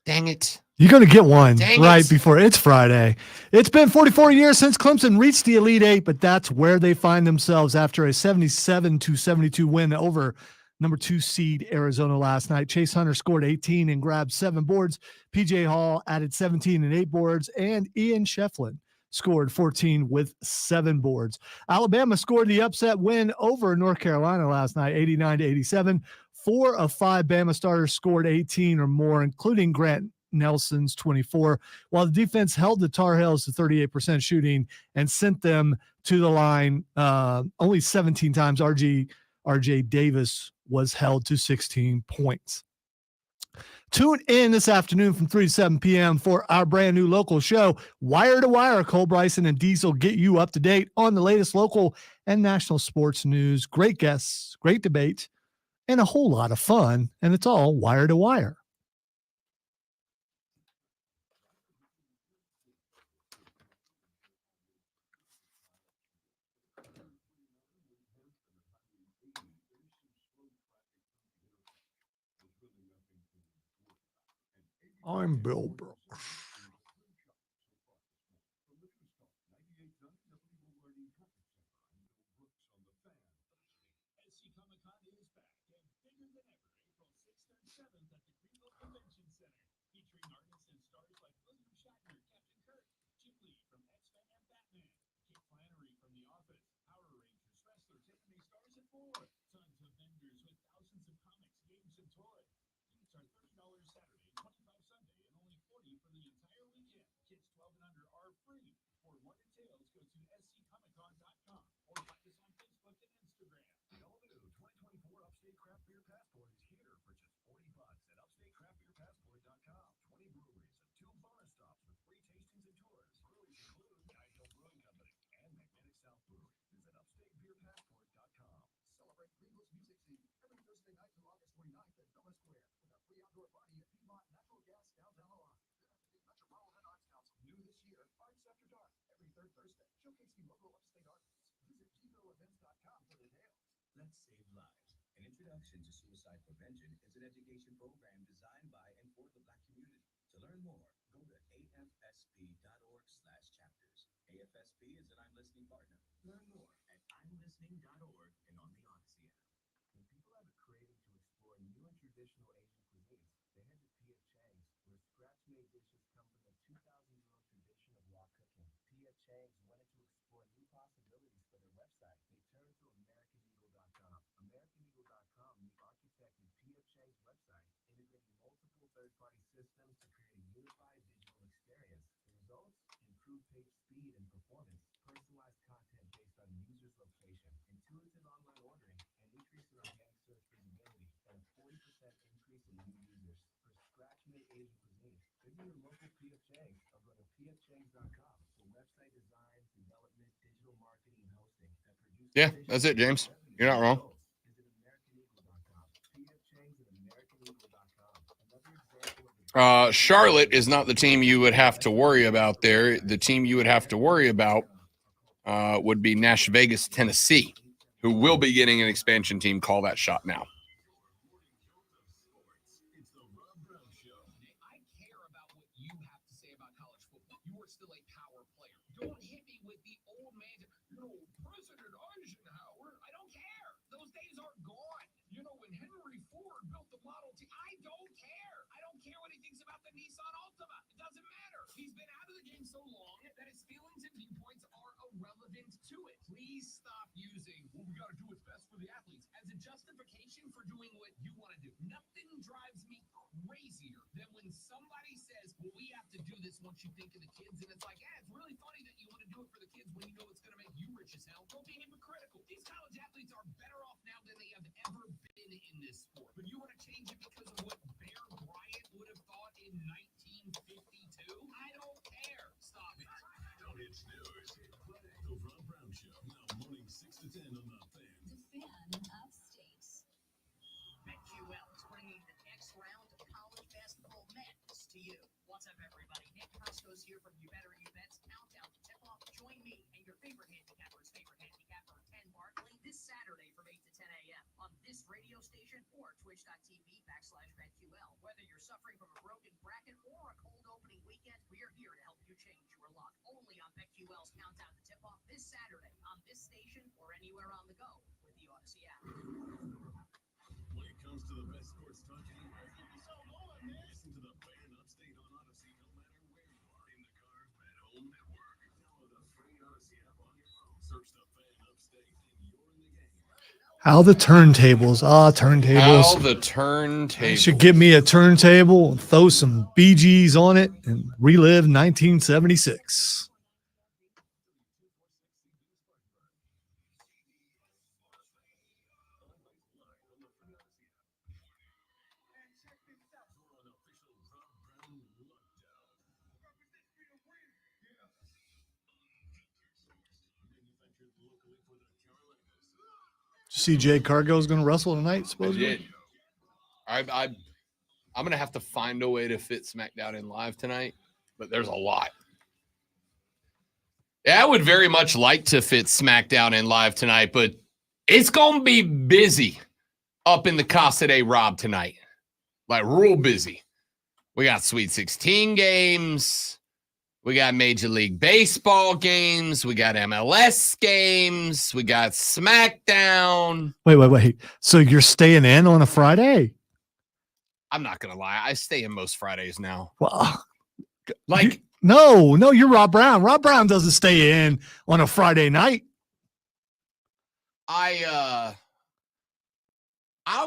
Speaker 2: Dang it.
Speaker 1: You're going to get one
Speaker 2: Dang
Speaker 1: right
Speaker 2: it.
Speaker 1: before it's Friday. It's been 44 years since Clemson reached the Elite Eight, but that's where they find themselves after a 77-72 win over number 2 seed Arizona last night. Chase Hunter scored 18 and grabbed 7 boards. PJ Hall added 17 and 8 boards, and Ian Shefflin scored 14 with 7 boards. Alabama scored the upset win over North Carolina last night, 89-87. 4 of 5 Bama starters scored 18 or more, including Grant Nelson's 24, while the defense held the Tar Heels to 38% shooting and sent them to the line only 17 times. RJ Davis was held to 16 points. Tune in this afternoon from 3 to 7 p.m. for our brand new local show, Wire to Wire. Cole Bryson and Diesel get you up to date on the latest local and national sports news. Great guests, great debate, and a whole lot of fun. And it's all Wire to Wire. I'm Bill Brooks.
Speaker 8: SC Comic-Con is back and bigger than ever, April 6th and 7th at the Greenville Convention Center, featuring artists and stars like William Shatner, Captain Kirk, Jim Lee from X-Men and Batman, Kate Flannery from The Office, Power Rangers, wrestlers, anime stars, and more. Tons of vendors with thousands of comics, games, and toys. Tickets are $30 Saturday, $25 Sunday, and only $40 more details, go to sccomiccon.com or find us on Facebook and Instagram.
Speaker 7: The all-new 2024 Upstate Craft Beer Passport is here for just $40 at upstatecraftbeerpassport.com. 20 breweries and 2 bonus stops with free tastings and tours. Breweries include Nigel Brewing Company and Magnetic South Brewery. Visit upstatebeerpassport.com. Celebrate Regal's Music Scene every Thursday night through August 29th at Bella Square with a free outdoor party at Piedmont Natural Gas downtown Milan. Metropolitan Arts Council. New this year, Arts After Dark every third Thursday, showcasing local upstate artists. Visit ggoevents.com for details.
Speaker 9: Let's save lives. An introduction to suicide prevention is an education program designed by and for the Black community. To learn more, go to afsp.org/chapters. AFSP is an I'm Listening partner. Learn more at imlistening.org and on the Odyssey app.
Speaker 7: When people have a craving to explore new and traditional Asian cuisines, they head to P.F. Chang's, where scratch-made dishes come from the 2,000-year-old tradition of wok cooking. P.F. Chang's wanted to explore new possibilities for their website. They turned to AmericanEagle.com. AmericanEagle.com re-architected P.F. Chang's website, integrating multiple third-party systems to create a unified digital experience. The results? Improved page speed and performance, personalized content based on user's location, intuitive online ordering, an increase in organic search visibility, and a 40% increase in new users. For scratch-made Asian cuisine, visit your local P.F. Chang's or go to pfchangs.com for website design, development, digital marketing, and hosting that produces.
Speaker 2: Yeah, that's it, James. You're not wrong.
Speaker 7: Visit AmericanEagle.com. P.F. Chang's and AmericanEagle.com. Another example of the
Speaker 2: Charlotte is not the team you would have to worry about there. The team you would have to worry about would be Nash Vegas, Tennessee, who will be getting an expansion team. Call that shot now.
Speaker 8: It's the Rob Brown Show.
Speaker 2: I care about what you have to say about college football. You are still a power player. Don't hit me with the old man.
Speaker 8: President Eisenhower.
Speaker 2: I don't care. Those days are gone.
Speaker 8: When Henry Ford built the Model T,
Speaker 2: I don't care. I don't care what he thinks about the Nissan Altima. It doesn't matter. He's been out of the game so long that his feelings and viewpoints are irrelevant to it. Please stop using
Speaker 8: we got to do what's best for the athletes.
Speaker 2: as a justification for doing what you want to do. Nothing drives me crazier than when somebody says, well, we have to do this once you think of the kids. And it's like, yeah, it's really funny that you want to do it for the kids when you know it's going to make you rich as hell. Don't be hypocritical. These college athletes are better off now than they have ever been in this sport. But you want to change it because of what Bear Bryant would have thought in 1952? I don't care. Stop it.
Speaker 8: Don't hit snooze. The Rob Brown Show. Now morning 6 to 10 on the Fan.
Speaker 4: The Fan Upstate.
Speaker 10: BetQL is bringing the next round of college basketball madness to you. What's up, everybody? Nick Costco's here from You Better You Bet's Countdown to Tip-Off. Join me and your favorite handicapper's favorite handicapper, Ken Barkley, this Saturday from 8 to 10 a.m. on this radio station or twitch.tv/BetQL. Whether you're suffering from a broken bracket or a cold opening weekend, we're here to help you change your luck. Only on BetQL's Countdown to Tip-Off this Saturday on this station or anywhere on the go with the Odyssey app.
Speaker 8: When it comes to the best sports talk anywhere, so on, man. Listen to the Fan Upstate on Odyssey no matter where you are. In the car, at home, at work. Download the free Odyssey app on your phone. Search the Fan Upstate and you're in the game.
Speaker 1: How the turntables. Turntables.
Speaker 2: How the turntable.
Speaker 1: You should get me a turntable and throw some Bee Gees on it and relive 1976. See, Jay Cargill's going to wrestle tonight,
Speaker 2: I
Speaker 1: supposedly.
Speaker 2: did. I'm going to have to find a way to fit SmackDown in live tonight, but there's a lot. Yeah, I would very much like to fit SmackDown in live tonight, but it's going to be busy up in the Casa de Rob tonight. Like, real busy. We got Sweet 16 games. We got Major League Baseball games. We got MLS games. We got SmackDown.
Speaker 1: Wait. So you're staying in on a Friday?
Speaker 2: I'm not going to lie. I stay in most Fridays now.
Speaker 1: Well,
Speaker 2: Like,
Speaker 1: no, you're Rob Brown. Rob Brown doesn't stay in on a Friday night.
Speaker 2: I'll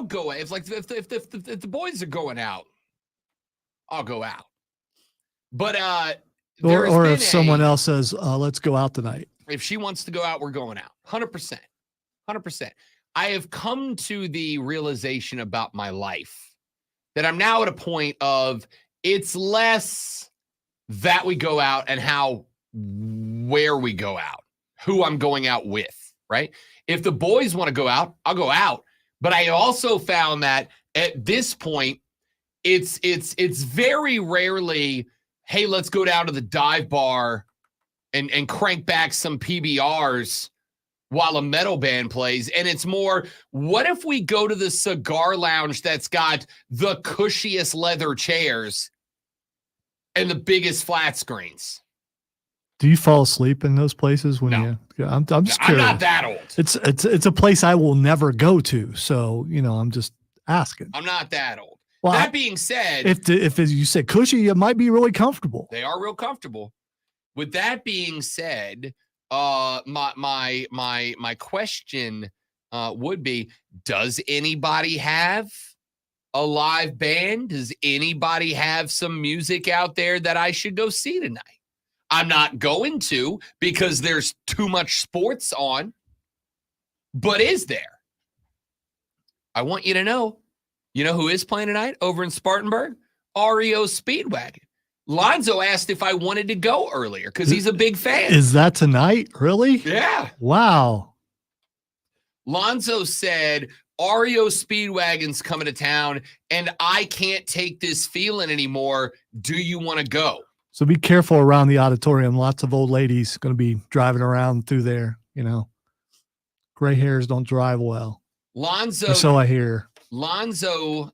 Speaker 2: go if the boys are going out, I'll go out. But
Speaker 1: Or if someone else says, let's go out tonight.
Speaker 2: If she wants to go out, we're going out. 100%. 100%. I have come to the realization about my life that I'm now at a point of it's less that we go out and where we go out, who I'm going out with, right? If the boys want to go out, I'll go out. But I also found that at this point, it's very rarely, hey, let's go down to the dive bar and crank back some PBRs while a metal band plays. And it's more, what if we go to the cigar lounge that's got the cushiest leather chairs and the biggest flat screens?
Speaker 1: Do you fall asleep in those places when
Speaker 2: No.
Speaker 1: I'm just
Speaker 2: I'm
Speaker 1: curious.
Speaker 2: not that old.
Speaker 1: It's a place I will never go to. So, I'm just asking.
Speaker 2: I'm not that old.
Speaker 1: Well,
Speaker 2: That being said,
Speaker 1: if you said cushy, it might be really comfortable.
Speaker 2: they are real comfortable. With that being said, my question would be, does anybody have a live band? Does anybody have some music out there that I should go see tonight? I'm not going to because there's too much sports on. But is there? I want you to know. You know who is playing tonight over in Spartanburg? REO Speedwagon. Lonzo asked if I wanted to go earlier because he's a big fan.
Speaker 1: Is that tonight? Really?
Speaker 2: Yeah.
Speaker 1: Wow.
Speaker 2: Lonzo said, REO Speedwagon's coming to town and I can't take this feeling anymore. Do you want to go?
Speaker 1: So be careful around the auditorium. Lots of old ladies going to be driving around through there. Gray hairs don't drive well.
Speaker 2: Lonzo,
Speaker 1: Or so I hear.
Speaker 2: Lonzo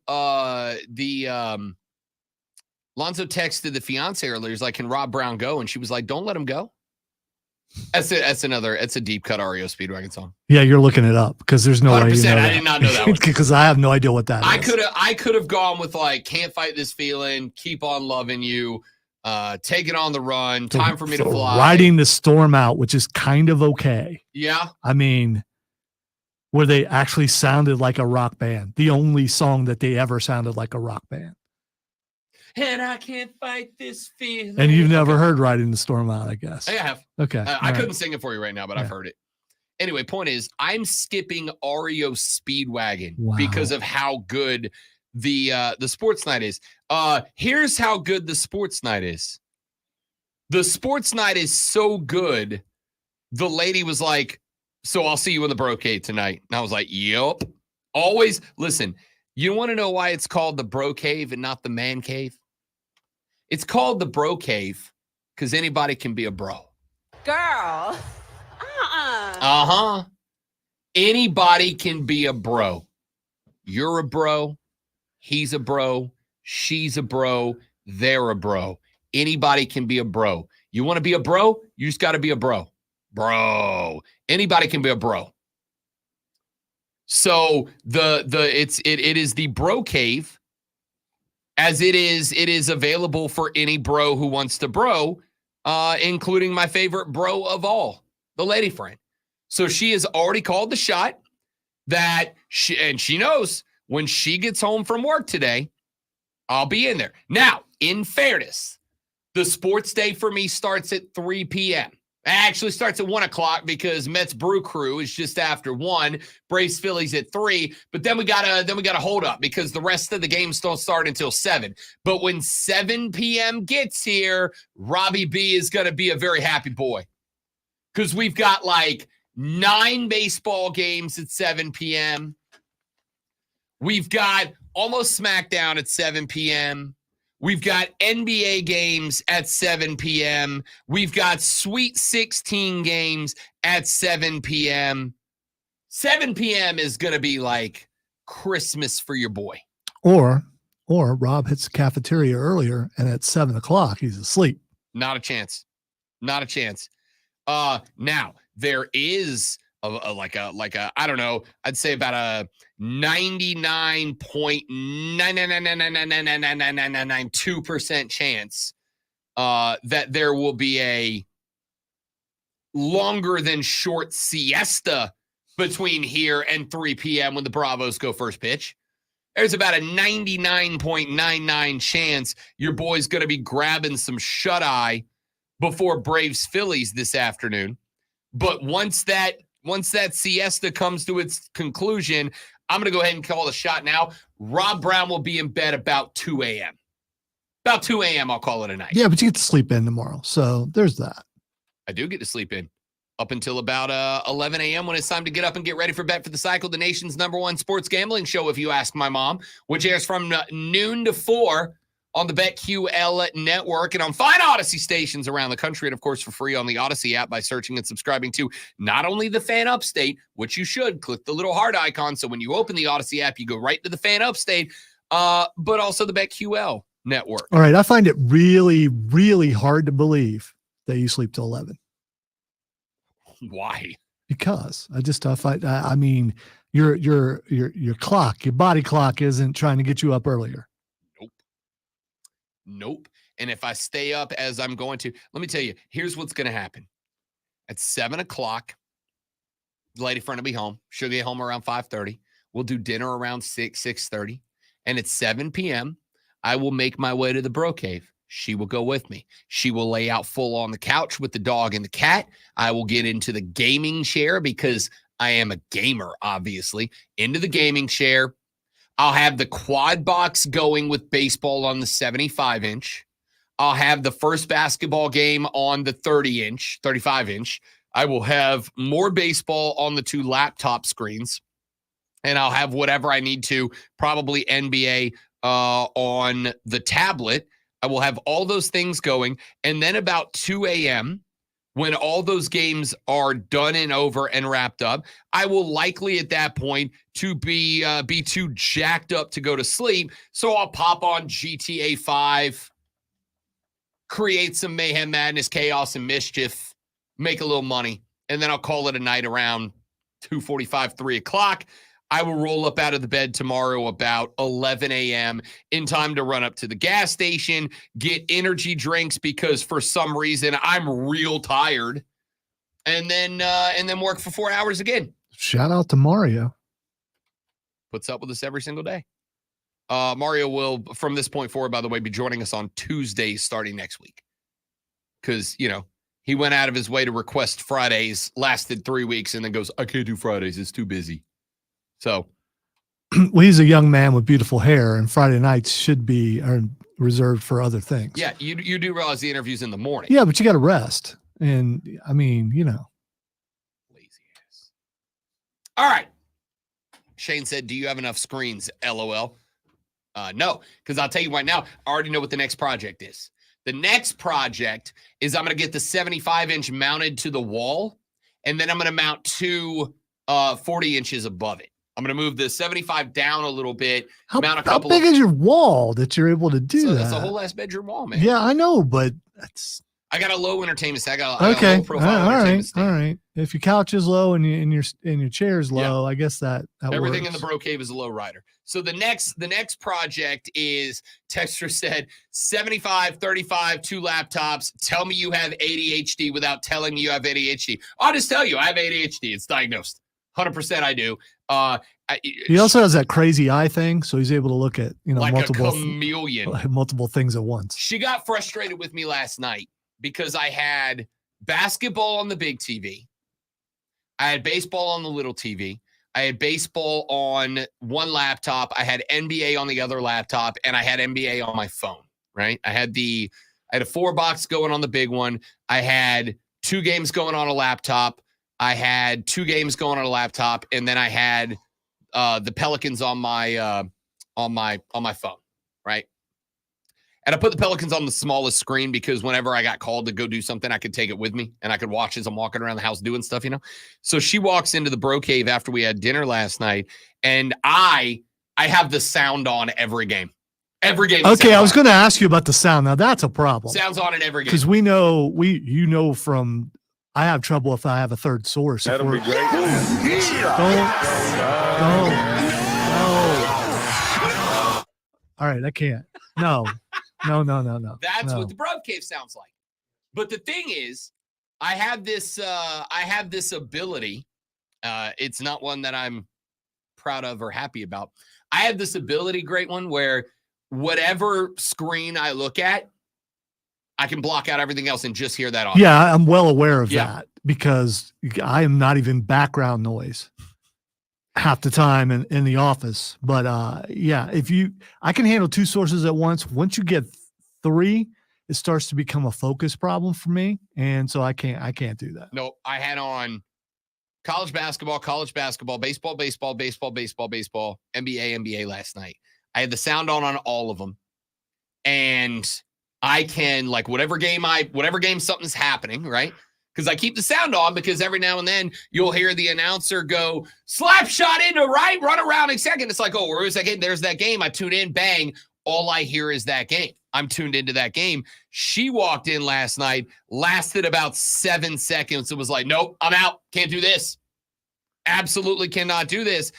Speaker 2: texted the fiance earlier. He's like, can Rob Brown go? And she was like, don't let him go. It's a deep cut REO Speedwagon song.
Speaker 1: Yeah, you're looking it up because there's no way
Speaker 2: 100%.
Speaker 1: you know
Speaker 2: I
Speaker 1: that.
Speaker 2: did not know that one.
Speaker 1: Because I have no idea what that is.
Speaker 2: I could have gone with like, can't fight this feeling, keep on loving you, take it on the run, time for me to fly.
Speaker 1: Riding the storm out, which is kind of okay.
Speaker 2: Yeah.
Speaker 1: I mean, where they actually sounded like a rock band. The only song that they ever sounded like a rock band.
Speaker 2: And I can't fight this feeling.
Speaker 1: And you've never heard Riding the Storm Out, I guess.
Speaker 2: I have.
Speaker 1: Okay.
Speaker 2: I couldn't sing it for you right now, but I've heard it. Anyway, point is, I'm skipping REO Speedwagon because of how good the sports night is. Here's how good the sports night is. The sports night is so good. The lady was like, so I'll see you in the Brocade tonight. And I was like, yup. Always listen. You want to know why it's called the Bro Cave and not the Man Cave? It's called the Bro Cave because anybody can be a bro.
Speaker 11: Girl.
Speaker 2: Anybody can be a bro. You're a bro. He's a bro. She's a bro. They're a bro. Anybody can be a bro. You want to be a bro? You just got to be a bro. Bro. Anybody can be a bro. So it is the Bro Cave, as it is available for any bro who wants to bro, including my favorite bro of all, the lady friend. So she has already called the shot that she knows when she gets home from work today, I'll be in there. Now, in fairness, the sports day for me starts at 3 p.m. It actually starts at 1 o'clock because Mets Brew Crew is just after 1. Braves Phillies at 3. But then we gotta hold up because the rest of the games don't start until 7. But when 7 p.m. gets here, Robbie B is gonna be a very happy boy. Because we've got like 9 baseball games at 7 p.m. We've got almost SmackDown at 7 p.m. We've got NBA games at 7 p.m. We've got Sweet 16 games at 7 p.m. 7 p.m. is going to be like Christmas for your boy.
Speaker 1: Or Rob hits the cafeteria earlier and at 7 o'clock, he's asleep.
Speaker 2: Not a chance. Not a chance. Now, there is I don't know, I'd say about a 99.999999992% chance that there will be a longer than short siesta between here and 3 p.m. when the Bravos go first pitch. There's about a 99.99 chance your boy's going to be grabbing some shut-eye before Braves Phillies this afternoon. But once that siesta comes to its conclusion, I'm going to go ahead and call the shot now. Rob Brown will be in bed about 2 a.m. About 2 a.m., I'll call it a night.
Speaker 1: Yeah, but you get to sleep in tomorrow. So there's that.
Speaker 2: I do get to sleep in up until about 11 a.m. when it's time to get up and get ready for Bet for the Cycle, the nation's #1 sports gambling show, if you ask my mom, which airs from noon to 4 on the BetQL network and on fine Odyssey stations around the country, and of course for free on the Odyssey app by searching and subscribing to not only the Fan Upstate, which you should click the little heart icon, so when you open the Odyssey app, you go right to the Fan Upstate, but also the BetQL network.
Speaker 1: All right. I find it really, really hard to believe that you sleep till 11
Speaker 2: Why?
Speaker 1: because I mean, your clock, your body clock isn't trying to get you up earlier.
Speaker 2: Nope. And if I stay up as I'm going to, let me tell you, here's what's going to happen. At 7 o'clock, the lady friend will be home. She'll get home around 5:30. We'll do dinner around 6:30. And at 7 p.m., I will make my way to the Bro Cave. She will go with me. She will lay out full on the couch with the dog and the cat. I will get into the gaming chair because I am a gamer, obviously. Into the gaming chair. I'll have the quad box going with baseball on the 75-inch. I'll have the first basketball game on the 30-inch, 35-inch. I will have more baseball on the 2 laptop screens. And I'll have whatever I need to, probably NBA on the tablet. I will have all those things going. And then about 2 a.m., when all those games are done and over and wrapped up, I will likely at that point to be too jacked up to go to sleep. So I'll pop on GTA 5, create some mayhem, madness, chaos, and mischief, make a little money, and then I'll call it a night around 2:45, 3 o'clock. I will roll up out of the bed tomorrow about 11 a.m. in time to run up to the gas station, get energy drinks because for some reason I'm real tired, and then work for 4 hours again.
Speaker 1: Shout out to Mario.
Speaker 2: Puts up with us every single day. Mario will, from this point forward, by the way, be joining us on Tuesdays starting next week because, he went out of his way to request Fridays, lasted 3 weeks, and then goes, I can't do Fridays. It's too busy. So,
Speaker 1: well, he's a young man with beautiful hair, and Friday nights should be reserved for other things.
Speaker 2: Yeah, you do realize the interview's in the morning.
Speaker 1: Yeah, but you got to rest. And I mean,
Speaker 2: Lazy ass. All right. Shane said, do you have enough screens? LOL. No, because I'll tell you right now, I already know what the next project is. The next project is I'm going to get the 75-inch mounted to the wall, and then I'm going to mount 2 40 inches above it. I'm going to move the 75 down a little bit.
Speaker 1: How big is your wall that you're able to do that?
Speaker 2: That's a whole ass bedroom wall, man.
Speaker 1: Yeah, I know, but that's...
Speaker 2: I got a low entertainment stand. I got
Speaker 1: okay.
Speaker 2: a low profile entertainment stand.
Speaker 1: All right. If your couch is low and your chair is low, I guess that
Speaker 2: everything
Speaker 1: works.
Speaker 2: in the Bro Cave is a low rider. So the next project is, Texter said, 75, 35, 2 laptops. Tell me you have ADHD without telling me you have ADHD. I'll just tell you I have ADHD. It's diagnosed. 100% I do.
Speaker 1: He also has that crazy eye thing, so he's able to look at
Speaker 2: like
Speaker 1: multiple
Speaker 2: a chameleon,
Speaker 1: multiple things at once.
Speaker 2: She got frustrated with me last night because I had basketball on the big TV, I had baseball on the little TV, I had baseball on one laptop, I had NBA on the other laptop, and I had NBA on my phone. Right? I had a 4-box going on the big one. I had 2 games going on a laptop. I had 2 games going on a laptop, and then I had the Pelicans on my phone, right? And I put the Pelicans on the smallest screen because whenever I got called to go do something, I could take it with me and I could watch as I'm walking around the house doing stuff, So she walks into the Bro Cave after we had dinner last night, and I have the sound on every game. Every game.
Speaker 1: Okay, I was going to ask you about the sound. Now that's a problem.
Speaker 2: Sounds on in every game
Speaker 1: because we know from. I have trouble if I have a third source.
Speaker 3: That'll be great.
Speaker 1: Don't. All right, I can't. No.
Speaker 2: That's
Speaker 1: no.
Speaker 2: what the Bro Cave sounds like. But the thing is, I have this ability. It's not one that I'm proud of or happy about. I have this ability, great one, where whatever screen I look at, I can block out everything else and just hear that audio.
Speaker 1: Yeah, I'm well aware of
Speaker 2: Yeah.
Speaker 1: that because I am not even background noise half the time in the office. But yeah, I can handle 2 sources at once. Once you get 3, it starts to become a focus problem for me. And so I can't do that.
Speaker 2: No, I had on college basketball, baseball, NBA last night. I had the sound on all of them. And I can, like, whatever game something's happening, right? Because I keep the sound on because every now and then you'll hear the announcer go, slap shot into right, run around in second. It's like, oh, where is that game? There's that game. I tune in, bang. All I hear is that game. I'm tuned into that game. She walked in last night, lasted about 7 seconds. It was like, nope, I'm out. Can't do this. Absolutely cannot do this.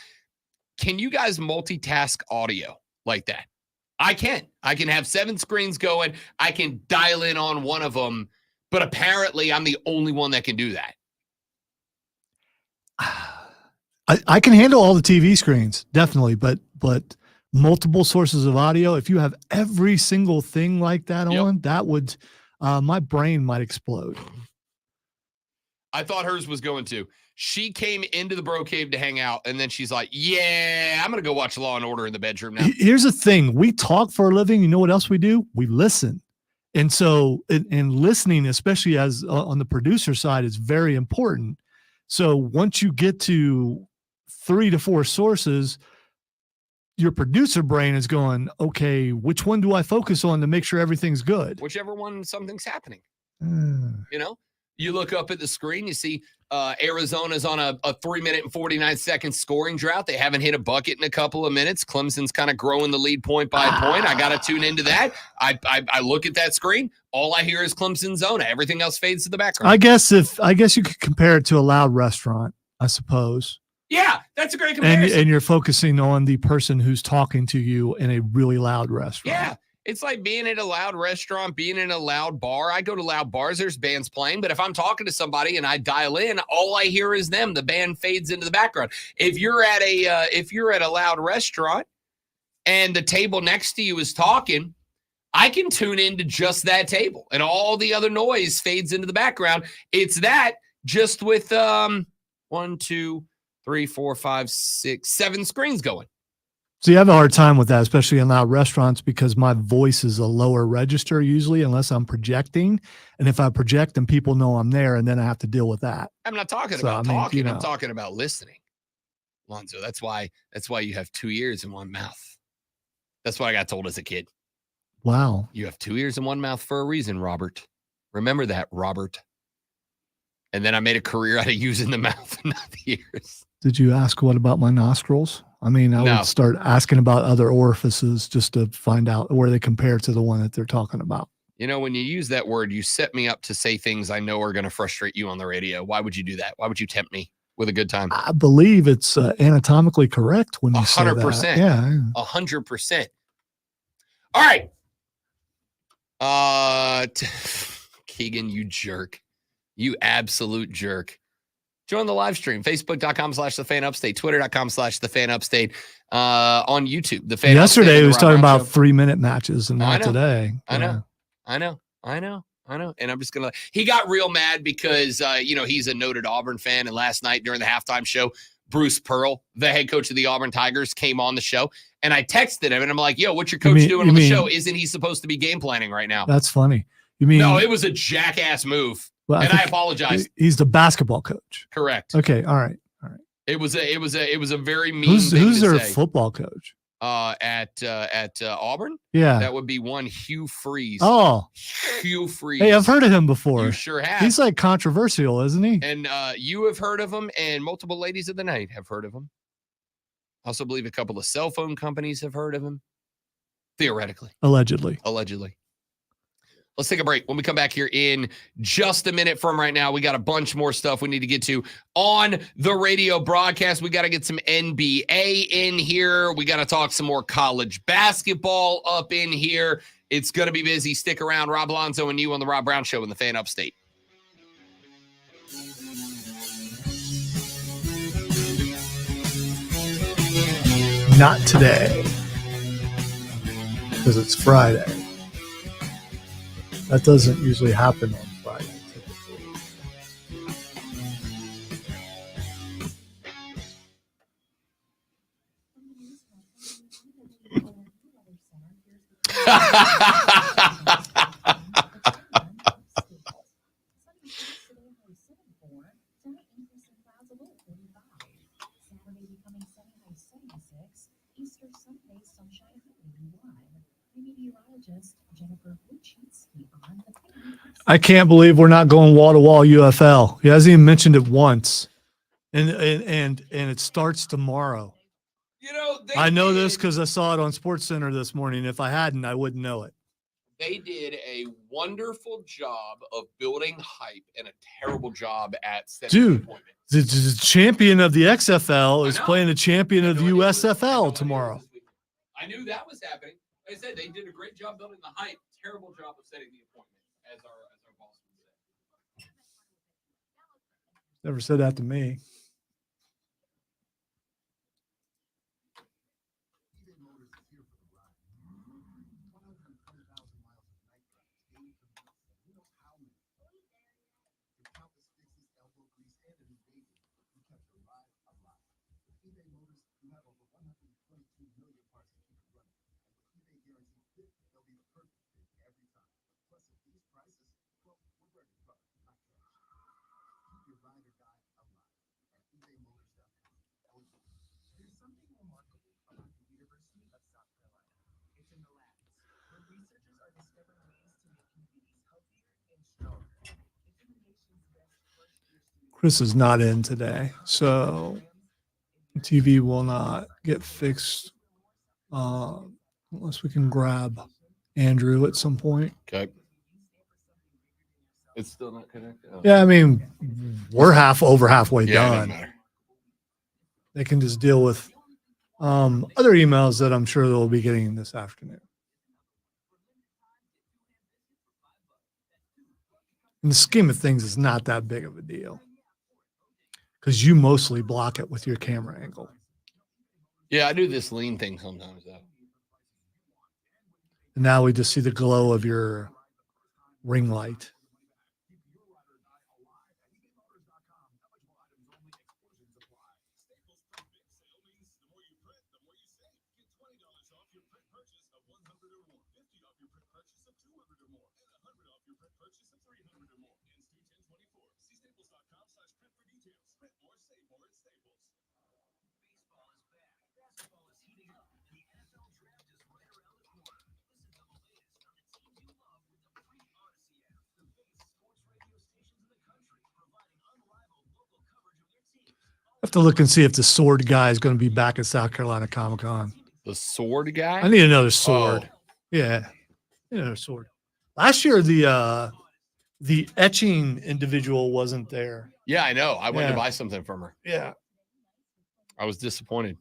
Speaker 2: Can you guys multitask audio like that? I can have 7 screens going. I can dial in on one of them, but apparently I'm the only one that can do that.
Speaker 1: I can handle all the TV screens, definitely, but multiple sources of audio, if you have every single thing like that on, that would my brain might explode.
Speaker 2: I thought hers was going to. She came into the bro cave to hang out, and then she's like, yeah, I'm going to go watch Law and Order in the bedroom now.
Speaker 1: Here's the thing. We talk for a living. You know what else we do? We listen. And so in listening, especially as on the producer side, is very important. So once you get to 3 to 4 sources, your producer brain is going, okay, which one do I focus on to make sure everything's good?
Speaker 2: Whichever one something's happening. You know, you look up at the screen, you see Arizona's on a 3-minute and 49-second scoring drought. They haven't hit a bucket in a couple of minutes. Clemson's kind of growing the lead point by point. I got to tune into that. I look at that screen. All I hear is Clemson Zona. Everything else fades to the background.
Speaker 1: I guess you could compare it to a loud restaurant, I suppose.
Speaker 2: Yeah, that's a great comparison.
Speaker 1: And you're focusing on the person who's talking to you in a really loud restaurant.
Speaker 2: Yeah. It's like being at a loud restaurant, being in a loud bar. I go to loud bars, there's bands playing, but if I'm talking to somebody and I dial in, all I hear is them. The band fades into the background. If you're at a loud restaurant and the table next to you is talking, I can tune into just that table and all the other noise fades into the background. It's that just with 1, 2, 3, 4, 5, 6, 7 screens going.
Speaker 1: So you have a hard time with that, especially in loud restaurants, because my voice is a lower register usually, unless I'm projecting. And if I project, then people know I'm there, and then I have to deal with that.
Speaker 2: I'm not talking about talking. I'm talking about listening, Lonzo. That's why you have 2 ears and 1 mouth. That's what I got told as a kid.
Speaker 1: Wow.
Speaker 2: You have 2 ears and 1 mouth for a reason, Robert. Remember that, Robert. And then I made a career out of using the mouth and not the ears.
Speaker 1: Did you ask what about my nostrils? I mean, I would start asking about other orifices just to find out where they compare to the one that they're talking about.
Speaker 2: You know, when you use that word, you set me up to say things I know are going to frustrate you on the radio. Why would you do that? Why would you tempt me with a good time?
Speaker 1: I believe it's anatomically correct when you say that.
Speaker 2: 100%.
Speaker 1: Yeah.
Speaker 2: 100%. All right. Keegan, you jerk. You absolute jerk. Join the live stream, facebook.com/thefanupstate, twitter.com/thefanupstate, on YouTube. The Fan
Speaker 1: Yesterday,
Speaker 2: Upstate,
Speaker 1: he was talking about
Speaker 2: Show.
Speaker 1: 3-minute matches, and not today.
Speaker 2: I know. And I'm just going to, he got real mad because, he's a noted Auburn fan. And last night during the halftime show, Bruce Pearl, the head coach of the Auburn Tigers, came on the show. And I texted him and I'm like, yo, what's your coach doing on the show? Isn't he supposed to be game planning right now?
Speaker 1: That's funny. You mean?
Speaker 2: No, it was a jackass move. Well, I apologize.
Speaker 1: He's the basketball coach.
Speaker 2: Correct.
Speaker 1: Okay. All right.
Speaker 2: It was a very mean
Speaker 1: Who's their
Speaker 2: say.
Speaker 1: Football coach?
Speaker 2: At Auburn?
Speaker 1: Yeah.
Speaker 2: That would be one Hugh Freeze.
Speaker 1: Oh.
Speaker 2: Hugh Freeze.
Speaker 1: Hey, I've heard of him before.
Speaker 2: You sure have.
Speaker 1: He's like controversial, isn't he?
Speaker 2: And you have heard of him, and multiple ladies of the night have heard of him. I also believe a couple of cell phone companies have heard of him. Theoretically.
Speaker 1: Allegedly.
Speaker 2: Let's take a break. When we come back here in just a minute from right now, we got a bunch more stuff we need to get to on the radio broadcast. We got to get some NBA in here. We got to talk some more college basketball up in here. It's going to be busy. Stick around. Rob Alonzo and you on the Rob Brown Show in the Fan Upstate.
Speaker 1: Not today, because it's Friday. That doesn't usually happen on Friday. I can't believe we're not going wall to wall UFL. He hasn't even mentioned it once, and it starts tomorrow.
Speaker 2: You know,
Speaker 1: I know this because I saw it on Sports Center this morning. If I hadn't, I wouldn't know it.
Speaker 2: They did a wonderful job of building hype and a terrible job at setting
Speaker 1: Dude,
Speaker 2: appointments.
Speaker 1: The champion of the XFL is
Speaker 2: I know.
Speaker 1: playing the champion of the
Speaker 2: No idea what- no
Speaker 1: USFL
Speaker 2: idea
Speaker 1: tomorrow.
Speaker 2: what this week. I knew that was happening. Like I said, they did a great job building the hype. Terrible job of setting the appointment, as our boss would say.
Speaker 1: Never said that to me. Chris is not in today, so TV will not get fixed unless we can grab Andrew at some point.
Speaker 2: Okay. It's still not connected. Oh.
Speaker 1: Yeah, I mean, we're over halfway
Speaker 2: Yeah, it doesn't
Speaker 1: done.
Speaker 2: matter.
Speaker 1: They can just deal with other emails that I'm sure they'll be getting this afternoon. In the scheme of things, it's not that big of a deal because you mostly block it with your camera angle.
Speaker 2: Yeah, I do this lean thing sometimes, though.
Speaker 1: And now we just see the glow of your ring light. Have to look and see if the sword guy is going to be back at South Carolina Comic-Con.
Speaker 2: The sword guy?
Speaker 1: I need another sword.
Speaker 2: Oh.
Speaker 1: Yeah. Another sword. Last year the etching individual wasn't there.
Speaker 2: Yeah, I know. I went
Speaker 1: Yeah.
Speaker 2: to buy something from her.
Speaker 1: Yeah.
Speaker 2: I was disappointed.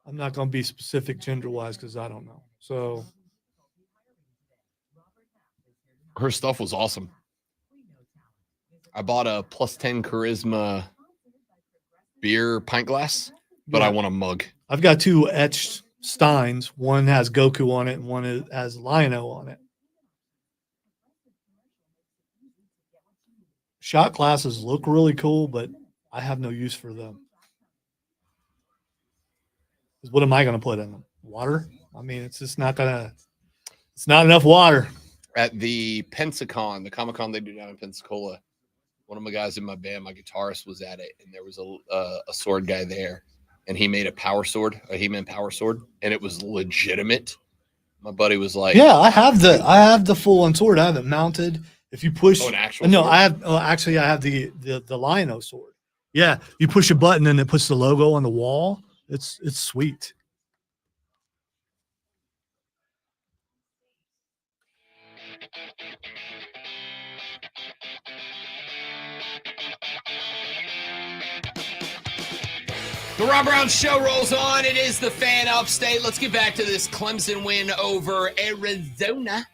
Speaker 1: I'm not going to be specific gender-wise because I don't know. So
Speaker 2: Her stuff was awesome. I bought a +10 charisma beer pint glass, but I want a mug.
Speaker 1: I've got two etched steins. One has Goku on it and one has Lion-O on it. Shot glasses look really cool, but I have no use for them. 'Cause what am I going to put in them? Water? I mean, it's just not it's not enough water.
Speaker 2: At the Pensacon, the Comic-Con they do down in Pensacola, one of my guys in my band, my guitarist, was at it, and there was a sword guy there, and he made a power sword, a He-Man power sword, and it was legitimate. My buddy was like,
Speaker 1: Yeah, I have the full-on sword. I have it mounted. If you push,
Speaker 2: Oh, an actual
Speaker 1: no,
Speaker 2: sword?
Speaker 1: I have. Actually, I have the Lion-O sword. Yeah, you push a button and it puts the logo on the wall. It's sweet.
Speaker 2: The Rob Brown Show rolls on. It is the Fan Upstate. Let's get back to this Clemson win over Arizona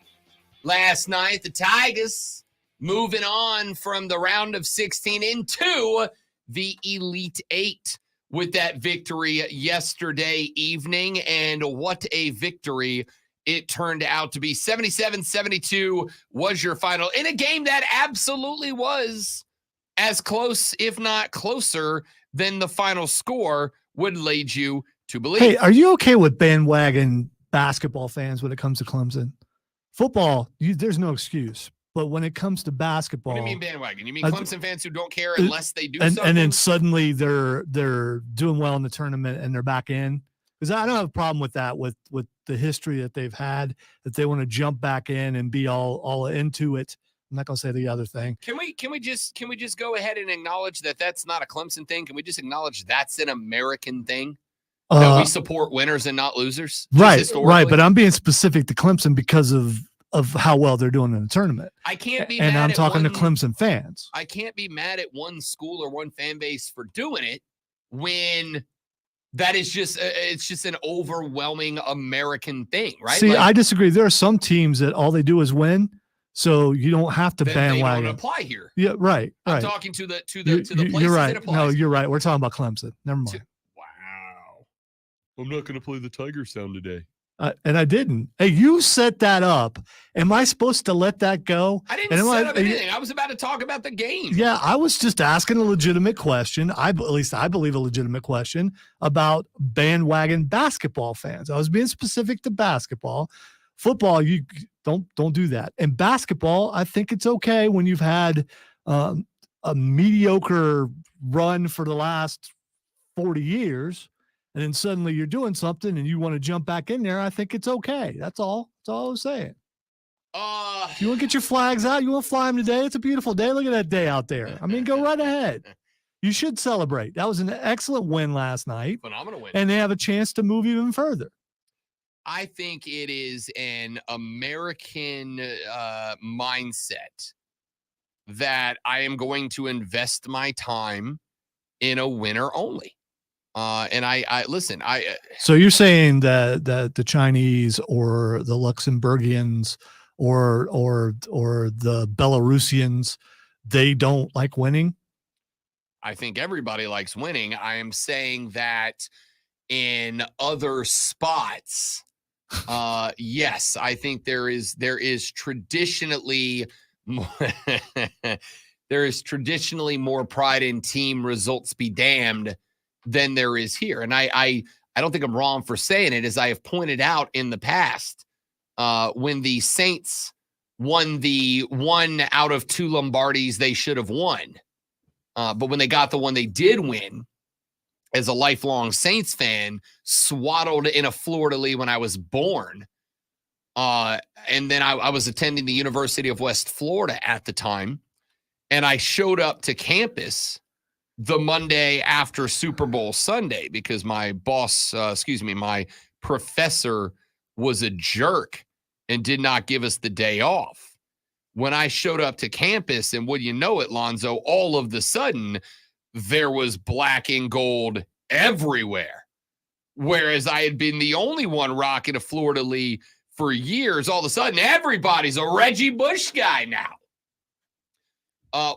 Speaker 2: last night. The Tigers moving on from the round of 16 into the Elite Eight with that victory yesterday evening. And what a victory it turned out to be. 77-72 was your final in a game that absolutely was as close, if not closer, than the final score would lead you to believe.
Speaker 1: Hey, are you okay with bandwagon basketball fans when it comes to Clemson? Football, there's no excuse. But when it comes to basketball,
Speaker 2: What do you mean bandwagon? You mean
Speaker 1: I-
Speaker 2: Clemson fans who don't care unless they do
Speaker 1: and
Speaker 2: something?
Speaker 1: then suddenly they're doing well in the tournament and they're back in? Because I don't have a problem with that with the history that they've had, that they want to jump back in and be all into it. I'm not going to say the other thing.
Speaker 2: Can we just go ahead and acknowledge that that's not a Clemson thing? Can we just acknowledge that's an American thing? That we support winners and not losers? Just
Speaker 1: Right.
Speaker 2: historically?
Speaker 1: But I'm being specific to Clemson because of how well they're doing in the tournament.
Speaker 2: I can't be
Speaker 1: And
Speaker 2: mad
Speaker 1: I'm
Speaker 2: at
Speaker 1: talking to
Speaker 2: one-
Speaker 1: Clemson fans.
Speaker 2: I can't be mad at one school or one fan base for doing it when that is just it's just an overwhelming American thing, right?
Speaker 1: See,
Speaker 2: Like,
Speaker 1: I disagree. There are some teams that all they do is win, so you don't have to
Speaker 2: then they don't
Speaker 1: bandwagon.
Speaker 2: apply here.
Speaker 1: Yeah, right.
Speaker 2: I'm
Speaker 1: Right.
Speaker 2: talking to the
Speaker 1: You-
Speaker 2: places
Speaker 1: you're right.
Speaker 2: it applies.
Speaker 1: No, you're right. We're talking about Clemson. Never mind.
Speaker 2: Wow. I'm not going to play the Tiger sound today.
Speaker 1: And I didn't. Hey, you set that up. Am I supposed to let that go?
Speaker 2: I didn't
Speaker 1: And am
Speaker 2: set
Speaker 1: I-
Speaker 2: up anything. I was about to talk about the game.
Speaker 1: Yeah, I was just asking a legitimate question. At least I believe a legitimate question about bandwagon basketball fans. I was being specific to basketball. Football, you don't do that. And basketball, I think it's okay when you've had a mediocre run for the last 40 years, and then suddenly you're doing something and you want to jump back in there. I think it's okay. That's all. That's all I was saying. You want to get your flags out? You want to fly them today? It's a beautiful day. Look at that day out there. I mean, go right ahead. You should celebrate. That was an excellent win last night,
Speaker 2: Phenomenal win.
Speaker 1: and they have a chance to move even further.
Speaker 2: I think it is an American mindset that I am going to invest my time in a winner only. And I listen,
Speaker 1: So you're saying that the Chinese or the Luxembourgians or the Belarusians, they don't like winning?
Speaker 2: I think everybody likes winning. I am saying that in other spots, yes, I think there is traditionally more there is traditionally more pride in team results be damned than there is here. And I don't think I'm wrong for saying it, as I have pointed out in the past, when the Saints won the 1 out of 2 Lombardis they should have won. But when they got the one they did win, as a lifelong Saints fan, swaddled in a fleur-de-lis when I was born. And then I was attending the University of West Florida at the time. And I showed up to campus the Monday after Super Bowl Sunday because my boss, my professor was a jerk and did not give us the day off. When I showed up to campus, and would you know it, Lonzo, all of the sudden, there was black and gold everywhere. Whereas I had been the only one rocking a fleur-de-lis for years, all of a sudden, everybody's a Reggie Bush guy now.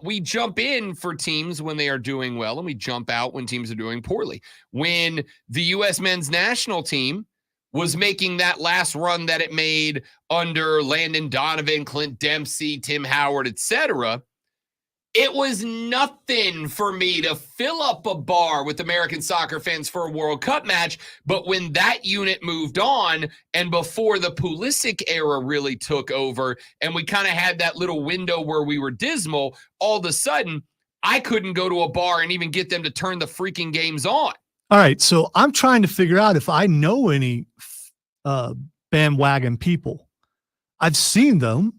Speaker 2: We jump in for teams when they are doing well, and we jump out when teams are doing poorly. When the U.S. men's national team was making that last run that it made under Landon Donovan, Clint Dempsey, Tim Howard, etc., it was nothing for me to fill up a bar with American soccer fans for a World Cup match. But when that unit moved on, and before the Pulisic era really took over, and we kind of had that little window where we were dismal, all of a sudden, I couldn't go to a bar and even get them to turn the freaking games on.
Speaker 1: All right. So I'm trying to figure out if I know any bandwagon people. I've seen them.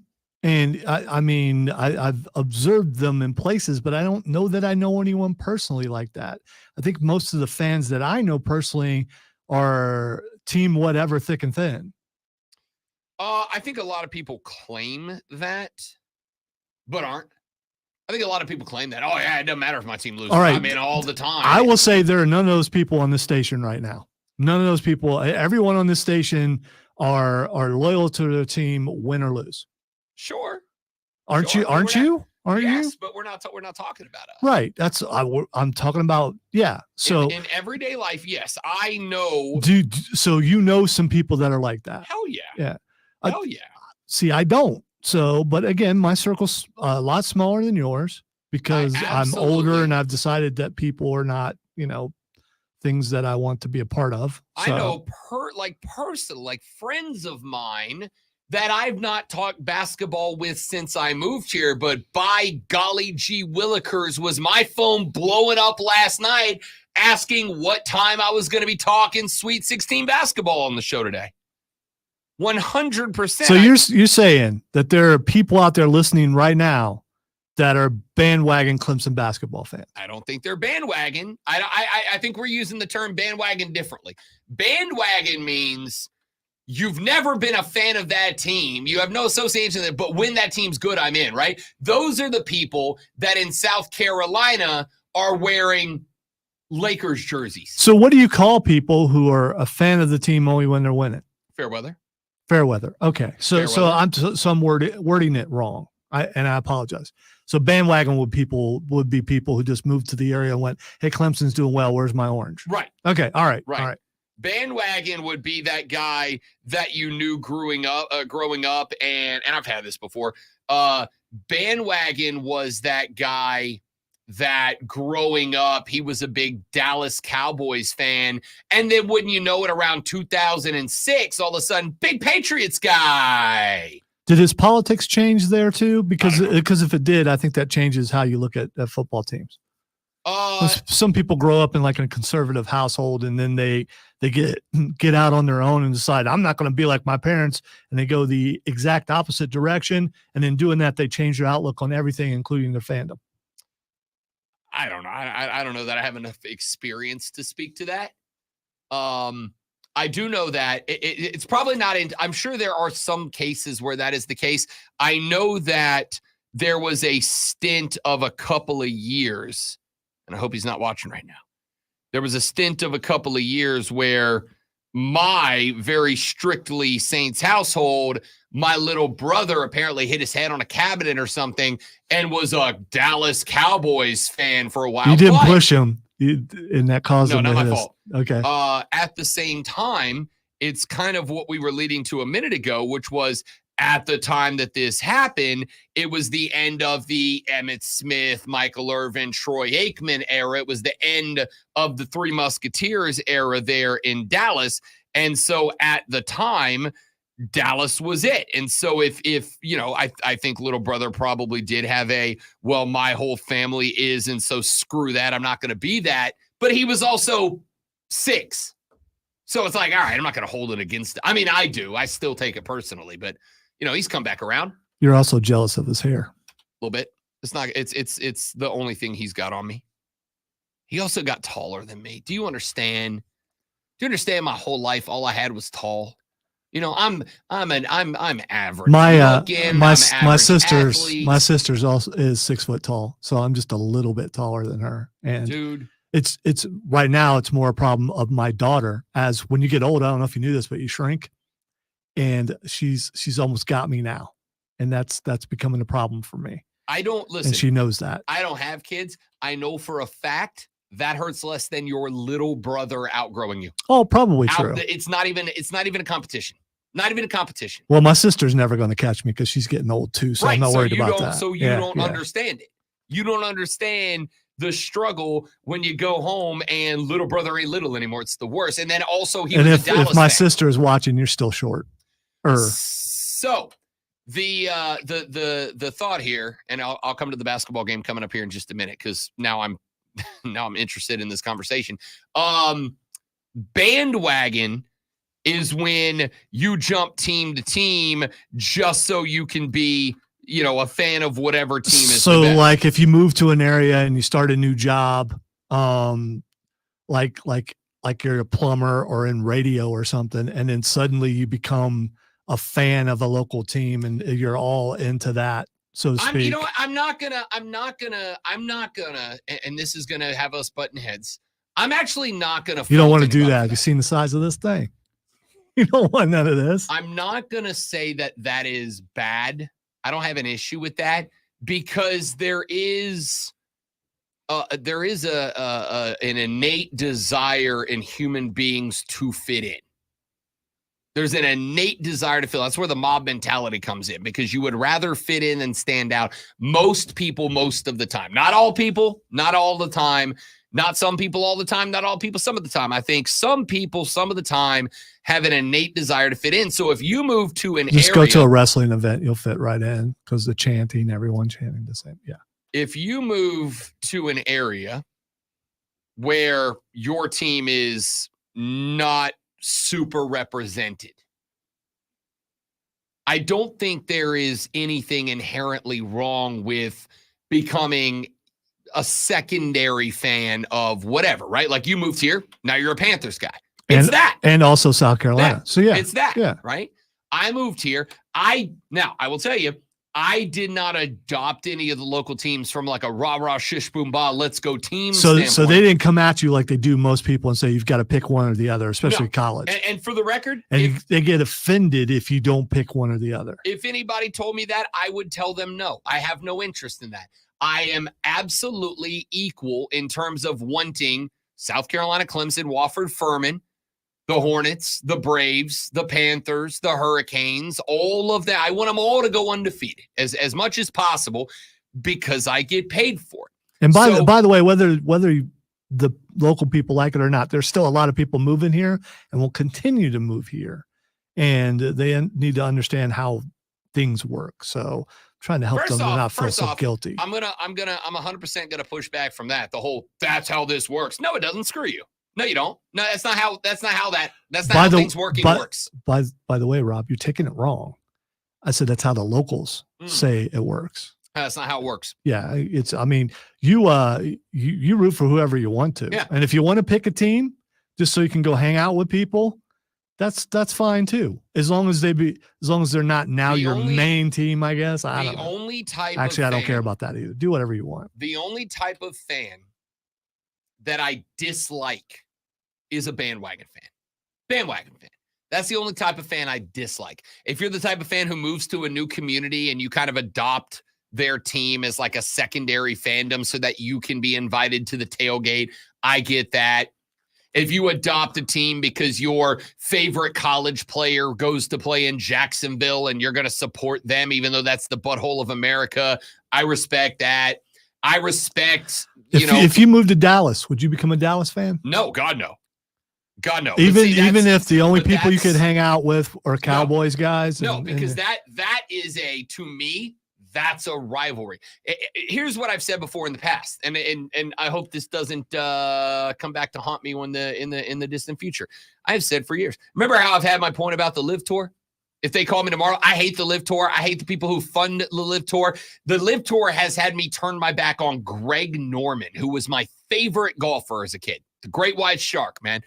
Speaker 1: And I've observed them in places, but I don't know that I know anyone personally like that. I think most of the fans that I know personally are team whatever, thick and thin.
Speaker 2: I think a lot of people claim that, but aren't. I think a lot of people claim that. Oh yeah, it doesn't matter if my team loses.
Speaker 1: All right.
Speaker 2: I'm in all the time.
Speaker 1: I will say there are none of those people on this station right now. None of those people. Everyone on this station are loyal to their team, win or lose.
Speaker 2: Sure.
Speaker 1: Aren't
Speaker 2: Sure.
Speaker 1: you? Aren't you? aren't
Speaker 2: yes,
Speaker 1: you?
Speaker 2: but we're not talking about us.
Speaker 1: Right. I'm talking about. Yeah. So
Speaker 2: in everyday life, yes, I know.
Speaker 1: so you know some people that are like that.
Speaker 2: Hell yeah.
Speaker 1: Yeah.
Speaker 2: Hell yeah.
Speaker 1: See, I don't. So, but again, my circle's a lot smaller than yours because I'm older
Speaker 2: absolutely-
Speaker 1: and I've decided that people are not, things that I want to be a part of.
Speaker 2: I
Speaker 1: So-
Speaker 2: know personal, like friends of mine that I've not talked basketball with since I moved here, but by golly gee willikers, was my phone blowing up last night asking what time I was going to be talking Sweet 16 basketball on the show today. 100%.
Speaker 1: So you're saying that there are people out there listening right now that are bandwagon Clemson basketball fans.
Speaker 2: I don't think they're bandwagon. I think we're using the term bandwagon differently. Bandwagon means you've never been a fan of that team. You have no association with it, but when that team's good, I'm in, right? Those are the people that in South Carolina are wearing Lakers jerseys.
Speaker 1: So what do you call people who are a fan of the team only when they're winning?
Speaker 2: Fair weather.
Speaker 1: Fair weather. Okay. So
Speaker 2: Fair
Speaker 1: I'm wording it wrong. I apologize. So bandwagon would be people who just moved to the area and went, "Hey, Clemson's doing well. Where's my orange?"
Speaker 2: Right.
Speaker 1: Okay. All right.
Speaker 2: Right.
Speaker 1: All right.
Speaker 2: Bandwagon would be that guy that you knew growing up, and I've had this before. Bandwagon was that guy that growing up, he was a big Dallas Cowboys fan. And then wouldn't you know it, around 2006, all of a sudden, big Patriots guy.
Speaker 1: Did his politics change there too? Because if it did, I think that changes how you look at football teams. Some people grow up in like a conservative household and then they get out on their own and decide, I'm not going to be like my parents, and they go the exact opposite direction. And in doing that, they change their outlook on everything, including their fandom.
Speaker 2: I don't know. I don't know that I have enough experience to speak to that. I do know that it's probably not in. I'm sure there are some cases where that is the case. I know that there was a stint of a couple of years, and I hope he's not watching right now. There was a stint of a couple of years where my very strictly Saints household, my little brother apparently hit his head on a cabinet or something and was a Dallas Cowboys fan for a while.
Speaker 1: You didn't push him, and that caused him to
Speaker 2: not
Speaker 1: hit
Speaker 2: my
Speaker 1: us.
Speaker 2: fault.
Speaker 1: Okay.
Speaker 2: At the same time, it's kind of what we were leading to a minute ago, which was at the time that this happened, it was the end of the Emmitt Smith, Michael Irvin, Troy Aikman era. It was the end of the Three Musketeers era there in Dallas. And so at the time, Dallas was it. And so if I think little brother probably did have my whole family is, and so screw that, I'm not going to be that. But he was also 6. So it's like, all right, I'm not going to hold it against. I mean, I do. I still take it personally, but he's come back around.
Speaker 1: You're also jealous of his hair.
Speaker 2: A little bit. It's not, it's the only thing he's got on me. He also got taller than me. Do you understand? Do you understand my whole life? All I had was tall. I'm average.
Speaker 1: My sister's also is 6 foot tall. So I'm just a little bit taller than her. And
Speaker 2: dude,
Speaker 1: it's right now it's more a problem of my daughter. As when you get old, I don't know if you knew this, but you shrink. And she's almost got me now. And that's becoming a problem for me.
Speaker 2: I don't listen.
Speaker 1: And she knows that.
Speaker 2: I don't have kids. I know for a fact that hurts less than your little brother outgrowing you.
Speaker 1: Oh, probably true.
Speaker 2: It's not even a competition. Not even a competition.
Speaker 1: Well, my sister's never going to catch me because she's getting old too. So
Speaker 2: right,
Speaker 1: I'm not worried about that.
Speaker 2: So you don't understand it. You don't understand the struggle when you go home and little brother ain't little anymore. It's the worst. And then also
Speaker 1: if my sister is watching, you're still short.
Speaker 2: So the thought here, and I'll come to the basketball game coming up here in just a minute because now I'm interested in this conversation. Bandwagon is when you jump team to team just so you can be, a fan of whatever team is.
Speaker 1: So like if you move to an area and you start a new job, like you're a plumber or in radio or something, and then suddenly you become a fan of a local team and you're all into that, so to speak.
Speaker 2: I'm not gonna, and this is gonna have us button heads. I'm actually not gonna.
Speaker 1: You don't want to do that. Have you seen the size of this thing? You don't want none of this.
Speaker 2: I'm not gonna say that is bad. I don't have an issue with that. because there is an innate desire in human beings to fit in. There's an innate desire to feel. That's where the mob mentality comes in, because you would rather fit in than stand out. Most people, most of the time. Not all people, not all the time. Not some people all the time, not all people some of the time. I think some people some of the time have an innate desire to fit in. So if you move to an
Speaker 1: Just
Speaker 2: area,
Speaker 1: go to a wrestling event, you'll fit right in because the chanting, everyone chanting the same. Yeah.
Speaker 2: if you move to an area where your team is not super represented, I don't think there is anything inherently wrong with becoming a secondary fan of whatever, right? Like you moved here, now you're a Panthers guy. It's that.
Speaker 1: And also South Carolina.
Speaker 2: That.
Speaker 1: So yeah.
Speaker 2: It's that,
Speaker 1: yeah.
Speaker 2: right? I moved here. Now I will tell you, I did not adopt any of the local teams from like a rah-rah shish boom ba let's go team
Speaker 1: So
Speaker 2: standpoint.
Speaker 1: they didn't come at you like they do most people and say you've got to pick one or the other, especially
Speaker 2: No.
Speaker 1: college.
Speaker 2: And for the record,
Speaker 1: And they get offended if you don't pick one or the other.
Speaker 2: if anybody told me that, I would tell them no. I have no interest in that. I am absolutely equal in terms of wanting South Carolina, Clemson, Wofford, Furman, the Hornets, the Braves, the Panthers, the Hurricanes, all of that. I want them all to go undefeated as much as possible because I get paid for it.
Speaker 1: And
Speaker 2: So-
Speaker 1: by the way, whether the local people like it or not, there's still a lot of people moving here and will continue to move here. And they need to understand how things work. So trying to help
Speaker 2: First
Speaker 1: them to
Speaker 2: off-
Speaker 1: not feel
Speaker 2: first
Speaker 1: so
Speaker 2: off,
Speaker 1: guilty.
Speaker 2: I'm 100% gonna push back from that. The whole that's how this works. No, it doesn't. Screw you. No, you don't. No, that's not how things working works.
Speaker 1: By the way, Rob, you're taking it wrong. I said that's how the locals say it works.
Speaker 2: That's not how it works.
Speaker 1: Yeah, I mean, you root for whoever you want to.
Speaker 2: Yeah.
Speaker 1: And if you want to pick a team just so you can go hang out with people, that's fine too. As long as they're not now
Speaker 2: The
Speaker 1: your
Speaker 2: only-
Speaker 1: main team, I guess. I
Speaker 2: The
Speaker 1: don't know.
Speaker 2: only type
Speaker 1: Actually, I
Speaker 2: of
Speaker 1: don't care
Speaker 2: fan-
Speaker 1: about that either. Do whatever you want.
Speaker 2: The only type of fan that I dislike is a bandwagon fan. Bandwagon fan. That's the only type of fan I dislike. If you're the type of fan who moves to a new community and you kind of adopt their team as like a secondary fandom so that you can be invited to the tailgate, I get that. If you adopt a team because your favorite college player goes to play in Jacksonville and you're going to support them, even though that's the butthole of America, I respect that. I respect,
Speaker 1: If you moved to Dallas, would you become a Dallas fan?
Speaker 2: no, God, no. God, no. But
Speaker 1: Even
Speaker 2: see, that's-
Speaker 1: if the only
Speaker 2: but
Speaker 1: people you could
Speaker 2: that's-
Speaker 1: hang out with are Cowboys guys?
Speaker 2: No,
Speaker 1: and-
Speaker 2: because
Speaker 1: and-
Speaker 2: that is to me, that's a rivalry. Here's what I've said before in the past, and I hope this doesn't come back to haunt me in the distant future. I have said for years. Remember how I've had my point about the Live Tour? If they call me tomorrow, I hate the Live Tour. I hate the people who fund the Live Tour. The Live Tour has had me turn my back on Greg Norman, who was my favorite golfer as a kid. The great white shark, man.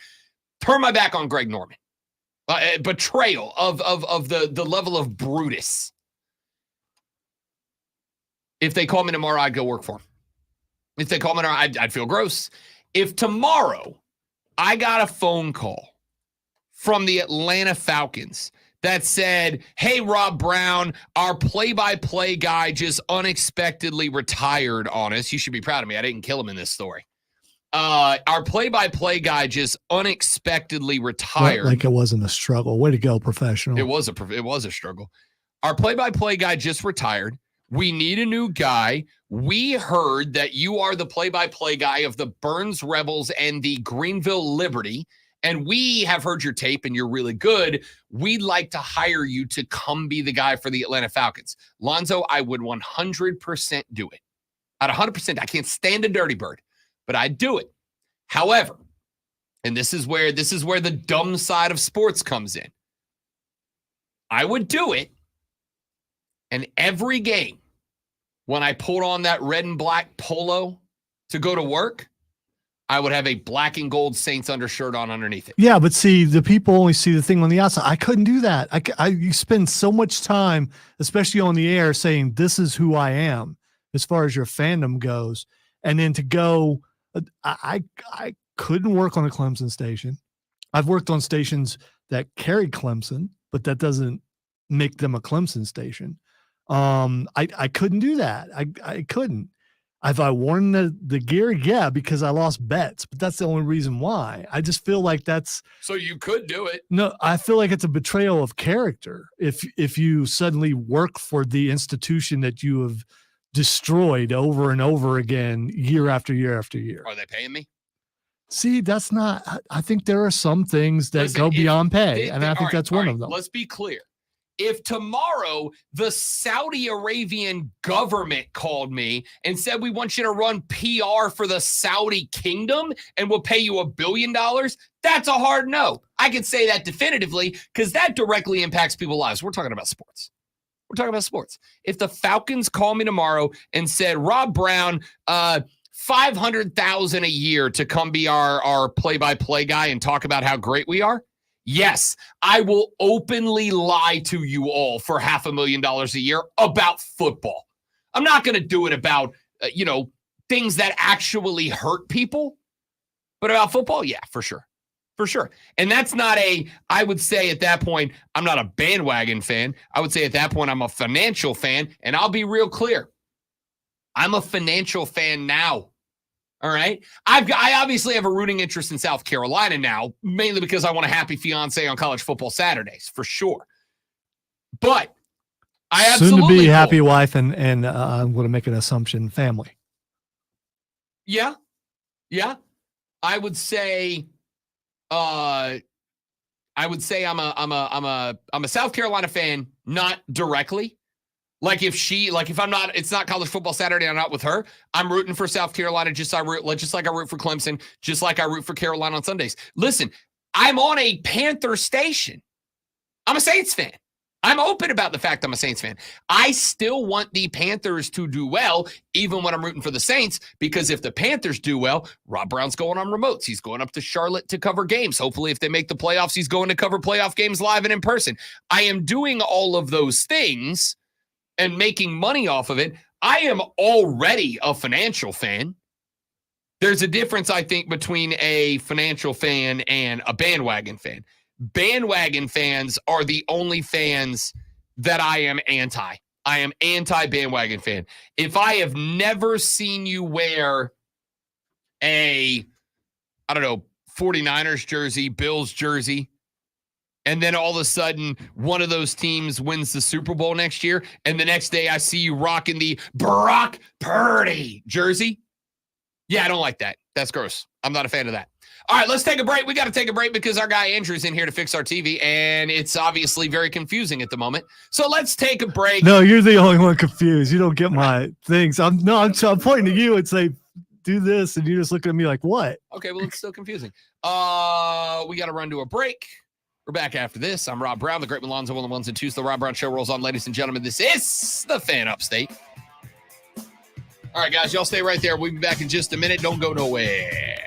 Speaker 2: Turn my back on Greg Norman. Betrayal of the level of Brutus. If they call me tomorrow, I'd go work for them. If they call me tomorrow, I'd feel gross. If tomorrow I got a phone call from the Atlanta Falcons that said, hey, Rob Brown, our play-by-play guy just unexpectedly retired on us. You should be proud of me. I didn't kill him in this story. Our play-by-play guy just unexpectedly retired.
Speaker 1: Like it wasn't a struggle. Way to go, professional.
Speaker 2: It was a struggle. Our play-by-play guy just retired. We need a new guy. We heard that you are the play-by-play guy of the Burns Rebels and the Greenville Liberty, and we have heard your tape and you're really good. We'd like to hire you to come be the guy for the Atlanta Falcons. Lonzo, I would 100% do it. At 100%, I can't stand a dirty bird, but I'd do it. However, and this is where the dumb side of sports comes in. I would do it. And every game, when I pulled on that red and black polo to go to work, I would have a black and gold Saints undershirt on underneath it.
Speaker 1: Yeah, but see, the people only see the thing on the outside. I couldn't do that. You spend so much time, especially on the air, saying this is who I am as far as your fandom goes. And then to go, I couldn't work on a Clemson station. I've worked on stations that carry Clemson, but that doesn't make them a Clemson station. I couldn't do that. I couldn't. Have I worn the gear? Yeah, because I lost bets, but that's the only reason why. I just feel like that's
Speaker 2: So you could do it.
Speaker 1: no, I feel like it's a betrayal of character if you suddenly work for the institution that you have destroyed over and over again, year after year after year.
Speaker 2: Are they paying me?
Speaker 1: See, that's not. I think there are some things that
Speaker 2: Listen,
Speaker 1: go
Speaker 2: if
Speaker 1: beyond pay,
Speaker 2: They-
Speaker 1: and
Speaker 2: they-
Speaker 1: I
Speaker 2: all
Speaker 1: think
Speaker 2: right,
Speaker 1: that's
Speaker 2: all
Speaker 1: one
Speaker 2: right,
Speaker 1: of them.
Speaker 2: Let's be clear. If tomorrow the Saudi Arabian government called me and said, we want you to run PR for the Saudi kingdom and we'll pay you $1 billion, that's a hard no. I can say that definitively because that directly impacts people's lives. We're talking about sports. We're talking about sports. If the Falcons call me tomorrow and said, Rob Brown, $500,000 a year to come be our play-by-play guy and talk about how great we are, yes, I will openly lie to you all for $500,000 a year about football. I'm not going to do it about, things that actually hurt people, but about football, yeah, for sure. For sure. And that's not I would say at that point, I'm not a bandwagon fan. I would say at that point, I'm a financial fan. And I'll be real clear. I'm a financial fan now. All right. I obviously have a rooting interest in South Carolina now, mainly because I want a happy fiance on college football Saturdays, for sure. But I absolutely
Speaker 1: soon to be
Speaker 2: will.
Speaker 1: happy wife and I'm going to make an assumption, family.
Speaker 2: Yeah. Yeah. I would say I'm a South Carolina fan, not directly. If I'm not, it's not college football Saturday, I'm not with her. I'm rooting for South Carolina just like I root for Clemson, just like I root for Carolina on Sundays. Listen, I'm on a Panther station. I'm a Saints fan. I'm open about the fact I'm a Saints fan. I still want the Panthers to do well, even when I'm rooting for the Saints, because if the Panthers do well, Rob Brown's going on remotes. He's going up to Charlotte to cover games. Hopefully, if they make the playoffs, he's going to cover playoff games live and in person. I am doing all of those things and making money off of it. I am already a financial fan. There's a difference, I think, between a financial fan and a bandwagon fan. Bandwagon fans are the only fans that I am anti. I am anti-bandwagon fan. If I have never seen you wear a, 49ers jersey, Bills jersey, and then all of a sudden one of those teams wins the Super Bowl next year, and the next day I see you rocking the Brock Purdy jersey, yeah, I don't like that. That's gross. I'm not a fan of that. All right, let's take a break. We got to take a break because our guy Andrew's in here to fix our TV, and it's obviously very confusing at the moment. So let's take a break.
Speaker 1: No, you're the only one confused. You don't get my things. I'm pointing to you and say, do this, and you're just looking at me like, what?
Speaker 2: Okay, well, it's still confusing. We got to run to a break. We're back after this. I'm Rob Brown, the great Malonzo on the ones and twos. The Rob Brown Show rolls on, ladies and gentlemen. This is the Fan Upstate. All right, guys, y'all stay right there. We'll be back in just a minute. Don't go nowhere.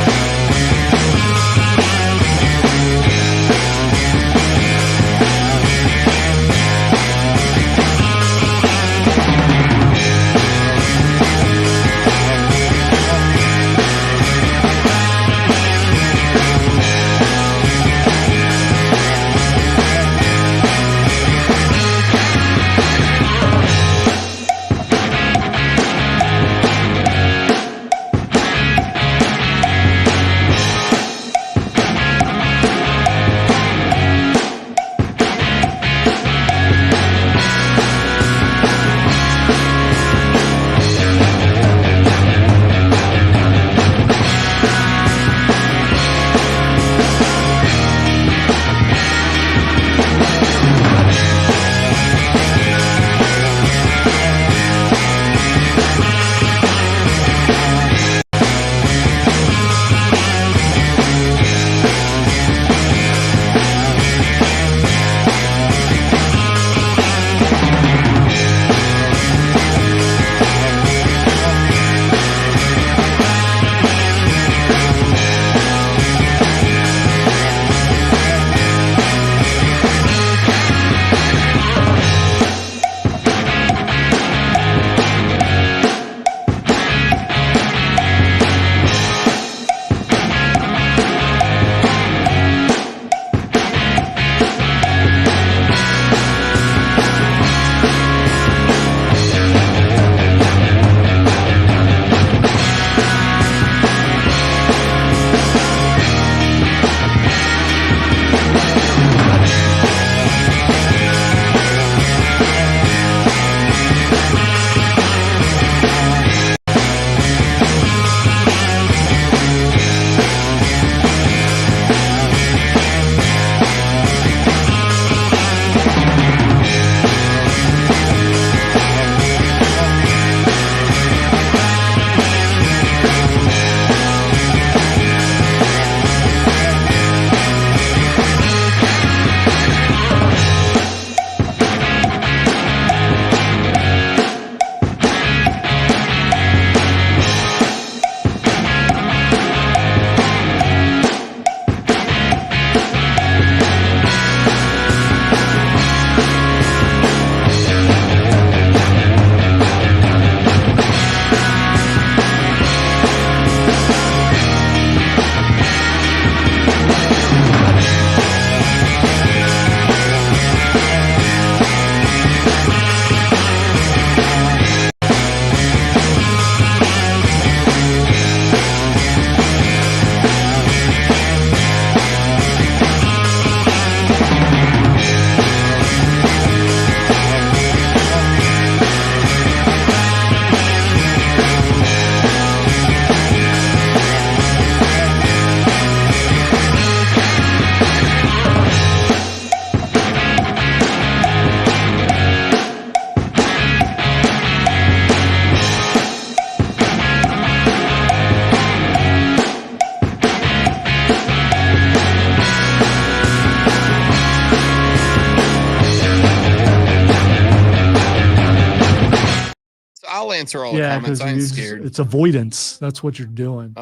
Speaker 2: answer all the
Speaker 1: Yeah,
Speaker 2: comments. I ain't
Speaker 1: because
Speaker 2: scared.
Speaker 1: it's avoidance. That's what you're doing.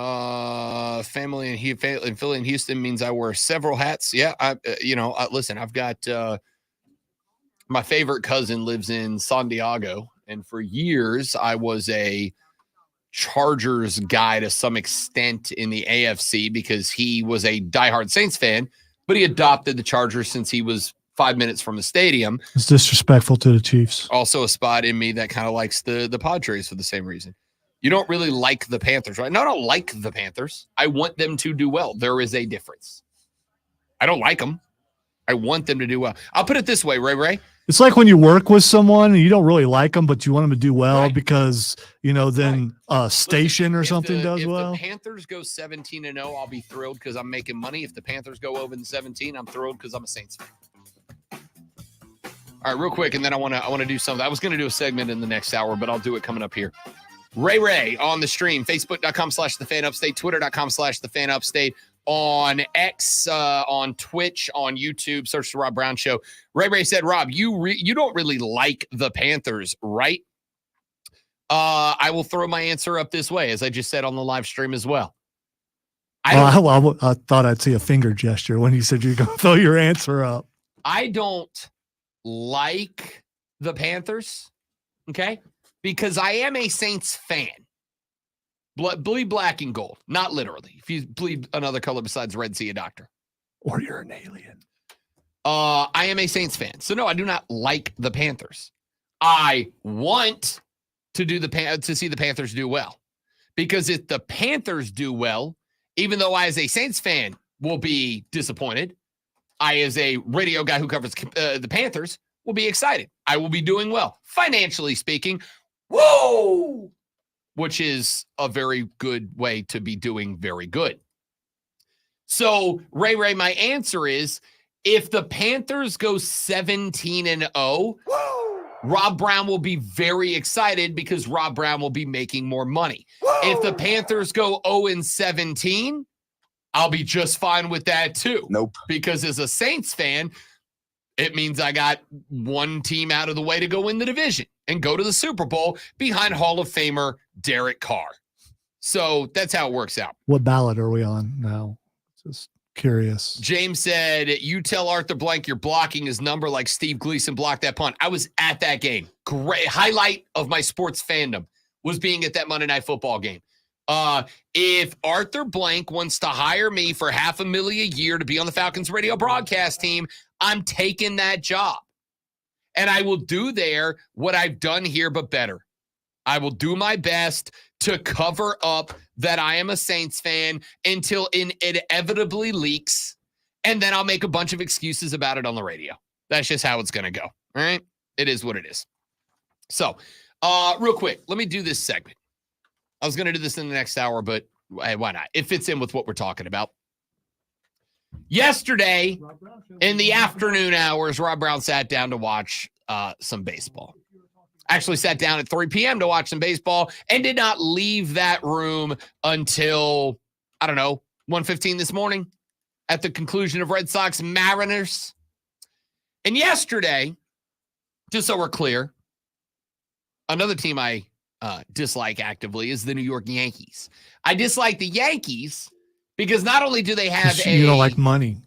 Speaker 2: Family in Philly and Houston means I wear several hats. Yeah, listen, I've got my favorite cousin lives in San Diego, and for years I was a Chargers guy to some extent in the AFC because he was a diehard Saints fan, but he adopted the Chargers since he was 5 minutes from the stadium.
Speaker 1: It's disrespectful to the Chiefs.
Speaker 2: Also a spot in me that kind of likes the Padres for the same reason. You don't really like the Panthers, right? No, I don't like the Panthers. I want them to do well. There is a difference. I don't like them. I want them to do well. I'll put it this way, Ray.
Speaker 1: It's like when you work with someone and you don't really like them, but you want them to do well
Speaker 2: Right.
Speaker 1: because, then a station or something does
Speaker 2: if
Speaker 1: well.
Speaker 2: the Panthers go 17-0, I'll be thrilled because I'm making money. If the Panthers go 0-17, I'm thrilled because I'm a Saints fan. All right, real quick, and then I want to do something. I was going to do a segment in the next hour, but I'll do it coming up here. Ray on the stream, Facebook.com/TheFanUpstate, Twitter.com/TheFanUpstate, on X, on Twitch, on YouTube. Search the Rob Brown Show. Ray said, Rob, you don't really like the Panthers, right? I will throw my answer up this way, as I just said on the live stream as well.
Speaker 1: I thought I'd see a finger gesture when you said you're going to throw your answer up.
Speaker 2: I don't like the Panthers, okay? Because I am a Saints fan. Bleed black and gold, not literally. If you bleed another color besides red, see a doctor.
Speaker 1: Or you're an alien.
Speaker 2: I am a Saints fan. So no, I do not like the Panthers. I want to see the Panthers do well. Because if the Panthers do well, even though I as a Saints fan will be disappointed, I as a radio guy who covers the Panthers will be excited. I will be doing well, financially speaking. Whoa! Which is a very good way to be doing very good. So, Ray, my answer is if the Panthers go 17-0, Rob Brown will be very excited because Rob Brown will be making more money. If the Panthers go 0-17, I'll be just fine with that too.
Speaker 6: Nope.
Speaker 2: Because as a Saints fan, it means I got one team out of the way to go win the division and go to the Super Bowl behind Hall of Famer Derek Carr. So that's how it works out.
Speaker 1: What ballot are we on now? Just curious.
Speaker 2: James said, you tell Arthur Blank you're blocking his number like Steve Gleason blocked that punt. I was at that game. Great highlight of my sports fandom was being at that Monday Night Football game. If Arthur Blank wants to hire me for $500,000 a year to be on the Falcons radio broadcast team, I'm taking that job. And I will do there what I've done here, but better. I will do my best to cover up that I am a Saints fan until it inevitably leaks. And then I'll make a bunch of excuses about it on the radio. That's just how it's going to go. All right. It is what it is. So, real quick, let me do this segment. I was going to do this in the next hour, but hey, why not? It fits in with what we're talking about. Yesterday, in the afternoon hours, Rob Brown sat down to watch some baseball. Actually sat down at 3 p.m. to watch some baseball and did not leave that room until, 1:15 this morning at the conclusion of Red Sox Mariners. And yesterday, just so we're clear, another team I dislike actively is the New York Yankees. I dislike the Yankees because not only do they have
Speaker 1: you don't like money.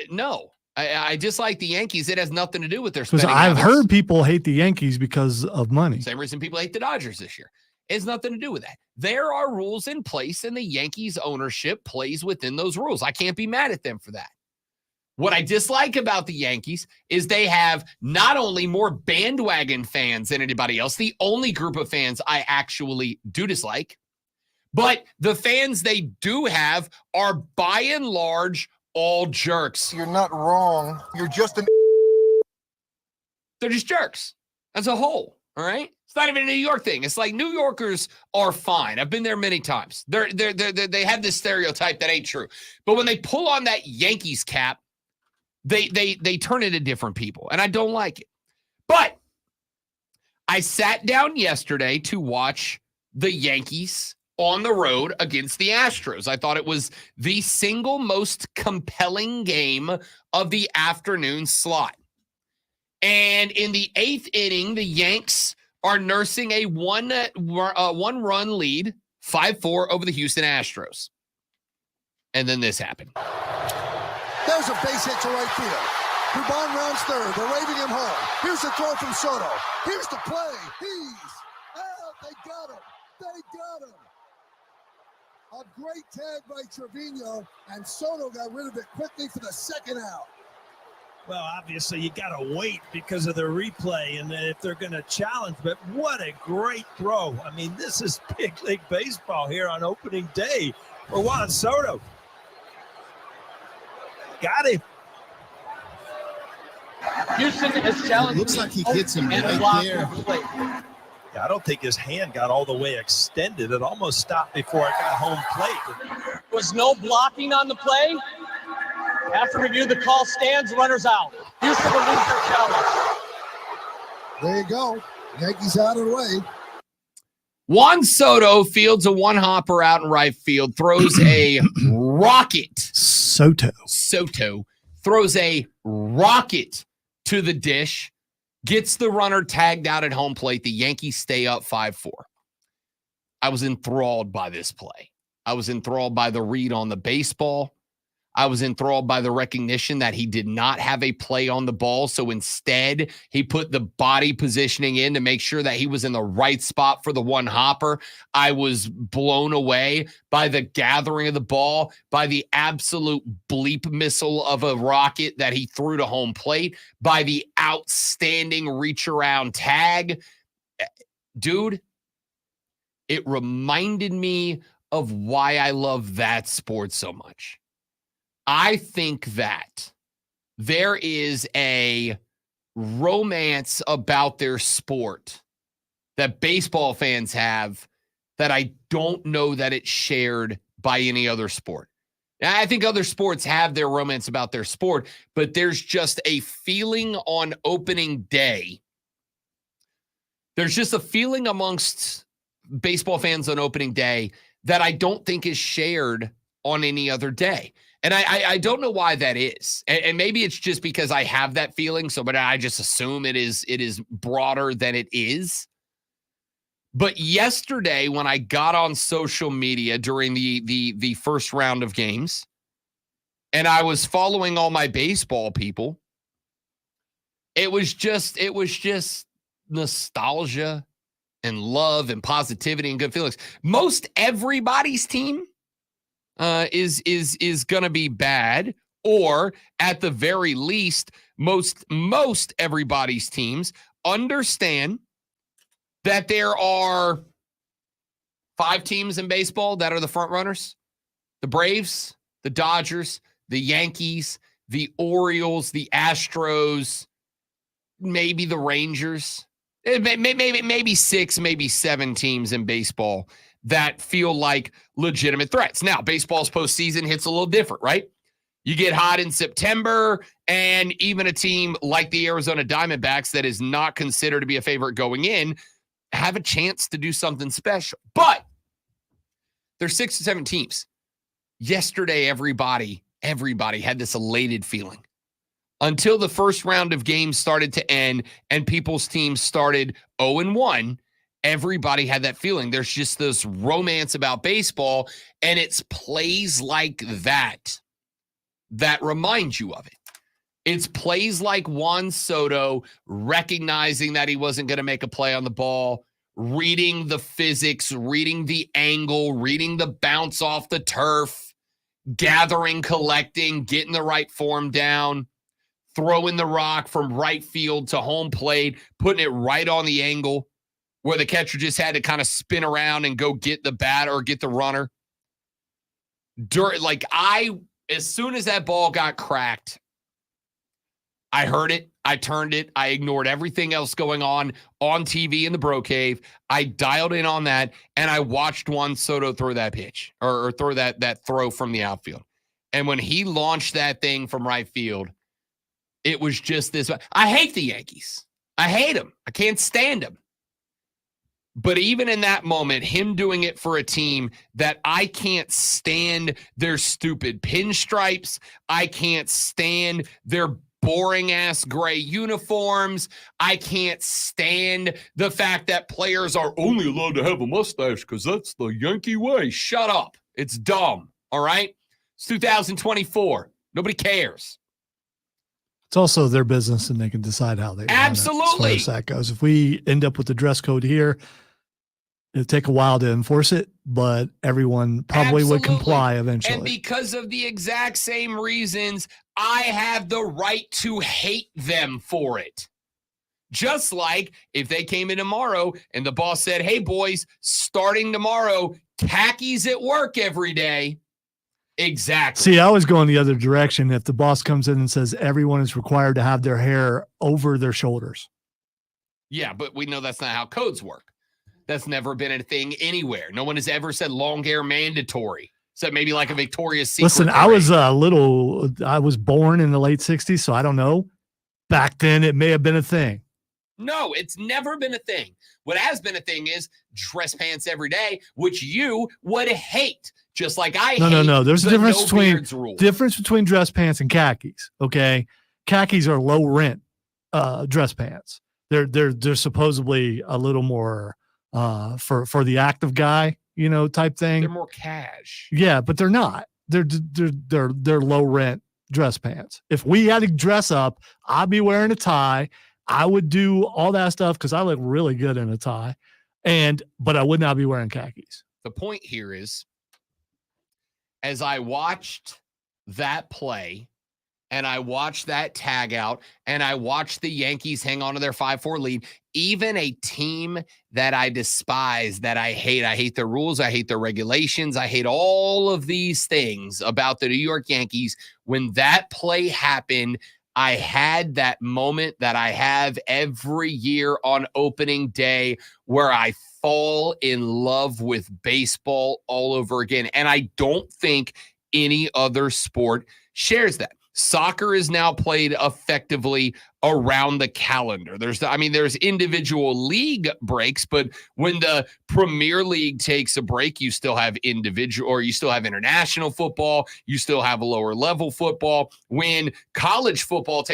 Speaker 2: No, I dislike the Yankees. It has nothing to do with their
Speaker 1: Because
Speaker 2: spending
Speaker 1: I've
Speaker 2: habits.
Speaker 1: heard people hate the Yankees because of money.
Speaker 2: Same reason people hate the Dodgers this year. It has nothing to do with that. There are rules in place, and the Yankees ownership plays within those rules. I can't be mad at them for that. What I dislike about the Yankees is they have not only more bandwagon fans than anybody else, the only group of fans I actually do dislike, but the fans they do have are by and large all jerks.
Speaker 3: You're not wrong. You're just an
Speaker 2: They're just jerks as a whole, all right? It's not even a New York thing. It's like New Yorkers are fine. I've been there many times. They have this stereotype that ain't true. But when they pull on that Yankees cap, they turn into different people, and I don't like it. But I sat down yesterday to watch the Yankees on the road against the Astros. I thought it was the single most compelling game of the afternoon slot. And in the 8th inning, the Yanks are nursing a one-run lead, 5-4 over the Houston Astros. And then this happened.
Speaker 3: There's a base hit to right field. Dubon rounds third. They're waving him home. Here's the throw from Soto. Here's the play. He's out. They got him. They got him. A great tag by Trevino, and Soto got rid of it quickly for the second out.
Speaker 7: Well, obviously, you got to wait because of the replay and if they're going to challenge. But what a great throw. I mean, this is big league baseball here on opening day for Juan Soto. Got him.
Speaker 10: Houston has challenged.
Speaker 11: Looks like he hits him right there.
Speaker 7: Yeah, I don't think his hand got all the way extended. It almost stopped before it got home plate.
Speaker 10: Was no blocking on the play. After review, the call stands, runners out. Houston will lose their challenge.
Speaker 3: There you go. Yankees out of the way.
Speaker 2: Juan Soto fields a one-hopper out in right field, throws a rocket.
Speaker 1: Soto
Speaker 2: Throws a rocket to the dish, gets the runner tagged out at home plate. The Yankees stay up 5-4. I was enthralled by this play. I was enthralled by the read on the baseball. I was enthralled by the recognition that he did not have a play on the ball. So instead, he put the body positioning in to make sure that he was in the right spot for the one hopper. I was blown away by the gathering of the ball, by the absolute bleep missile of a rocket that he threw to home plate, by the outstanding reach around tag. Dude, it reminded me of why I love that sport so much. I think that there is a romance about their sport that baseball fans have that I don't know that it's shared by any other sport. Now, I think other sports have their romance about their sport, but there's just a feeling on opening day. There's just a feeling amongst baseball fans on opening day that I don't think is shared on any other day. And I don't know why that is. And maybe it's just because I have that feeling. But I just assume it is broader than it is. But yesterday, when I got on social media during the first round of games, and I was following all my baseball people, it was just nostalgia and love and positivity and good feelings. Most everybody's team is going to be bad, or at the very least, most everybody's teams understand that there are 5 teams in baseball that are the front runners: the Braves, the Dodgers, the Yankees, the Orioles, the Astros, maybe the Rangers. Maybe 6, maybe 7 teams in baseball that feel like legitimate threats. Now, baseball's postseason hits a little different, right? You get hot in September, and even a team like the Arizona Diamondbacks that is not considered to be a favorite going in have a chance to do something special. But there's 6 or 7 teams. Yesterday, everybody had this elated feeling until the first round of games started to end and people's teams started 0-1. Everybody had that feeling. There's just this romance about baseball, and it's plays like that remind you of it. It's plays like Juan Soto recognizing that he wasn't going to make a play on the ball, reading the physics, reading the angle, reading the bounce off the turf, gathering, collecting, getting the right form down, throwing the rock from right field to home plate, putting it right on the angle where the catcher just had to kind of spin around and go get the bat or get the runner. As soon as that ball got cracked, I heard it, I turned it, I ignored everything else going on TV in the Bro Cave. I dialed in on that, and I watched Juan Soto throw that pitch or throw that throw from the outfield. And when he launched that thing from right field, it was just this. I hate the Yankees. I hate them. I can't stand them. But even in that moment, him doing it for a team that I can't stand their stupid pinstripes, I can't stand their boring ass gray uniforms. I can't stand the fact that players are only allowed to have a mustache because that's the Yankee way. Shut up. It's dumb. All right. It's 2024. Nobody cares.
Speaker 1: It's also their business and they can decide how they run it,
Speaker 2: Absolutely.
Speaker 1: as far as that goes. If we end up with the dress code here, it'll take a while to enforce it, but everyone probably would
Speaker 2: Absolutely.
Speaker 1: comply eventually.
Speaker 2: And because of the exact same reasons, I have the right to hate them for it. Just like if they came in tomorrow and the boss said, hey, boys, starting tomorrow, khakis at work every day. Exactly.
Speaker 1: See, I was going the other direction. If the boss comes in and says everyone is required to have their hair over their shoulders.
Speaker 2: Yeah, but we know that's not how codes work. That's never been a thing anywhere. No one has ever said long hair mandatory. Except maybe like a Victoria's Secret.
Speaker 1: Listen, I was born in the late 60s, so I don't know. Back then, it may have been a thing.
Speaker 2: No, it's never been a thing. What has been a thing is dress pants every day, which you would hate, just like I hate.
Speaker 1: No. There's a
Speaker 2: the
Speaker 1: difference
Speaker 2: no beards
Speaker 1: between
Speaker 2: rule.
Speaker 1: dress pants and khakis. Okay, khakis are low rent dress pants. They're supposedly a little more for the active guy, type thing.
Speaker 2: They're more cash.
Speaker 1: Yeah, but they're not. They're low rent dress pants. If we had to dress up, I'd be wearing a tie. I would do all that stuff because I look really good in a tie, but I would not be wearing khakis.
Speaker 2: The point here is, as I watched that play and I watched that tag out and I watched the Yankees hang on to their 5-4 lead, even a team that I despise, that I hate their rules, I hate their regulations, I hate all of these things about the New York Yankees. When that play happened, I had that moment that I have every year on opening day where I fall in love with baseball all over again. And I don't think any other sport shares that. Soccer is now played effectively around the calendar. There's individual league breaks, but when the Premier League takes a break, you still have international football. You still have a lower level football. When college football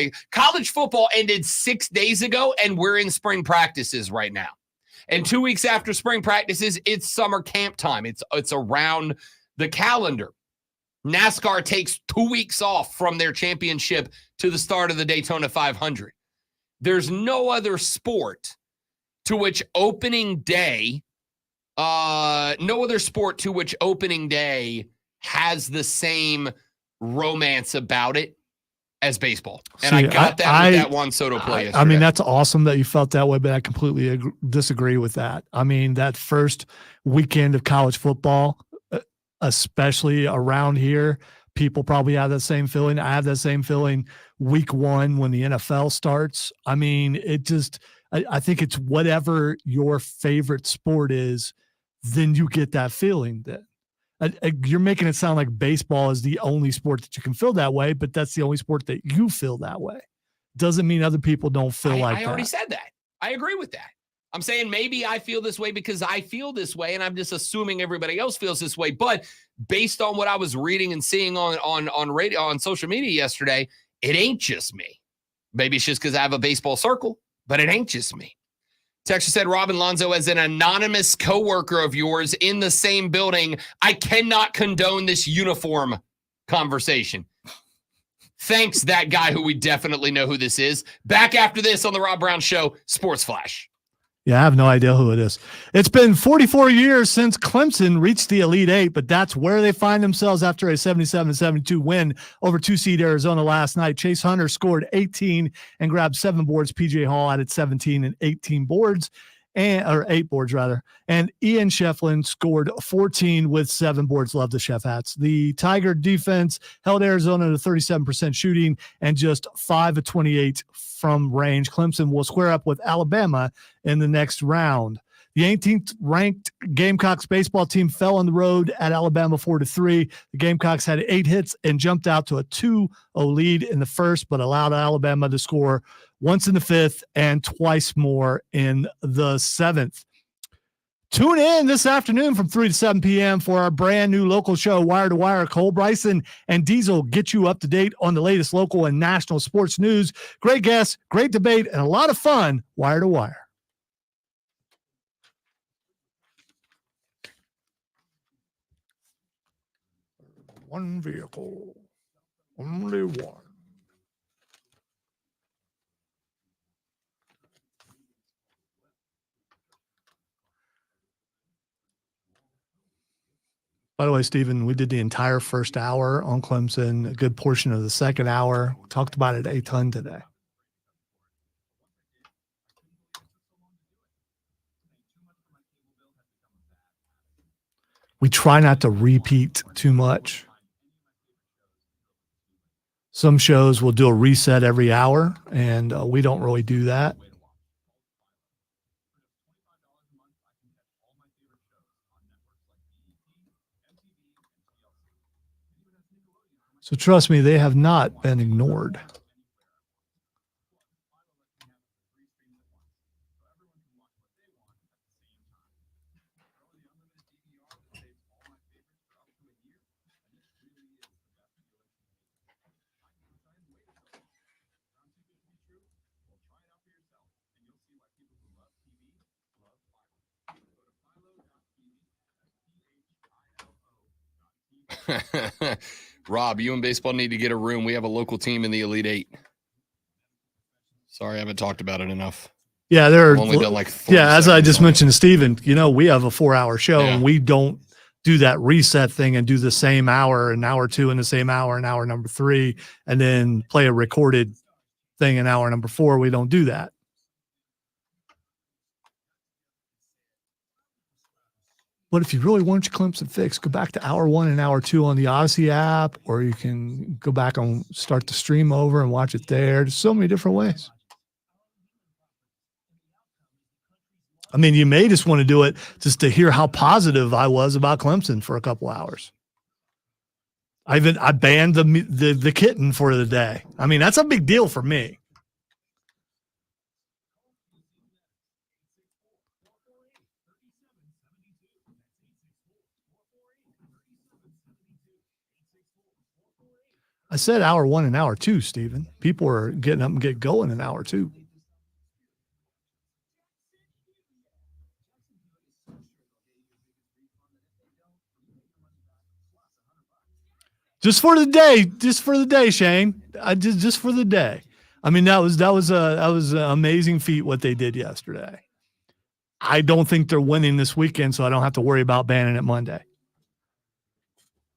Speaker 2: ended 6 days ago, and we're in spring practices right now. And 2 weeks after spring practices, it's summer camp time. It's around the calendar. NASCAR takes 2 weeks off from their championship to the start of the Daytona 500. There's no other sport to which opening day has the same romance about it as baseball. And I got that with that Juan Soto play yesterday.
Speaker 1: I mean, that's awesome that you felt that way, but I completely disagree with that. I mean, that first weekend of college football, especially around here, people probably have that same feeling. I have that same feeling week one when the NFL starts. I mean, I think it's whatever your favorite sport is, then you get that feeling then. You're making it sound like baseball is the only sport that you can feel that way, but that's the only sport that you feel that way. Doesn't mean other people don't feel like that.
Speaker 2: I already said that. I agree with that. I'm saying maybe I feel this way because I feel this way, and I'm just assuming everybody else feels this way. But based on what I was reading and seeing on radio, on social media yesterday, it ain't just me. Maybe it's just because I have a baseball circle, but it ain't just me. Texas said, Robin Lonzo, as an anonymous coworker of yours in the same building, I cannot condone this uniform conversation. Thanks, that guy who we definitely know who this is. Back after this on the Rob Brown Show, Sports Flash.
Speaker 1: Yeah, I have no idea who it is. It's been 44 years since Clemson reached the Elite Eight, but that's where they find themselves after a 77-72 win over 2-seed Arizona last night. Chase Hunter scored 18 and grabbed 7 boards. PJ Hall added 17 and 18 boards, or 8 boards rather. And Ian Shefflin scored 14 with 7 boards. Love the Chef hats. The Tiger defense held Arizona to 37% shooting and just 5 of 28 from range. Clemson will square up with Alabama in the next round. The 18th ranked Gamecocks baseball team fell on the road at Alabama 4-3. The Gamecocks had 8 hits and jumped out to a 2-0 lead in the first, but allowed Alabama to score once in the 5th and twice more in the 7th. Tune in this afternoon from 3 to 7 p.m. for our brand new local show, Wire to Wire. Cole Bryson and Diesel get you up to date on the latest local and national sports news. Great guests, great debate, and a lot of fun. Wire to Wire. One vehicle, only one. By the way, Stephen, we did the entire first hour on Clemson, a good portion of the second hour. Talked about it a ton today. We try not to repeat too much. Some shows will do a reset every hour, and we don't really do that. So trust me, they have not been ignored.
Speaker 2: Rob, you and baseball need to get a room. We have a local team in the Elite Eight. Sorry, I haven't talked about it enough.
Speaker 1: Yeah, they're
Speaker 2: I've only done like
Speaker 1: as I just mentioned to Steven, we have a 4-hour show
Speaker 2: Yeah.
Speaker 1: and we don't do that reset thing and do the same hour, an hour 2 in the same hour, an hour number 3, and then play a recorded thing in hour number 4. We don't do that. But if you really want your Clemson fix, go back to hour 1 and hour 2 on the Odyssey app, or you can go back and start the stream over and watch it there. There's so many different ways. I mean, you may just want to do it just to hear how positive I was about Clemson for a couple hours. I banned the kitten for the day. I mean, that's a big deal for me. I said hour 1 and hour 2, Stephen. People are getting up and get going in hour 2. Just for the day, Shane. Just for the day. I mean, that was an amazing feat what they did yesterday. I don't think they're winning this weekend, so I don't have to worry about banning it Monday.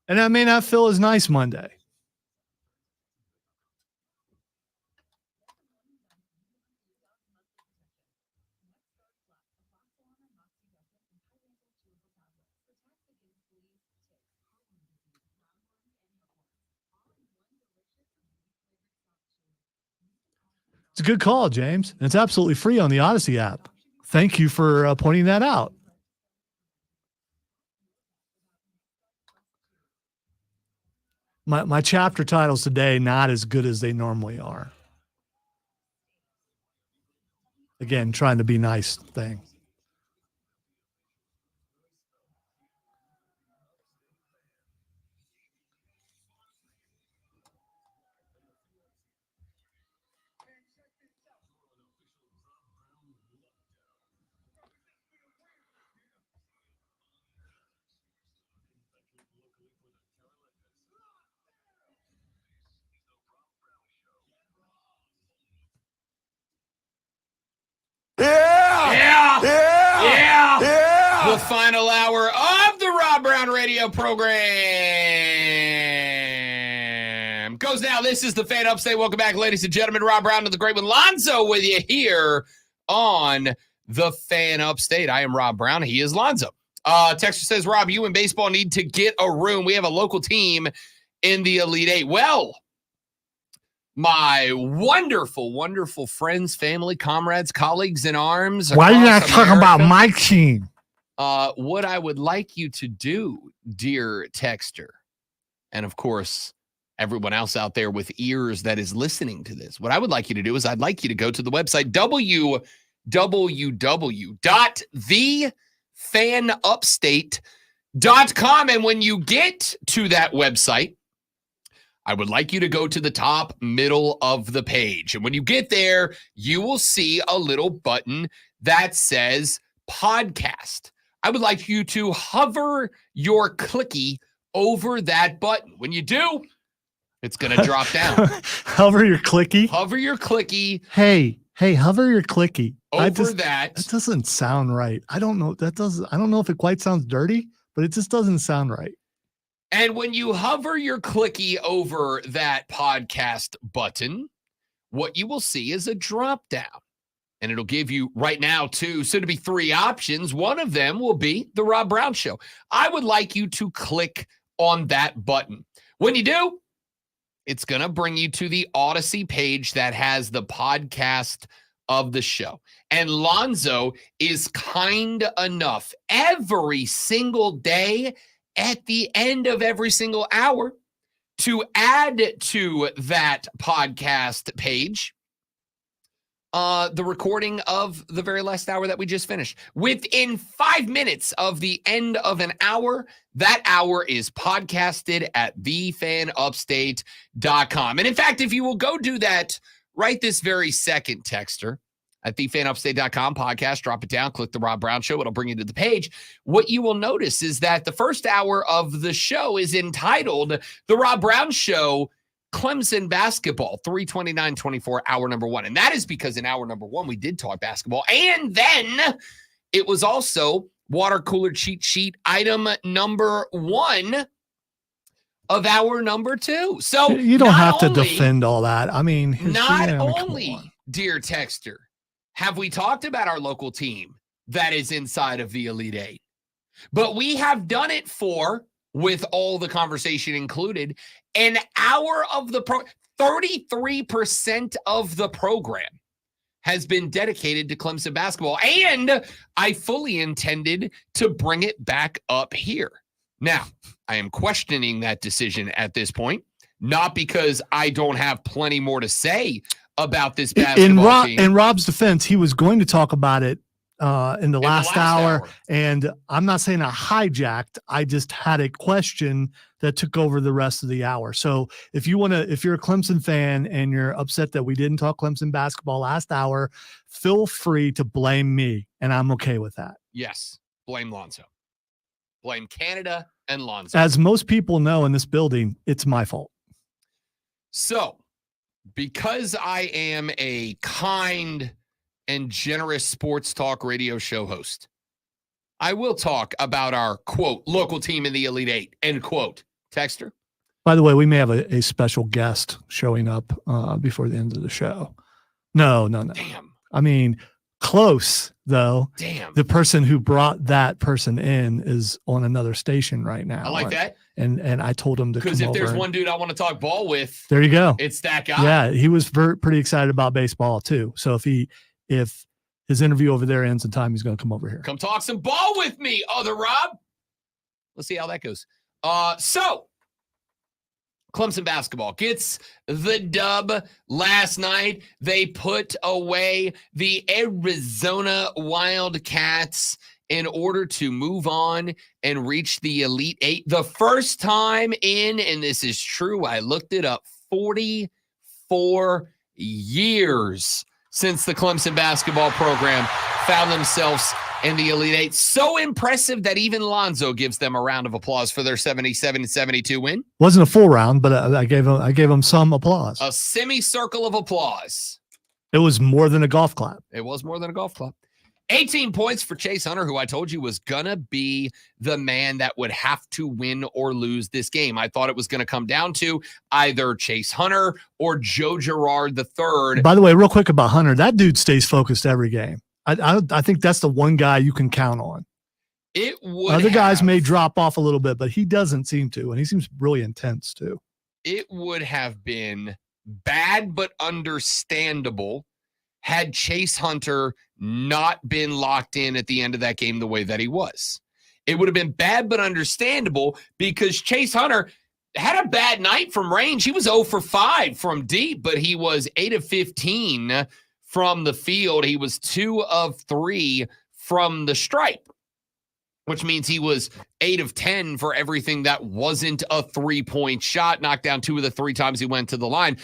Speaker 1: And that may not feel as nice Monday. It's a good call, James. And it's absolutely free on the Odyssey app. Thank you for pointing that out. My chapter titles today, not as good as they normally are. Again, trying to be nice thing.
Speaker 2: The final hour of the Rob Brown radio program goes now. This is the Fan Upstate. Welcome back, ladies and gentlemen. Rob Brown and the Great One Lonzo with you here on the Fan Upstate. I am Rob Brown. He is Lonzo. Texter says, Rob, you and baseball need to get a room. We have a local team in the Elite Eight. Well, my wonderful, wonderful friends, family, comrades, colleagues in arms.
Speaker 1: Why are you not
Speaker 2: across
Speaker 1: talking about
Speaker 2: America,
Speaker 1: my team?
Speaker 2: what I would like you to do, dear texter, and of course, everyone else out there with ears that is listening to this, what I would like you to do is I'd like you to go to the website, thefanupstate.com. And when you get to that website, I would like you to go to the top middle of the page. And when you get there, you will see a little button that says podcast. I would like you to hover your clicky over that button. When you do, it's going to drop down.
Speaker 1: Hover your clicky.
Speaker 2: Hover your clicky
Speaker 1: Hey, hover your clicky.
Speaker 2: over that.
Speaker 1: That doesn't sound right. I don't know. I don't know if it quite sounds dirty, but it just doesn't sound right.
Speaker 2: And when you hover your clicky over that podcast button, what you will see is a drop down. And it'll give you right now two, soon to be three options. One of them will be the Rob Brown Show. I would like you to click on that button. When you do, it's going to bring you to the Odyssey page that has the podcast of the show. And Lonzo is kind enough every single day at the end of every single hour to add to that podcast page the recording of the very last hour that we just finished. Within 5 minutes of the end of an hour, that hour is podcasted at thefanupstate.com. And in fact, if you will go do that right this very second, texter, at thefanupstate.com podcast, drop it down, click the Rob Brown Show. It'll bring you to the page. What you will notice is that the first hour of the show is entitled The Rob Brown Show Clemson Basketball, 329-24, hour number one. And that is because in hour number one, we did talk basketball. And then it was also water cooler cheat sheet item number one of hour number two. So
Speaker 1: you don't have to defend all that. I mean,
Speaker 2: not only, dear texter, have we talked about our local team that is inside of the Elite Eight, but we have done it for, with all the conversation included, an hour of the 33% of the program has been dedicated to Clemson basketball. And I fully intended to bring it back up here. Now, I am questioning that decision at this point, not because I don't have plenty more to say about this basketball team.
Speaker 1: In Rob's defense, he was going to talk about it in the last hour, and I'm not saying I hijacked. I just had a question that took over the rest of the hour. So if you're a Clemson fan and you're upset that we didn't talk Clemson basketball last hour, feel free to blame me, and I'm okay with that.
Speaker 2: Yes, blame Lonzo. Blame Canada and Lonzo.
Speaker 1: As most people know in this building, it's my fault.
Speaker 2: So, because I am a kind and generous sports talk radio show host, I will talk about our, quote, local team in the Elite Eight, end quote. Texter?
Speaker 1: By the way, we may have a special guest showing up before the end of the show. No.
Speaker 2: Damn.
Speaker 1: I mean, close, though.
Speaker 2: Damn.
Speaker 1: The person who brought that person in is on another station right now.
Speaker 2: I like that.
Speaker 1: And I told him to come over.
Speaker 2: Because if there's one dude I want to talk ball with,
Speaker 1: there you go.
Speaker 2: It's that guy.
Speaker 1: Yeah, he was pretty excited about baseball, too. So if his interview over there ends in time, he's going to come over here.
Speaker 2: Come talk some ball with me, other Rob. Let's see how that goes. So Clemson basketball gets the dub last night. They put away the Arizona Wildcats in order to move on and reach the Elite Eight. The first time in, and this is true, I looked it up, 44 years since the Clemson basketball program found themselves in the Elite Eight. So impressive that even Lonzo gives them a round of applause for their 77-72 win.
Speaker 1: Wasn't a full round, but I gave him some applause.
Speaker 2: A semicircle of applause.
Speaker 1: It was more than a golf clap.
Speaker 2: It was more than a golf clap. 18 points for Chase Hunter, who I told you was going to be the man that would have to win or lose this game. I thought it was going to come down to either Chase Hunter or Joe Girard III.
Speaker 1: By the way, real quick about Hunter, that dude stays focused every game. I think that's the one guy you can count on.
Speaker 2: It would.
Speaker 1: Other guys may drop off a little bit, but he doesn't seem to, and he seems really intense too.
Speaker 2: It would have been bad but understandable had Chase Hunter not been locked in at the end of that game the way that he was. It would have been bad but understandable because Chase Hunter had a bad night from range. He was 0 for 5 from deep, but he was 8 of 15 from the field. He was 2 of 3 from the stripe. which means he was 8 of 10 for everything that wasn't a 3-point shot, knocked down 2 of the 3 times he went to the line.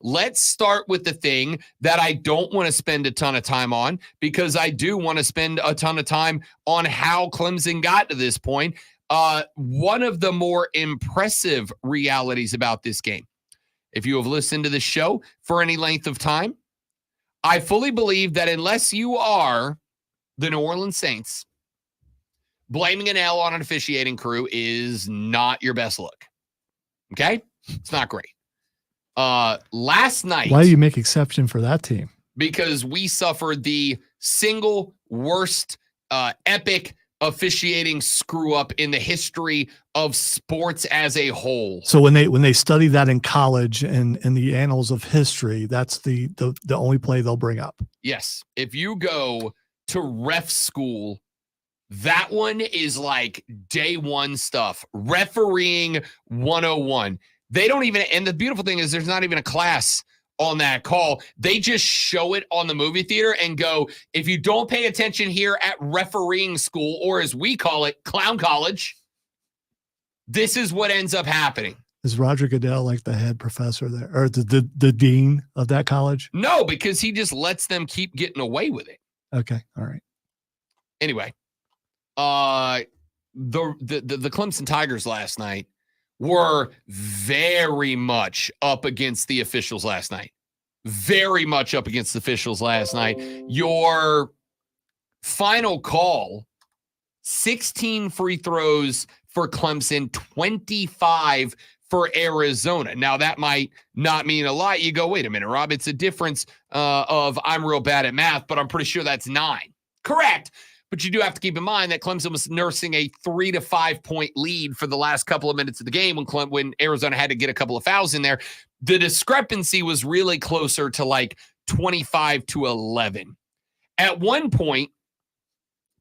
Speaker 2: Let's start with the thing that I don't want to spend a ton of time on, because I do want to spend a ton of time on how Clemson got to this point. One of the more impressive realities about this game, if you have listened to the show for any length of time, I fully believe that unless you are the New Orleans Saints, blaming an L on an officiating crew is not your best look. Okay? It's not great. Last night.
Speaker 1: Why do you make exception for that team?
Speaker 2: Because we suffered the single worst epic officiating screw up in the history of sports as a whole.
Speaker 1: So when they study that in college and in the annals of history, that's the only play they'll bring up.
Speaker 2: Yes. If you go to ref school, that one is like day one stuff. Refereeing 101. They don't even, and the beautiful thing is there's not even a class on that call. They just show it on the movie theater and go, if you don't pay attention here at refereeing school, or as we call it, clown college, this is what ends up happening.
Speaker 1: Is Roger Goodell like the head professor there, or the dean of that college?
Speaker 2: No, because he just lets them keep getting away with it.
Speaker 1: Okay. All right.
Speaker 2: Anyway, the Clemson Tigers last night were very much up against the officials last night. Very much up against the officials last night. Your final call, 16 free throws for Clemson, 25 for Arizona. Now, that might not mean a lot. You go, wait a minute, Rob, it's a difference of I'm real bad at math, but I'm pretty sure that's 9. Correct. But you do have to keep in mind that Clemson was nursing a 3 to 5 point lead for the last couple of minutes of the game when Arizona had to get a couple of fouls in there. The discrepancy was really closer to like 25 to 11. At one point,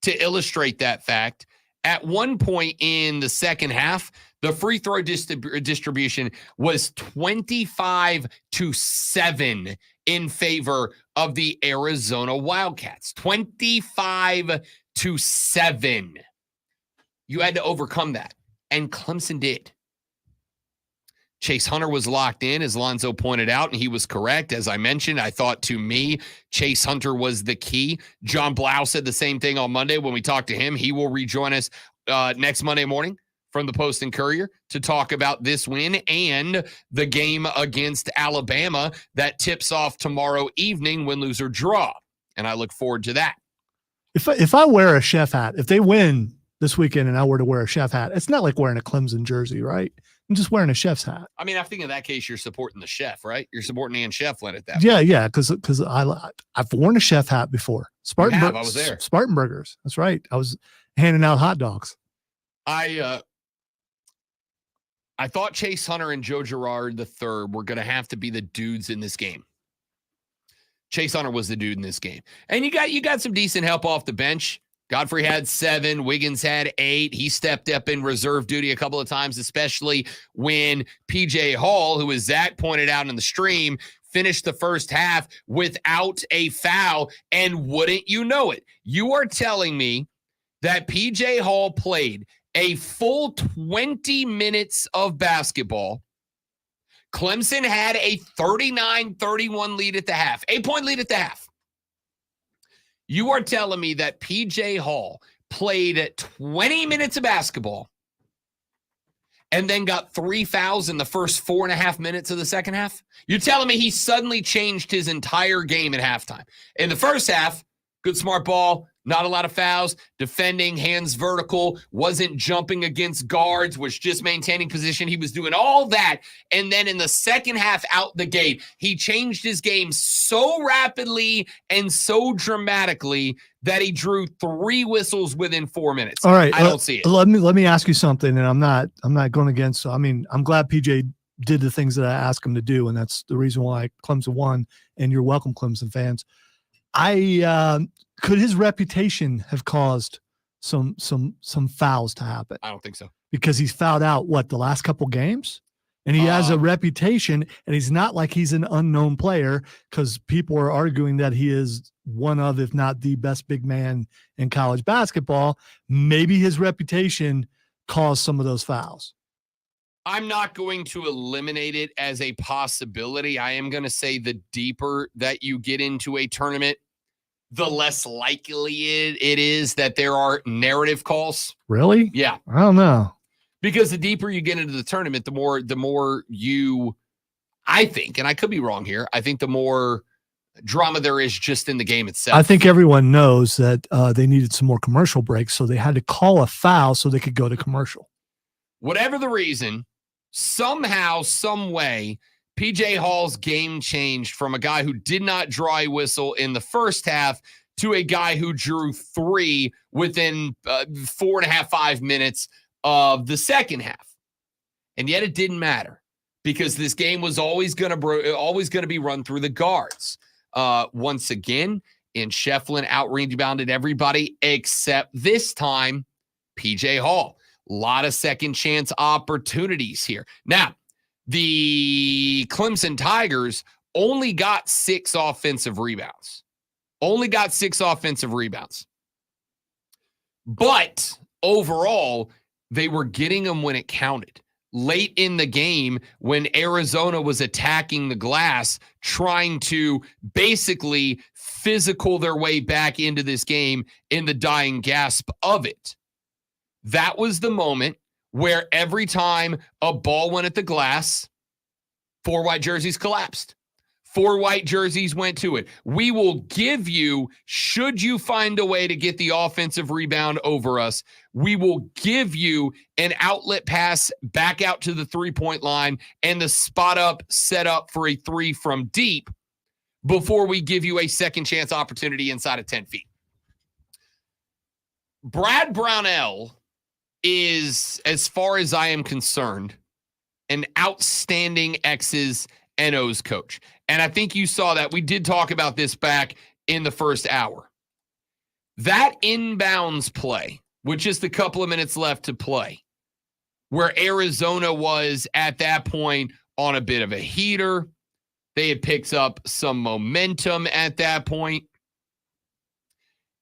Speaker 2: to illustrate that fact, at one point in the second half, the free throw distribution was 25 to 7 in favor of the Arizona Wildcats. 25 to 7. You had to overcome that, and Clemson did. Chase Hunter was locked in, as Lonzo pointed out, and he was correct. As I mentioned, I thought, to me, Chase Hunter was the key. John Blau said the same thing on Monday when we talked to him. He will rejoin us next Monday morning from the Post and Courier to talk about this win and the game against Alabama that tips off tomorrow evening, win, lose, or draw. And I look forward to that.
Speaker 1: If I wear a chef hat, if they win this weekend and I were to wear a chef hat, it's not like wearing a Clemson jersey, right? I'm just wearing a chef's hat.
Speaker 2: I mean, I think in that case, you're supporting the chef, right? You're supporting Ann Shefflin at that
Speaker 1: Yeah,
Speaker 2: point.
Speaker 1: yeah, because I've worn a chef hat before.
Speaker 2: I was there.
Speaker 1: Spartan Burgers. That's right. I was handing out hot dogs.
Speaker 2: I thought Chase Hunter and Joe Girard III were going to have to be the dudes in this game. Chase Hunter was the dude in this game. And you got some decent help off the bench. Godfrey had 7. Wiggins had 8. He stepped up in reserve duty a couple of times, especially when PJ Hall, who, as Zach pointed out in the stream, finished the first half without a foul. And wouldn't you know it, you are telling me that PJ Hall played a full 20 minutes of basketball. Clemson had a 39-31 lead at the half, 8-point lead at the half. You are telling me that PJ Hall played 20 minutes of basketball and then got 3 fouls in the first 4.5 minutes of the second half? You're telling me he suddenly changed his entire game at halftime. In the first half, good smart ball, not a lot of fouls, defending, hands vertical, wasn't jumping against guards, was just maintaining position. He was doing all that. And then in the second half out the gate, he changed his game so rapidly and so dramatically that he drew 3 whistles within 4 minutes.
Speaker 1: All right.
Speaker 2: I don't see it.
Speaker 1: Let me ask you something, and I'm not going against. I mean, I'm glad PJ did the things that I asked him to do, and that's the reason why Clemson won. And you're welcome, Clemson fans. Could his reputation have caused some fouls to happen?
Speaker 2: I don't think so.
Speaker 1: Because he's fouled out the last couple games, And he has a reputation, and he's not like he's an unknown player, because people are arguing that he is one of, if not the best big man in college basketball. Maybe his reputation caused some of those fouls.
Speaker 2: I'm not going to eliminate it as a possibility. I am going to say the deeper that you get into a tournament, the less likely it is that there are narrative calls.
Speaker 1: Really?
Speaker 2: Yeah.
Speaker 1: I don't know.
Speaker 2: Because the deeper you get into the tournament, the more you, I think, and I could be wrong here, I think the more drama there is just in the game itself.
Speaker 1: I think everyone knows that they needed some more commercial breaks, so they had to call a foul so they could go to commercial.
Speaker 2: Whatever the reason, somehow, some way, PJ Hall's game changed from a guy who did not draw a whistle in the first half to a guy who drew 3 within 4.5, 5 minutes of the second half. And yet it didn't matter, because this game was always going to be run through the guards. Once again, and Shefflin out-rebounded everybody except this time PJ Hall. A lot of second chance opportunities here. Now, the Clemson Tigers only got 6 offensive rebounds. But overall, they were getting them when it counted. Late in the game, when Arizona was attacking the glass, trying to basically physical their way back into this game in the dying gasp of it. That was the moment where every time a ball went at the glass, 4 white jerseys collapsed. 4 white jerseys went to it. We will give you, should you find a way to get the offensive rebound over us, we will give you an outlet pass back out to the 3-point line and the spot up set up for a 3 from deep before we give you a second chance opportunity inside of 10 feet. Brad Brownell is, as far as I am concerned, an outstanding X's and O's coach. And I think you saw that. We did talk about this back in the first hour. That inbounds play, with just a couple of minutes left to play, where Arizona was at that point on a bit of a heater. They had picked up some momentum at that point.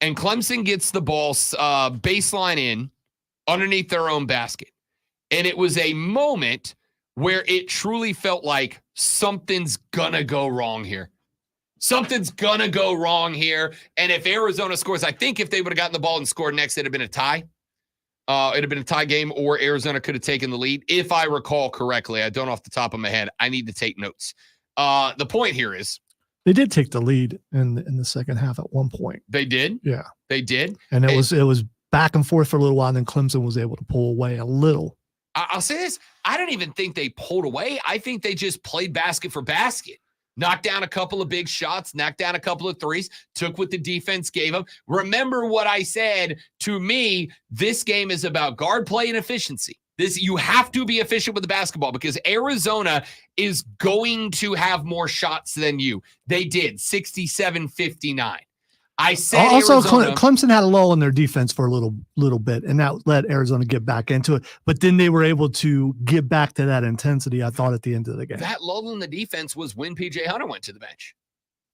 Speaker 2: And Clemson gets the ball baseline in underneath their own basket. And it was a moment where it truly felt like something's gonna go wrong here. Something's gonna go wrong here. And if Arizona scores, I think if they would have gotten the ball and scored next, it'd have been a tie. It'd have been a tie game, or Arizona could have taken the lead. If I recall correctly, I don't off the top of my head. I need to take notes. The point here is
Speaker 1: they did take the lead in the second half at one point.
Speaker 2: They did?
Speaker 1: Yeah.
Speaker 2: They did.
Speaker 1: And it was back and forth for a little while, and then Clemson was able to pull away a little.
Speaker 2: I'll say this. I don't even think they pulled away. I think they just played basket for basket. Knocked down a couple of big shots, knocked down a couple of threes, took what the defense gave them. Remember what I said. To me, this game is about guard play and efficiency. You have to be efficient with the basketball, because Arizona is going to have more shots than you. They did, 67-59. I said
Speaker 1: also
Speaker 2: Arizona,
Speaker 1: Clemson had a lull in their defense for a little bit, and that let Arizona get back into it. But then they were able to get back to that intensity, I thought, at the end of the game.
Speaker 2: that lull in the defense was when PJ Hunter went to the bench.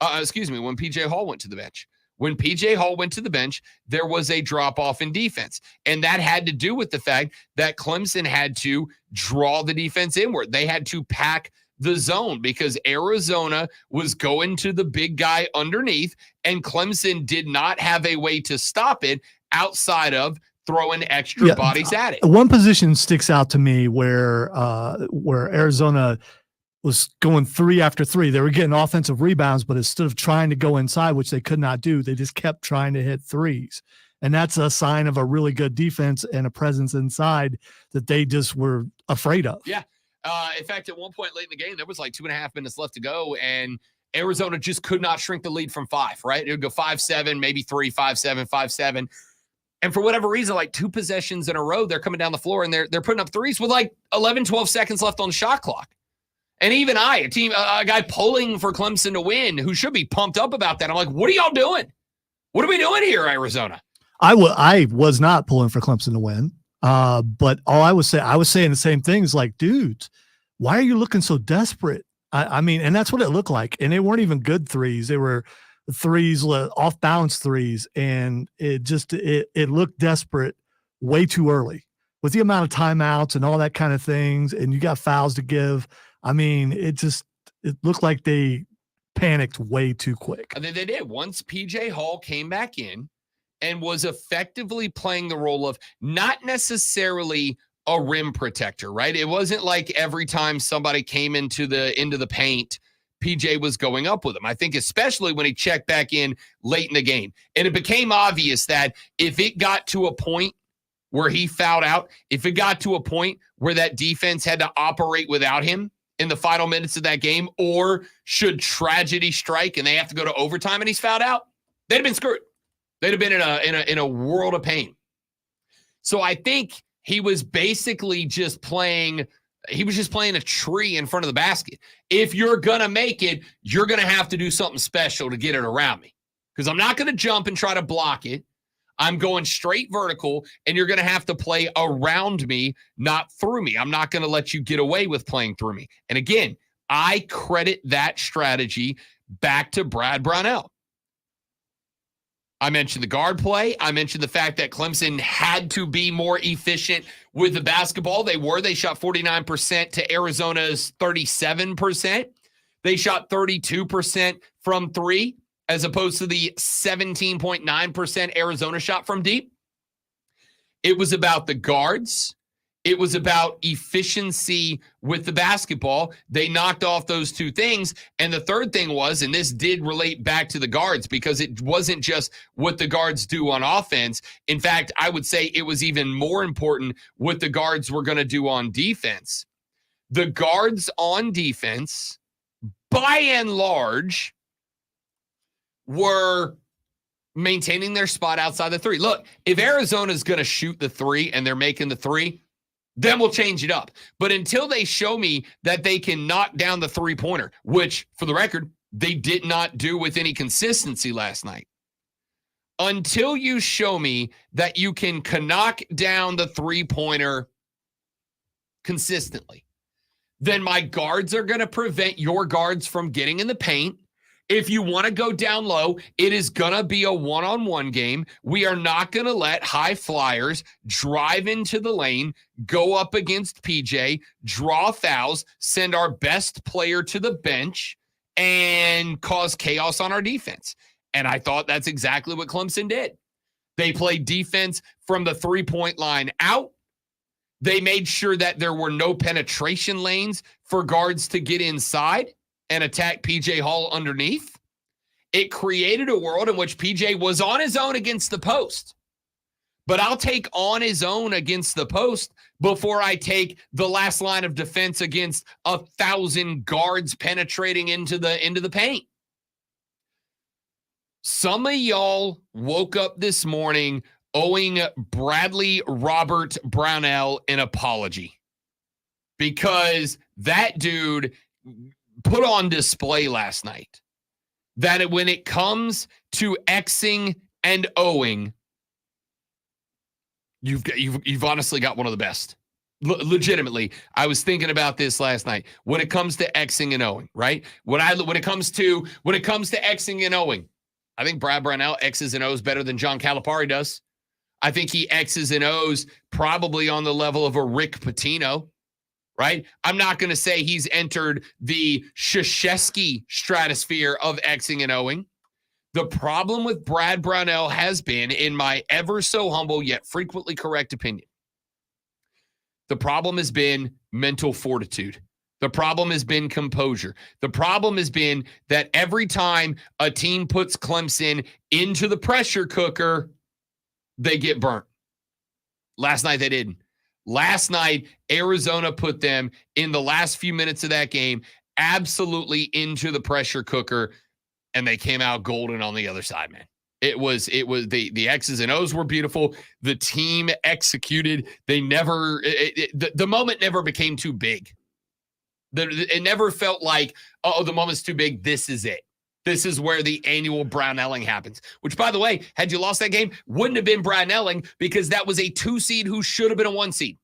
Speaker 2: When PJ Hall went to the bench. When PJ Hall went to the bench, there was a drop-off in defense. And that had to do with the fact that Clemson had to draw the defense inward. They had to pack the zone because Arizona was going to the big guy underneath, and Clemson did not have a way to stop it outside of throwing extra bodies at it.
Speaker 1: One position sticks out to me where Arizona was going 3 after 3. They were getting offensive rebounds, but instead of trying to go inside, which they could not do, they just kept trying to hit threes. And that's a sign of a really good defense and a presence inside that they just were afraid of.
Speaker 2: Yeah. In fact, at one point late in the game, there was like 2.5 minutes left to go, and Arizona just could not shrink the lead from 5, right? It would go 5-7, maybe 3, 5-7, 5-7. And for whatever reason, like 2 possessions in a row, they're coming down the floor and they're putting up threes with like 11, 12 seconds left on the shot clock. And even a guy pulling for Clemson to win, who should be pumped up about that. I'm like, what are y'all doing? What are we doing here, Arizona?
Speaker 1: I was not pulling for Clemson to win. But all I was saying the same thing is like, dudes, why are you looking so desperate? I mean, and that's what it looked like. And they weren't even good threes. They were threes, off balance threes. And it looked desperate way too early with the amount of timeouts and all that kind of things. And you got fouls to give. I mean, it looked like they panicked way too quick.
Speaker 2: And then they did. Once PJ Hall came back in and was effectively playing the role of not necessarily a rim protector, right? It wasn't like every time somebody came into the paint, PJ was going up with him. I think especially when he checked back in late in the game. And it became obvious that if it got to a point where he fouled out, if it got to a point where that defense had to operate without him in the final minutes of that game, or should tragedy strike and they have to go to overtime and he's fouled out, they'd have been screwed. They'd have been in a world of pain. So I think he was basically just playing a tree in front of the basket. If you're going to make it, you're going to have to do something special to get it around me, because I'm not going to jump and try to block it. I'm going straight vertical, and you're going to have to play around me, not through me. I'm not going to let you get away with playing through me. And again, I credit that strategy back to Brad Brownell. I mentioned the guard play. I mentioned the fact that Clemson had to be more efficient with the basketball. They shot 49% to Arizona's 37%. They shot 32% from three, as opposed to the 17.9% Arizona shot from deep. It was about the guards. It was about efficiency with the basketball. They knocked off those two things. And the third thing was, and this did relate back to the guards, because it wasn't just what the guards do on offense. In fact, I would say it was even more important what the guards were going to do on defense. The guards on defense, by and large, were maintaining their spot outside the three. Look, if Arizona's going to shoot the three and they're making the three, then we'll change it up. But until they show me that they can knock down the three-pointer, which, for the record, they did not do with any consistency last night. Until you show me that you can knock down the three-pointer consistently, then my guards are going to prevent your guards from getting in the paint. If you want to go down low, it is going to be a one-on-one game. We are not going to let high flyers drive into the lane, go up against PJ, draw fouls, send our best player to the bench, and cause chaos on our defense. And I thought that's exactly what Clemson did. They played defense from the three-point line out. They made sure that there were no penetration lanes for guards to get inside and attack PJ Hall underneath. It created a world in which PJ was on his own against the post. But I'll take on his own against the post before I take the last line of defense against 1,000 guards penetrating into the paint. Some of y'all woke up this morning owing Bradley Robert Brownell an apology, because that dude put on display last night that when it comes to Xing and Oing, you've honestly got one of the best. Legitimately, I was thinking about this last night. When it comes to Xing and Oing, right? When it comes to Xing and Oing, I think Brad Brownell X's and O's better than John Calipari does. I think he X's and O's probably on the level of a Rick Pitino. Right? I'm not going to say he's entered the Krzyzewski stratosphere of Xing and Oing. The problem with Brad Brownell has been, in my ever so humble yet frequently correct opinion, the problem has been mental fortitude. The problem has been composure. The problem has been that every time a team puts Clemson into the pressure cooker, they get burnt. Last night they didn't. Last night, Arizona put them in the last few minutes of that game absolutely into the pressure cooker, and they came out golden on the other side, man. It was the X's and O's were beautiful. The team executed. They never the moment never became too big. It never felt like, oh, the moment's too big. This is it. This is where the annual Brownelling happens, which, by the way, had you lost that game, wouldn't have been Brownelling, because that was a 2 seed who should have been a 1 seed.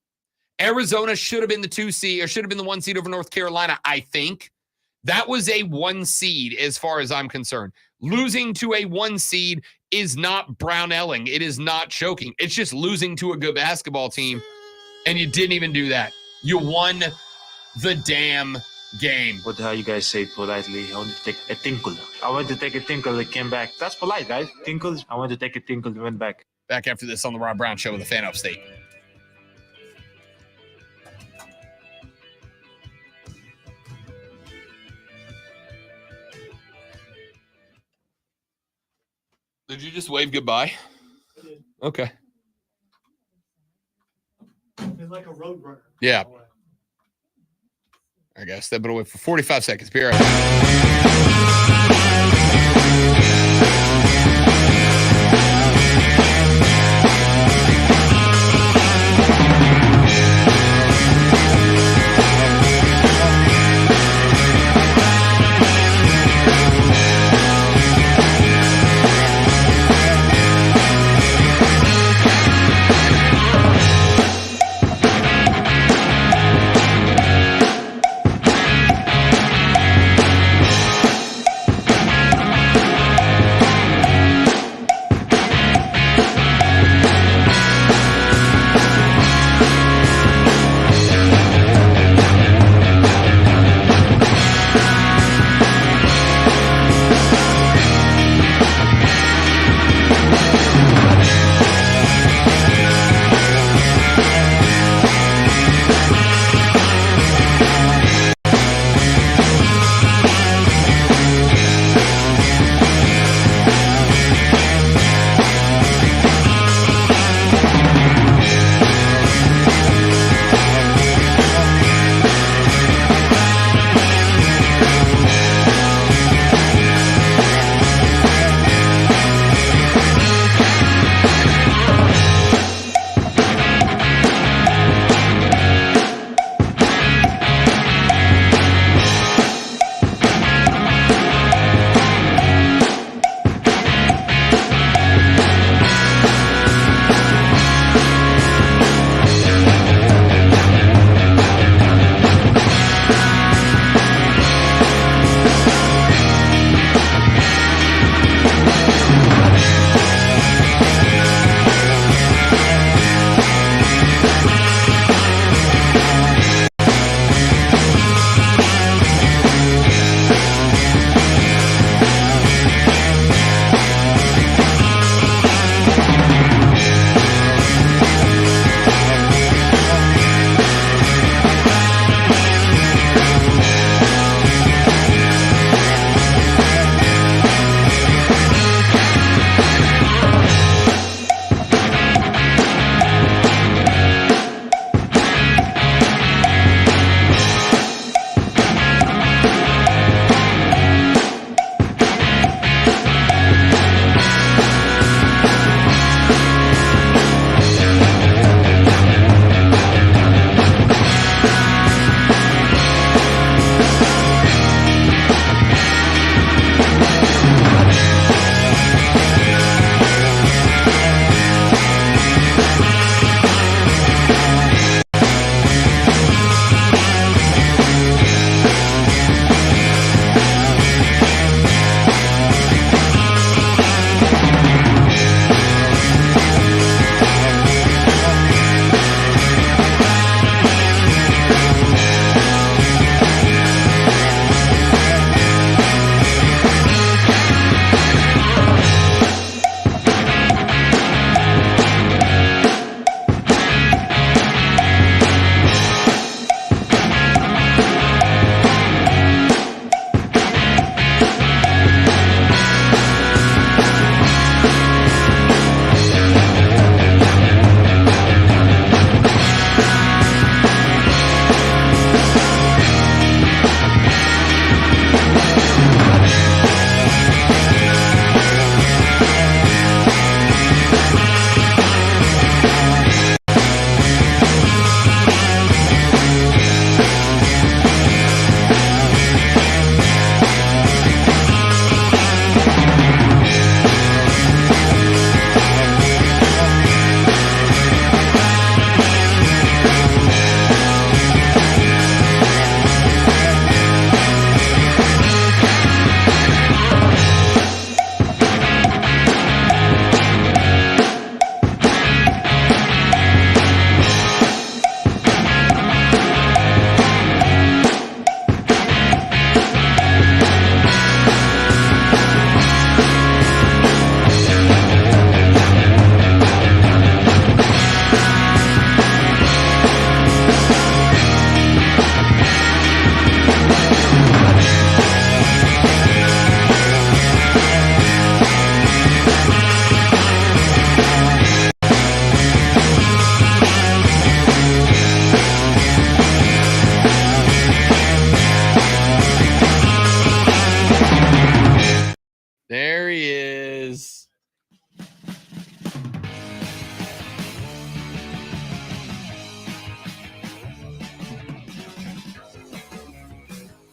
Speaker 2: Arizona should have been the 2 seed or should have been the 1 seed over North Carolina, I think. That was a 1 seed as far as I'm concerned. Losing to a 1 seed is not Brownelling. It is not choking. It's just losing to a good basketball team, and you didn't even do that. You won the damn game.
Speaker 12: What the hell you guys say politely? I want to take a tinkle. I went to take a tinkle. It came back. That's polite, guys. Tinkles. I went to take a tinkle. It went back.
Speaker 2: Back after this on the Rob Brown Show with a fan upstate. Did you just wave goodbye?
Speaker 1: I did.
Speaker 2: Okay.
Speaker 1: It's like a road runner.
Speaker 2: Yeah. I gotta step it away for 45 seconds. Be right back.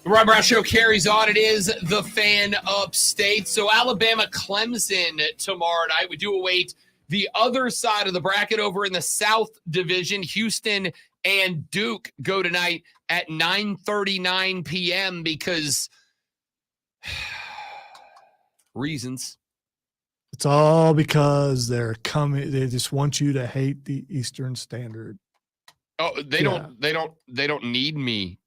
Speaker 2: Rob Brown Show carries on. It is the Fan Upstate. So Alabama Clemson tomorrow night. We do await the other side of the bracket over in the South Division. Houston and Duke go tonight at 9:39 p.m. because reasons.
Speaker 1: It's all because they're coming. They just want you to hate the Eastern Standard.
Speaker 2: Oh, they don't need me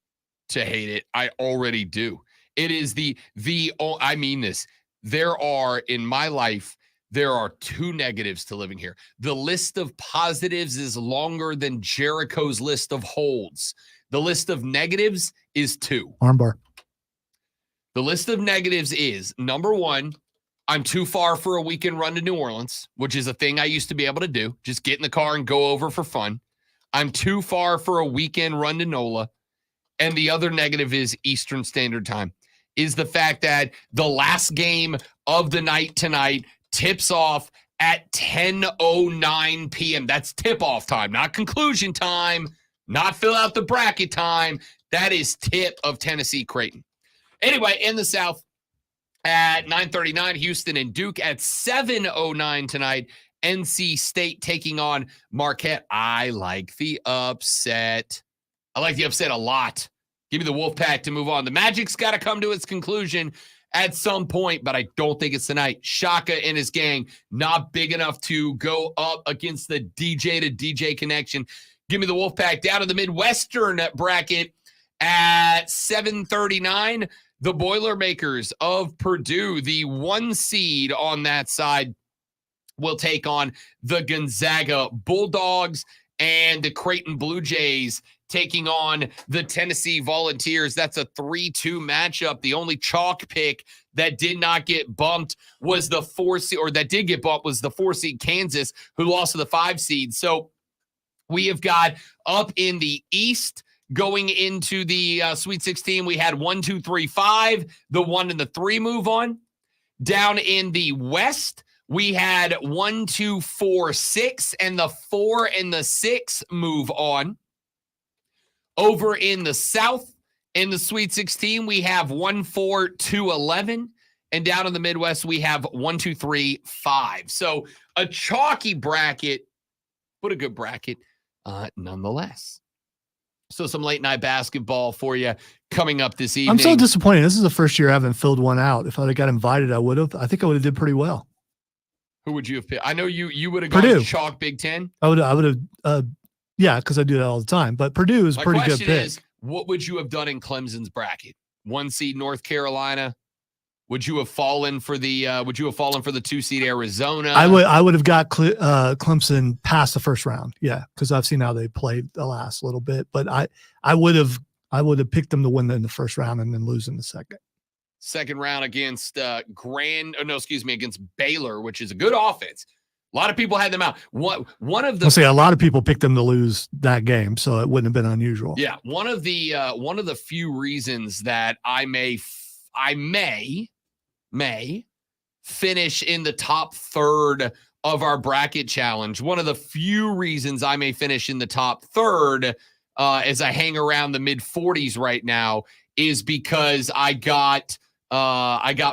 Speaker 2: to hate it. I already do. It is I mean this. There are in my life, there are two negatives to living here. The list of positives is longer than Jericho's list of holds. The list of negatives is 2.
Speaker 1: Armbar.
Speaker 2: The list of negatives is, number 1, I'm too far for a weekend run to New Orleans, which is a thing I used to be able to do. Just get in the car and go over for fun. I'm too far for a weekend run to NOLA. And the other negative is Eastern Standard Time, is the fact that the last game of the night tonight tips off at 10:09 p.m. That's tip-off time, not conclusion time, not fill out the bracket time. That is tip of Tennessee Creighton. Anyway, in the South at 9:39, Houston and Duke. At 7:09 tonight, NC State taking on Marquette. I like the upset. I like the upset a lot. Give me the Wolfpack to move on. The Magic's got to come to its conclusion at some point, but I don't think it's tonight. Shaka and his gang, not big enough to go up against the DJ to DJ connection. Give me the Wolfpack. Down to the Midwestern bracket at 7:39. The Boilermakers of Purdue, the 1 seed on that side, will take on the Gonzaga Bulldogs, and the Creighton Blue Jays taking on the Tennessee Volunteers. That's a 3-2 matchup. The only chalk pick that did not get bumped was the 4 seed, or that did get bumped was the 4 seed Kansas, who lost to the 5 seed. So we have got up in the East going into the Sweet 16. We had 1, 2, 3, 5. The 1 and the 3 move on. Down in the West, we had 1, 2, 4, 6, and the 4 and the 6 move on. Over in the South, in the Sweet 16, we have 1, 4, 2, 11. And down in the Midwest, we have 1, 2, 3, 5. So a chalky bracket, but a good bracket nonetheless. So some late night basketball for you coming up this evening.
Speaker 1: I'm so disappointed. This is the first year I haven't filled one out. If I got invited, I would have. I think I would have did pretty well.
Speaker 2: Who would you have picked? I know you would have
Speaker 1: Purdue.
Speaker 2: gone chalk Big Ten.
Speaker 1: I would have, yeah, because I do that all the time. But Purdue is a pretty good pick.
Speaker 2: Is, what would you have done in Clemson's bracket? 1 seed North Carolina. Would you have fallen for the 2 seed Arizona?
Speaker 1: I would have got Clemson past the first round. Yeah, because I've seen how they played the last little bit. But I would have picked them to win in the first round and then lose in the second.
Speaker 2: Second round against against Baylor, which is a good offense. A lot of people had them out. One of the
Speaker 1: I'll say a lot of people picked them to lose that game, so it wouldn't have been unusual.
Speaker 2: Yeah, one of the few reasons that I may finish in the top third of our bracket challenge. One of the few reasons I may finish in the top third as I hang around the mid 40s right now is because I got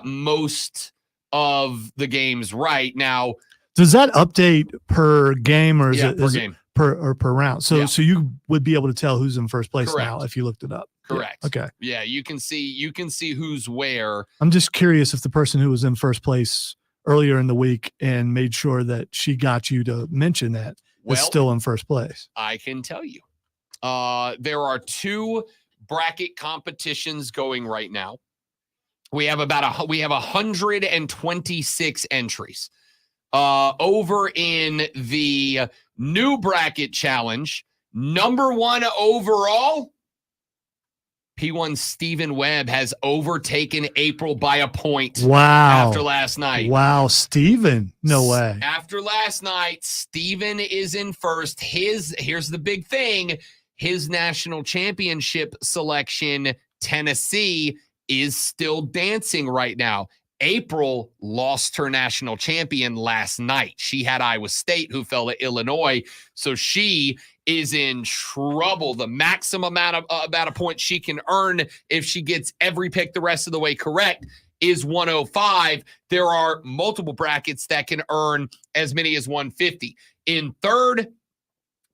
Speaker 2: most of the games right. Now,
Speaker 1: does that update per game or is it
Speaker 2: per game?
Speaker 1: Per round? So you would be able to tell who's in first place
Speaker 2: Correct.
Speaker 1: now if you looked it up.
Speaker 2: Correct.
Speaker 1: Yeah. Okay.
Speaker 2: Yeah, you can see who's where.
Speaker 1: I'm just curious if the person who was in first place earlier in the week and made sure that she got you to mention that is still in first place.
Speaker 2: I can tell you. There are 2 bracket competitions going right now. We have 126 entries. Over in the new bracket challenge, number 1 overall, P1 Stephen Webb has overtaken April by a point.
Speaker 1: Wow.
Speaker 2: After last night.
Speaker 1: Wow, Stephen. No way.
Speaker 2: After last night, Stephen is in first. Here's the big thing. His national championship selection, Tennessee, is still dancing right now. April lost her national champion last night. She had Iowa State, who fell to Illinois. So she is in trouble. The maximum amount of points she can earn if she gets every pick the rest of the way correct is 105. There are multiple brackets that can earn as many as 150. In third,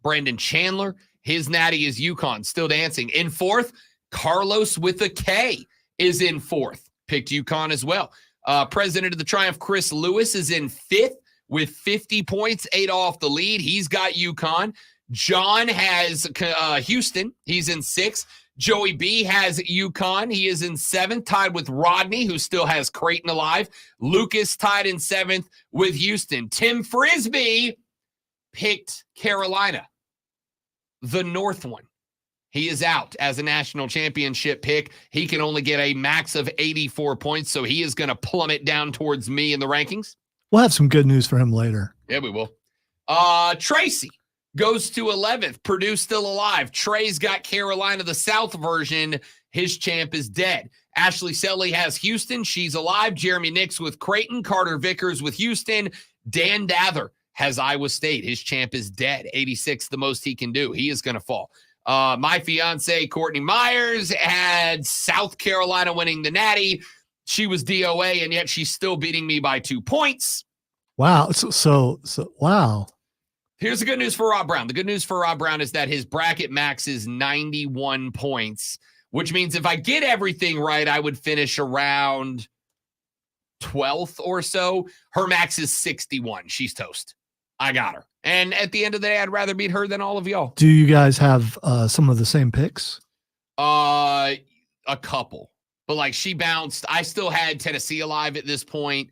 Speaker 2: Brandon Chandler. His natty is UConn, still dancing. In fourth, Carlos with a K is in fourth. Picked UConn as well. President of the Triumph, Chris Lewis, is in fifth with 50 points, 8 off the lead. He's got UConn. John has Houston. He's in sixth. Joey B has UConn. He is in seventh, tied with Rodney, who still has Creighton alive. Lucas tied in seventh with Houston. Tim Frisbee picked Carolina, the North one. He is out as a national championship pick. He can only get a max of 84 points, so he is going to plummet down towards me in the rankings.
Speaker 1: We'll have some good news for him later.
Speaker 2: Yeah, we will. Tracy goes to 11th. Purdue still alive. Trey's got Carolina, the South version. His champ is dead. Ashley Selly has Houston. She's alive. Jeremy Nix with Creighton. Carter Vickers with Houston. Dan Dather has Iowa State. His champ is dead. 86, the most he can do. He is going to fall. My fiance, Courtney Myers, had South Carolina winning the Natty. She was DOA, and yet she's still beating me by 2 points.
Speaker 1: Wow. So wow.
Speaker 2: Here's the good news for Rob Brown. The good news for Rob Brown is that his bracket max is 91 points, which means if I get everything right, I would finish around 12th or so. Her max is 61. She's toast. I got her. And at the end of the day, I'd rather beat her than all of y'all.
Speaker 1: Do you guys have some of the same picks?
Speaker 2: A couple. But like she bounced. I still had Tennessee alive at this point.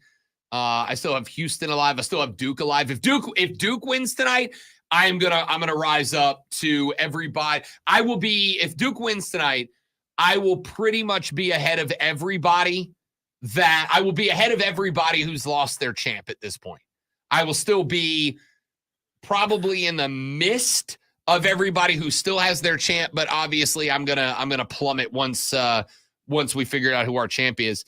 Speaker 2: I still have Houston alive. I still have Duke alive. If Duke wins tonight, I'm gonna rise up to everybody. If Duke wins tonight, I will pretty much be ahead of everybody who's lost their champ at this point. I will still be probably in the midst of everybody who still has their champ, but obviously I'm gonna plummet once we figure out who our champ is.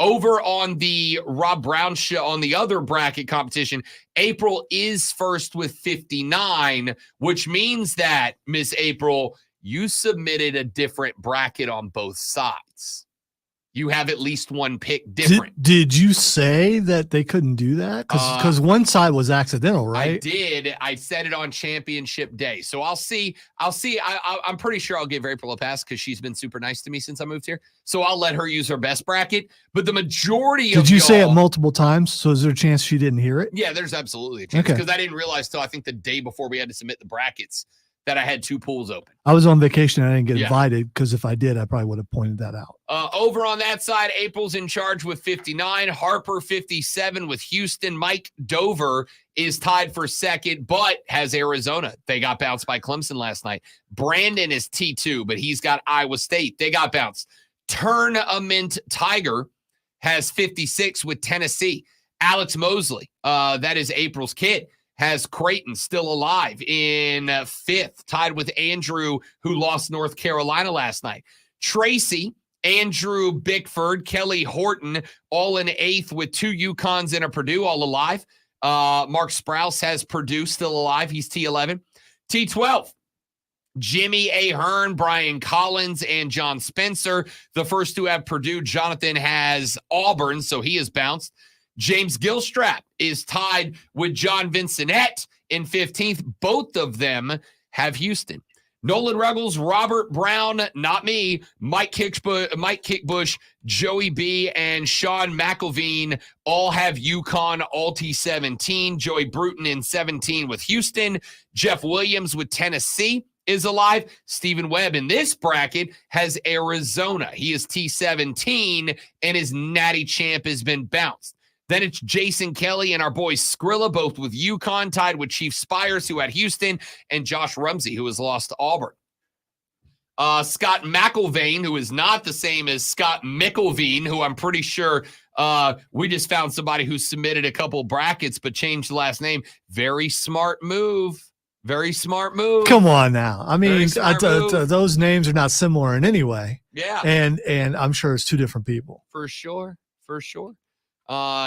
Speaker 2: Over on the Rob Brown show, on the other bracket competition, April is first with 59, which means that, Miss April, you submitted a different bracket on both sides. You have at least one pick different.
Speaker 1: Did you say that they couldn't do that? Because one side was accidental, right?
Speaker 2: I did. I said it on championship day. So I'll see. I'm pretty sure I'll give April a pass because she's been super nice to me since I moved here. So I'll let her use her best bracket. But the majority of
Speaker 1: Did you say it multiple times? So is there a chance she didn't hear it?
Speaker 2: Yeah, there's absolutely a chance. Because I didn't realize till I think the day before we had to submit the brackets that I had 2 pools open.
Speaker 1: I was on vacation. I didn't get invited because if I did, I probably would have pointed that out.
Speaker 2: Over on that side, April's in charge with 59. Harper, 57 with Houston. Mike Dover is tied for second, but has Arizona. They got bounced by Clemson last night. Brandon is T2, but he's got Iowa State. They got bounced. Tournament Tiger has 56 with Tennessee. Alex Mosley, that is April's kid, has Creighton still alive in fifth, tied with Andrew, who lost North Carolina last night. Tracy, Andrew Bickford, Kelly Horton, all in eighth with 2 UConns and a Purdue, all alive. Mark Sprouse has Purdue still alive. He's T11. T12, Jimmy Ahern, Brian Collins, and John Spencer. The first 2 have Purdue. Jonathan has Auburn, so he is bounced. James Gilstrap is tied with John Vincenette in 15th. Both of them have Houston. Nolan Ruggles, Robert Brown, not me, Mike Kickbush, Joey B, and Sean McElveen all have UConn, all T17. Joey Bruton in 17 with Houston. Jeff Williams with Tennessee is alive. Stephen Webb in this bracket has Arizona. He is T17, and his natty champ has been bounced. Then it's Jason Kelly and our boy Skrilla, both with UConn, tied with Chief Spires, who had Houston, and Josh Rumsey, who has lost to Auburn. Scott McElvain, who is not the same as Scott McElveen, who I'm pretty sure we just found somebody who submitted a couple brackets but changed the last name. Very smart move. Very smart move.
Speaker 1: Come on now. I mean, those names are not similar in any way.
Speaker 2: Yeah.
Speaker 1: And I'm sure it's 2 different people.
Speaker 2: For sure. for sure.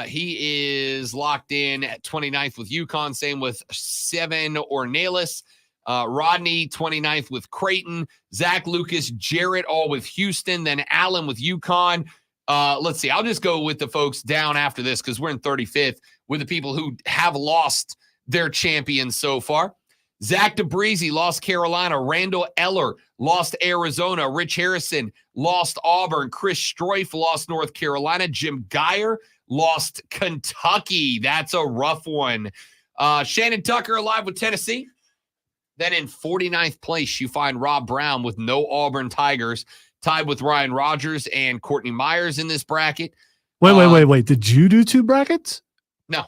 Speaker 2: He is locked in at 29th with UConn. Same with 7 Ornelas. Rodney, 29th with Creighton. Zach, Lucas, Jarrett, all with Houston. Then Allen with UConn. Let's see. I'll just go with the folks down after this because we're in 35th with the people who have lost their champions so far. Zach DeBreezy lost Carolina. Randall Eller lost Arizona. Rich Harrison lost Auburn. Chris Stroif lost North Carolina. Jim Geyer lost Kentucky. That's a rough one. Shannon Tucker alive with Tennessee. Then in 49th place, you find Rob Brown with no Auburn Tigers, tied with Ryan Rogers and Courtney Myers in this bracket.
Speaker 1: Wait. Did you do 2 brackets?
Speaker 2: No.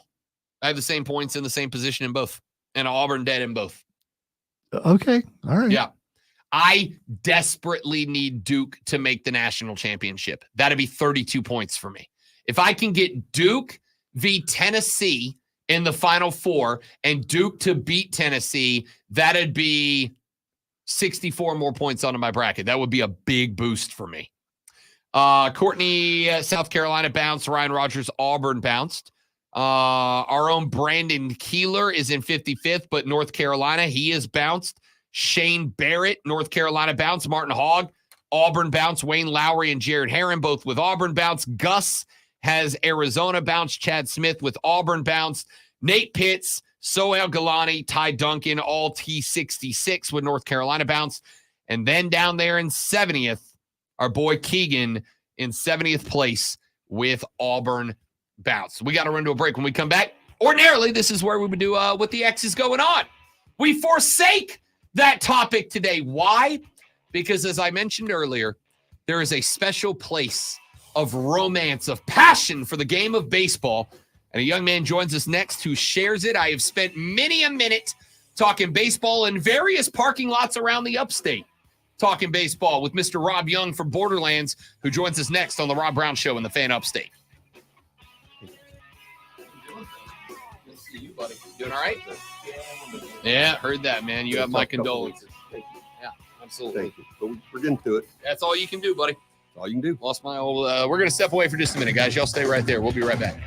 Speaker 2: I have the same points in the same position in both. And Auburn dead in both.
Speaker 1: Okay. All right.
Speaker 2: Yeah. I desperately need Duke to make the national championship. That'd be 32 points for me. If I can get Duke v. Tennessee in the Final Four and Duke to beat Tennessee, that'd be 64 more points onto my bracket. That would be a big boost for me. Courtney, South Carolina bounced. Ryan Rogers, Auburn bounced. Our own Brandon Keeler is in 55th, but North Carolina, he is bounced. Shane Barrett, North Carolina bounced. Martin Hogg, Auburn bounced. Wayne Lowry and Jared Herron, both with Auburn bounced. Gus has Arizona bounced. Chad Smith with Auburn bounced. Nate Pitts, Sohail Galani, Ty Duncan, all T66 with North Carolina bounced. And then down there in 70th, our boy Keegan in 70th place with Auburn bounce. We got to run to a break. When we come back, ordinarily, this is where we would do what the X is going on. We forsake that topic today. Why? Because as I mentioned earlier, there is a special place of romance, of passion for the game of baseball. And a young man joins us next who shares it. I have spent many a minute talking baseball in various parking lots around the upstate. Talking baseball with Mr. Rob Young from Borderlands, who joins us next on the Rob Brown Show in the Fan Upstate. Good to see you, buddy. Doing all right? Yeah, heard that, man. You have my condolences. Yeah, absolutely.
Speaker 13: Thank you. But we're getting to it.
Speaker 2: That's all you can do, buddy.
Speaker 13: That's all you can do.
Speaker 2: Lost my old. We're going to step away for just a minute, guys. Y'all stay right there. We'll be right back.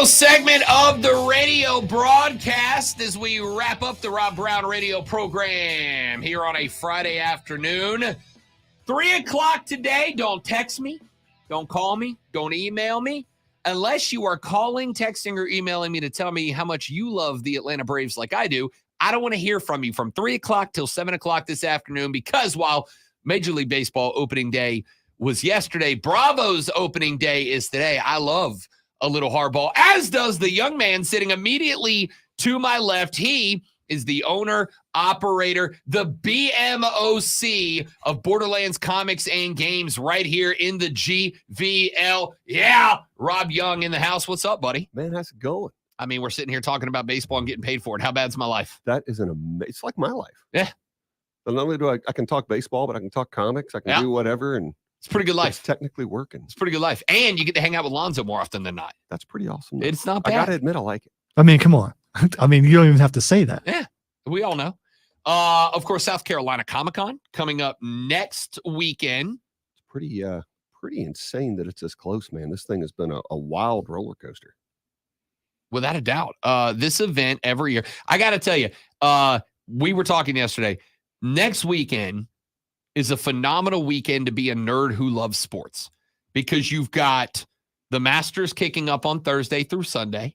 Speaker 2: segment of the radio broadcast as we wrap up the Rob Brown radio program here on a Friday afternoon. 3 o'clock today. Don't text me. Don't call me. Don't email me. Unless you are calling, texting, or emailing me to tell me how much you love the Atlanta Braves like I do, I don't want to hear from you from 3 o'clock till 7 o'clock this afternoon, because while Major League Baseball opening day was yesterday, Bravo's opening day is today. I love a little hardball, as does the young man sitting immediately to my left. He is the owner, operator, the BMOC of Borderlands Comics and Games right here in the GVL. Yeah, Rob Young in the house. What's up, buddy?
Speaker 13: Man, how's it going?
Speaker 2: I mean, we're sitting here talking about baseball and getting paid for it. How bad's my life?
Speaker 13: That is it's like my life.
Speaker 2: Yeah.
Speaker 13: But not only do I can talk baseball, but I can talk comics. I can do whatever, and
Speaker 2: it's a pretty good life.
Speaker 13: It's technically working.
Speaker 2: It's a pretty good life. And you get to hang out with Lonzo more often than not.
Speaker 13: That's pretty awesome.
Speaker 2: It's not bad.
Speaker 13: I gotta admit, I like it.
Speaker 1: I mean, come on. I mean, you don't even have to say that.
Speaker 2: Yeah, we all know. Of course, South Carolina Comic-Con coming up next weekend.
Speaker 13: It's pretty insane that it's this close, man. This thing has been a wild roller coaster.
Speaker 2: Without a doubt. This event every year. I got to tell you, we were talking yesterday. Next weekend is a phenomenal weekend to be a nerd who loves sports, because you've got the Masters kicking up on Thursday through Sunday.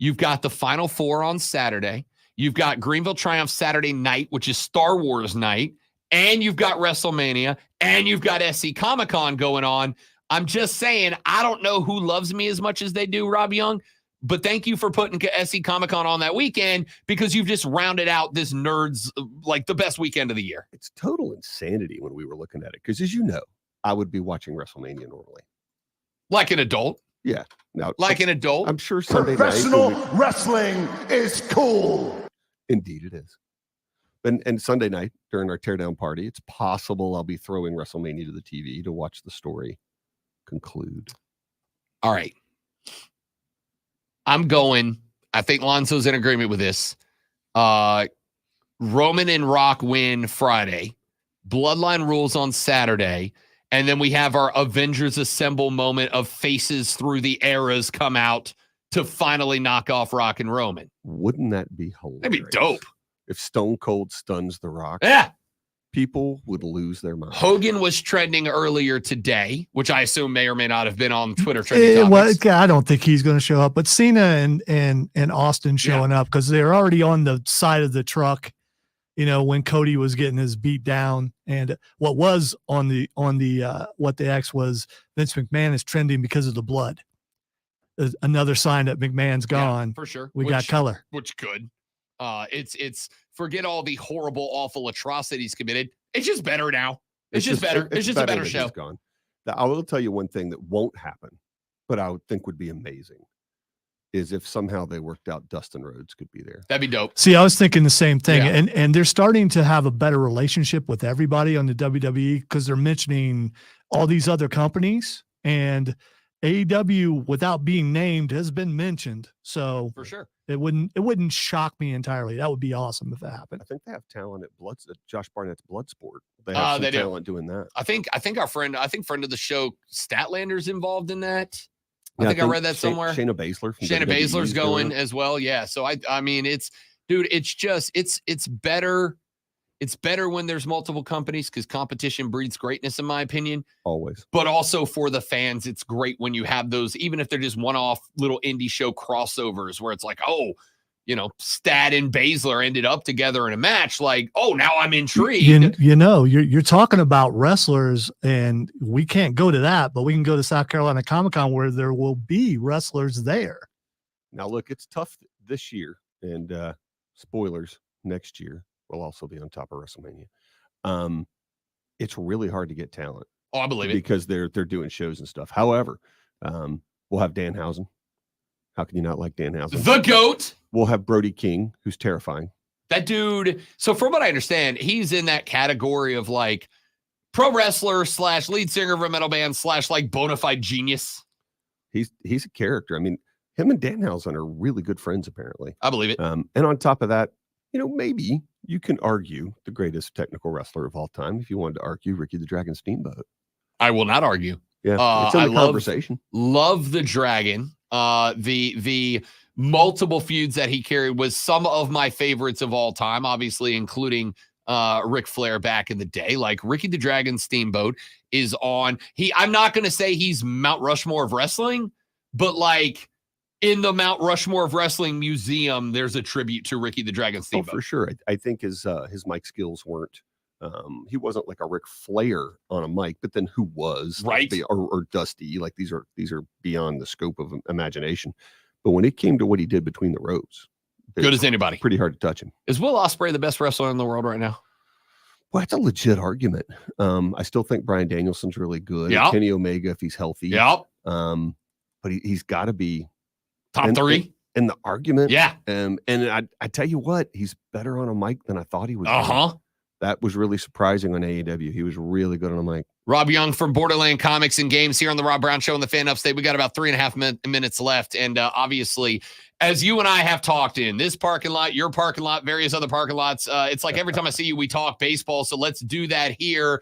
Speaker 2: You've got the Final Four on Saturday. You've got Greenville Triumph Saturday night, which is Star Wars night. And you've got WrestleMania. And you've got SC Comic-Con going on. I'm just saying, I don't know who loves me as much as they do, Rob Young. But thank you for putting SC Comic-Con on that weekend, because you've just rounded out this nerds, like the best weekend of the year.
Speaker 13: It's total insanity when we were looking at it. Because as you know, I would be watching WrestleMania normally.
Speaker 2: Like an adult.
Speaker 13: Yeah. Now,
Speaker 2: like an adult.
Speaker 13: I'm sure Sunday
Speaker 3: Professional
Speaker 13: night
Speaker 3: wrestling is cool.
Speaker 13: Indeed it is. And Sunday night during our teardown party, it's possible I'll be throwing WrestleMania to the TV to watch the story conclude.
Speaker 2: All right. I'm going. I think Lonzo's in agreement with this. Roman and Rock win Friday. Bloodline rules on Saturday. And then we have our Avengers Assemble moment of faces through the eras come out to finally knock off Rock and Roman.
Speaker 13: Wouldn't that be hilarious?
Speaker 2: That'd be dope.
Speaker 13: If Stone Cold stuns The Rock.
Speaker 2: Yeah.
Speaker 13: People would lose their mind.
Speaker 2: Hogan was trending earlier today, which I assume may or may not have been on Twitter trending topics.
Speaker 1: Well, I don't think he's going to show up, but Cena and Austin showing up, because they're already on the side of the truck, you know, when Cody was getting his beat down. And what was on the what the X was, Vince McMahon is trending because of the blood. Another sign that McMahon's gone.
Speaker 2: Yeah, for sure.
Speaker 1: We got color.
Speaker 2: Which good. It's forget all the horrible, awful atrocities committed. It's just better now. It's just better. It's just a better show.
Speaker 13: Gone. I will tell you one thing that won't happen, but I would think would be amazing, is if somehow they worked out Dustin Rhodes could be there.
Speaker 2: That'd be dope.
Speaker 1: See, I was thinking the same thing.
Speaker 2: Yeah.
Speaker 1: And they're starting to have a better relationship with everybody on the WWE, because they're mentioning all these other companies, and AEW, without being named, has been mentioned. So
Speaker 2: for sure,
Speaker 1: it wouldn't shock me entirely. That would be awesome if that happened.
Speaker 13: I think they have talent at Josh Barnett's Bloodsport. They have some talent doing that.
Speaker 2: I think our friend, friend of the show, Statlander's involved in that. I think I read that somewhere.
Speaker 13: Shayna Baszler.
Speaker 2: Shayna Baszler's going as well. Yeah. So I mean, it's better. It's better when there's multiple companies, because competition breeds greatness, in my opinion.
Speaker 13: Always.
Speaker 2: But also for the fans, it's great when you have those, even if they're just one-off little indie show crossovers where it's like, oh, you know, Stat and Baszler ended up together in a match. Like, oh, now I'm intrigued.
Speaker 1: You know, you're talking about wrestlers, and we can't go to that, but we can go to South Carolina Comic-Con, where there will be wrestlers there.
Speaker 13: Now, look, it's tough this year, and spoilers, next year will also be on top of WrestleMania. It's really hard to get talent.
Speaker 2: Oh, I believe it.
Speaker 13: Because they're doing shows and stuff. However, we'll have Danhausen. How can you not like Danhausen?
Speaker 2: The GOAT.
Speaker 13: We'll have Brody King, who's terrifying.
Speaker 2: That dude. So from what I understand, he's in that category of like pro wrestler / lead singer of a metal band / like bona fide genius.
Speaker 13: He's a character. I mean, him and Danhausen are really good friends, apparently.
Speaker 2: I believe it.
Speaker 13: And on top of that, you know, maybe you can argue the greatest technical wrestler of all time if you wanted to argue Ricky the Dragon Steamboat.
Speaker 2: I will not argue.
Speaker 13: Yeah, it's in the conversation.
Speaker 2: Love the Dragon. The multiple feuds that he carried was some of my favorites of all time, obviously including Ric Flair back in the day. Like Ricky the Dragon Steamboat is on. I'm not going to say he's Mount Rushmore of wrestling, but like in the Mount Rushmore of Wrestling Museum, there's a tribute to Ricky the Dragon
Speaker 13: Oh,
Speaker 2: Steamboat.
Speaker 13: for sure. I think his mic skills weren't. He wasn't like a Ric Flair on a mic, but then who was
Speaker 2: Right.
Speaker 13: or Dusty? Like these are beyond the scope of imagination. But when it came to what he did between the ropes,
Speaker 2: Good as anybody.
Speaker 13: pretty hard to touch him.
Speaker 2: Is Will Ospreay the best wrestler in the world right now?
Speaker 13: Well, that's a legit argument. I still think Bryan Danielson's really good.
Speaker 2: Yeah.
Speaker 13: Kenny Omega, if he's healthy.
Speaker 2: Yep.
Speaker 13: But he's got to be
Speaker 2: Top three.
Speaker 13: in the argument.
Speaker 2: Yeah.
Speaker 13: And I tell you what, he's better on a mic than I thought he was.
Speaker 2: Uh-huh.
Speaker 13: That was really surprising on AEW. He was really good on a mic.
Speaker 2: Rob Young from Borderland Comics and Games here on the Rob Brown Show on the Fan Upstate. We got about 3.5 minutes left. And obviously, as you and I have talked in this parking lot, your parking lot, various other parking lots, it's like every time I see you, we talk baseball. So let's do that here.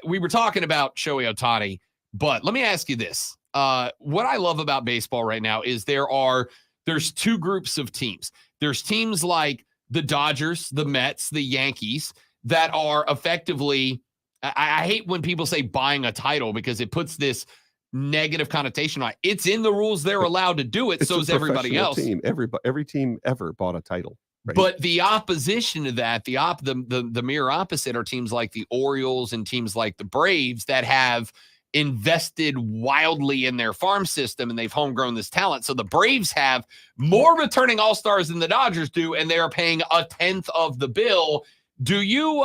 Speaker 2: We were talking about Shohei Ohtani, but let me ask you this. What I love about baseball right now is there's two groups of teams. There's teams like the Dodgers, the Mets, the Yankees that are effectively, I hate when people say buying a title because it puts this negative connotation on it. It's in the rules. They're allowed to do it.
Speaker 13: It's
Speaker 2: So
Speaker 13: a
Speaker 2: is everybody
Speaker 13: professional
Speaker 2: else.
Speaker 13: Team. Every team ever bought a title. Right?
Speaker 2: But the opposition to that, the mirror opposite are teams like the Orioles and teams like the Braves that have invested wildly in their farm system and they've homegrown this talent. So the Braves have more returning all-stars than the Dodgers do, and they are paying 1/10 of the bill. Do you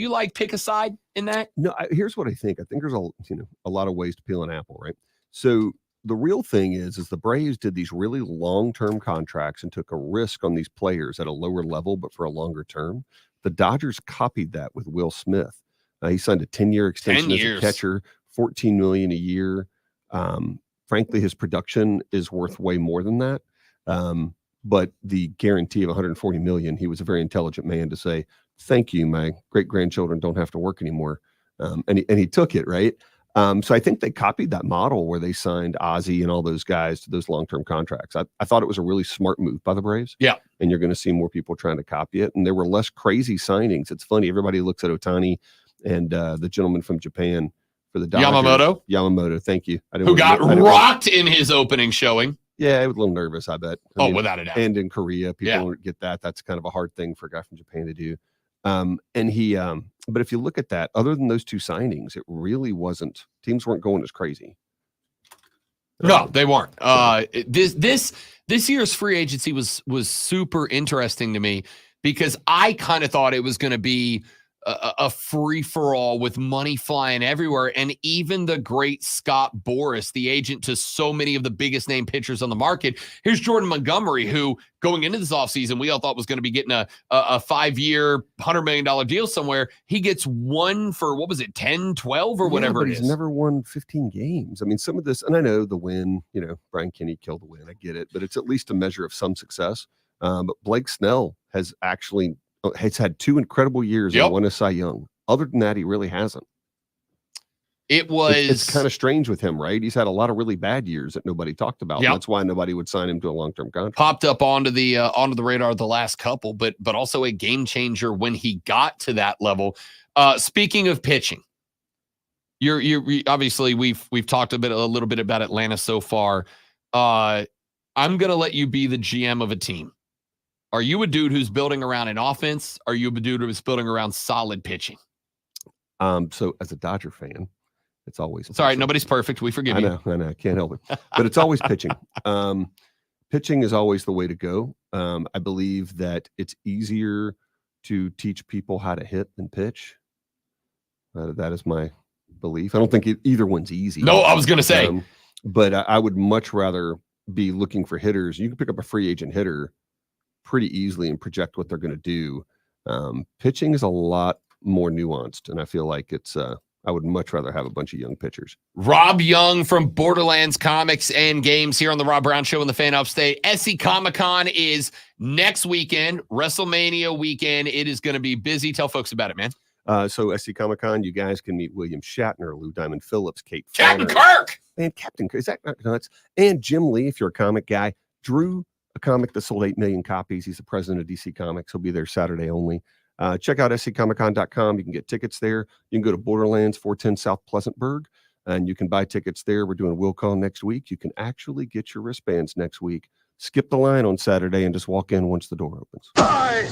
Speaker 2: like pick a side in that?
Speaker 13: No, here's what I think. I think there's a lot of ways to peel an apple, right? So the real thing is the Braves did these really long-term contracts and took a risk on these players at a lower level, but for a longer term. The Dodgers copied that with Will Smith. He signed a 10-year extension
Speaker 2: 10
Speaker 13: as
Speaker 2: years.
Speaker 13: a catcher, $14 million a year. Frankly, his production is worth way more than that. But the guarantee of $140 million, he was a very intelligent man to say, thank you, my great-grandchildren don't have to work anymore. And he took it, right? So I think they copied that model where they signed Ozzie and all those guys to those long-term contracts. I thought it was a really smart move by the Braves.
Speaker 2: Yeah.
Speaker 13: And you're going to see more people trying to copy it. And there were less crazy signings. It's funny. Everybody looks at Ohtani and the gentleman from Japan for the Dodgers. Yamamoto. Thank you.
Speaker 2: Who got rocked in his opening showing.
Speaker 13: Yeah, I was a little nervous, I bet. I mean,
Speaker 2: without a doubt.
Speaker 13: And in Korea, people don't get that. That's kind of a hard thing for a guy from Japan to do. But if you look at that, other than those two signings, it really wasn't. Teams weren't going as crazy.
Speaker 2: No, they weren't. This year's free agency was super interesting to me because I kind of thought it was going to be a free-for-all with money flying everywhere. And even the great Scott Boras, the agent to so many of the biggest name pitchers on the market. Here's Jordan Montgomery, who going into this offseason, we all thought was going to be getting a 5-year, $100 million deal somewhere. He gets one for, 10, 12 or whatever
Speaker 13: but
Speaker 2: it is.
Speaker 13: He's never won 15 games. I mean, some of this, and I know the win, Brian Kenny killed the win. I get it, but it's at least a measure of some success. But Blake Snell has had 2 incredible years and won a Cy Young. Other than that, he really hasn't. It's kind of strange with him, right? He's had a lot of really bad years that nobody talked about.
Speaker 2: Yep.
Speaker 13: That's why nobody would sign him to a long-term contract.
Speaker 2: Popped up onto the radar the last couple, but also a game changer when he got to that level. Speaking of pitching, you're obviously we've talked a little bit about Atlanta so far. I'm gonna let you be the GM of a team. Are you a dude who's building around an offense? Are you a dude who's building around solid pitching?
Speaker 13: So as a Dodger fan, it's always
Speaker 2: sorry, nobody's perfect. We forgive you.
Speaker 13: I know, I can't help it. But it's always pitching. Pitching is always the way to go. I believe that it's easier to teach people how to hit than pitch. That is my belief. I don't think either one's easy.
Speaker 2: No, I was gonna say.
Speaker 13: But I would much rather be looking for hitters. You can pick up a free agent hitter pretty easily and project what they're going to do. Pitching is a lot more nuanced, and I feel like it's I would much rather have a bunch of young pitchers.
Speaker 2: Rob Young from Borderlands Comics and Games here on the Rob Brown Show in the Fan Upstate. SC Comic-Con is next weekend, WrestleMania weekend. It is going to be busy. Tell folks about it, man.
Speaker 13: So SC Comic Con, you guys can meet William Shatner, Lou Diamond Phillips, Kate
Speaker 2: Captain
Speaker 13: Flannery,
Speaker 2: Kirk.
Speaker 13: and Captain Kirk. Is that not nuts? And Jim Lee, if you're a comic guy, drew a comic that sold 8 million copies. He's the president of DC Comics. He'll be there Saturday only. Check out sccomiccon.com. You can get tickets there. You can go to Borderlands 410 South Pleasantburg, and you can buy tickets there. We're doing a will call next week. You can actually get your wristbands next week. Skip the line on Saturday and just walk in once the door opens.
Speaker 8: I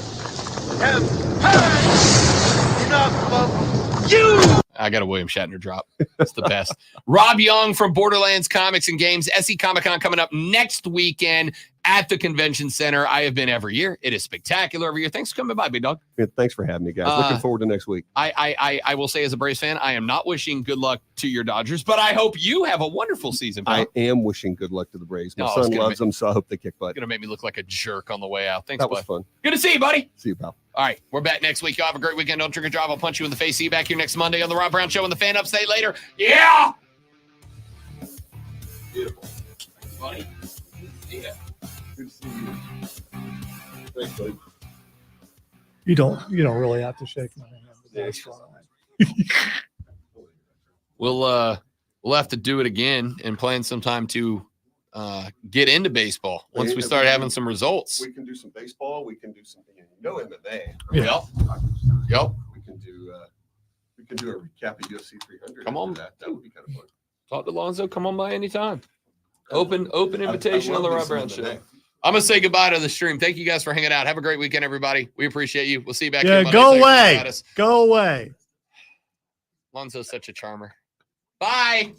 Speaker 8: have had enough of you.
Speaker 2: I got a William Shatner drop. It's the best. Rob Young from Borderlands Comics and Games. SC Comic Con coming up next weekend at the convention center. I have been every year. It is spectacular every year. Thanks for coming by, big dog.
Speaker 13: Yeah, thanks for having me, guys. Looking forward to next week.
Speaker 2: I will say, as a Braves fan, I am not wishing good luck to your Dodgers, but I hope you have a wonderful season, pal.
Speaker 13: I am wishing good luck to the Braves. My
Speaker 2: Oh, it's
Speaker 13: son
Speaker 2: gonna
Speaker 13: loves them, so I hope they kick butt.
Speaker 2: Going to make me look like a jerk on the way out. Thanks,
Speaker 13: That was
Speaker 2: bud.
Speaker 13: fun.
Speaker 2: Good to see you, buddy.
Speaker 13: See you, pal.
Speaker 2: All right, we're back next week. Y'all have a great weekend. Don't trick or drive. I'll punch you in the face. See you back here next Monday on the Rob Brown Show and the Fan Upstate later. Yeah!
Speaker 13: Beautiful.
Speaker 2: Thanks, buddy. Yeah.
Speaker 13: Good to see you. Thanks, buddy.
Speaker 1: You don't really have to shake my hand. But that's fine.
Speaker 2: We'll have to do it again and plan some time to get into baseball once we start having some results.
Speaker 13: We can do some baseball. We can do some, MMA.
Speaker 2: Yep. Yep.
Speaker 13: We can do a recap of UFC 300.
Speaker 2: Come on.
Speaker 13: That would be kind of fun.
Speaker 2: Talk to Lonzo. Come on by anytime. Open invitation
Speaker 13: I
Speaker 2: on the
Speaker 13: love
Speaker 2: Rob
Speaker 13: this
Speaker 2: Brown
Speaker 13: one
Speaker 2: Show.
Speaker 13: today.
Speaker 2: I'm gonna say goodbye to the stream. Thank you guys for hanging out. Have a great weekend, everybody. We appreciate you. We'll see you back here
Speaker 1: Yeah,
Speaker 2: Monday.
Speaker 1: go
Speaker 2: Thanks for
Speaker 1: away.
Speaker 2: having us.
Speaker 1: Go away.
Speaker 2: Lonzo's such a charmer. Bye.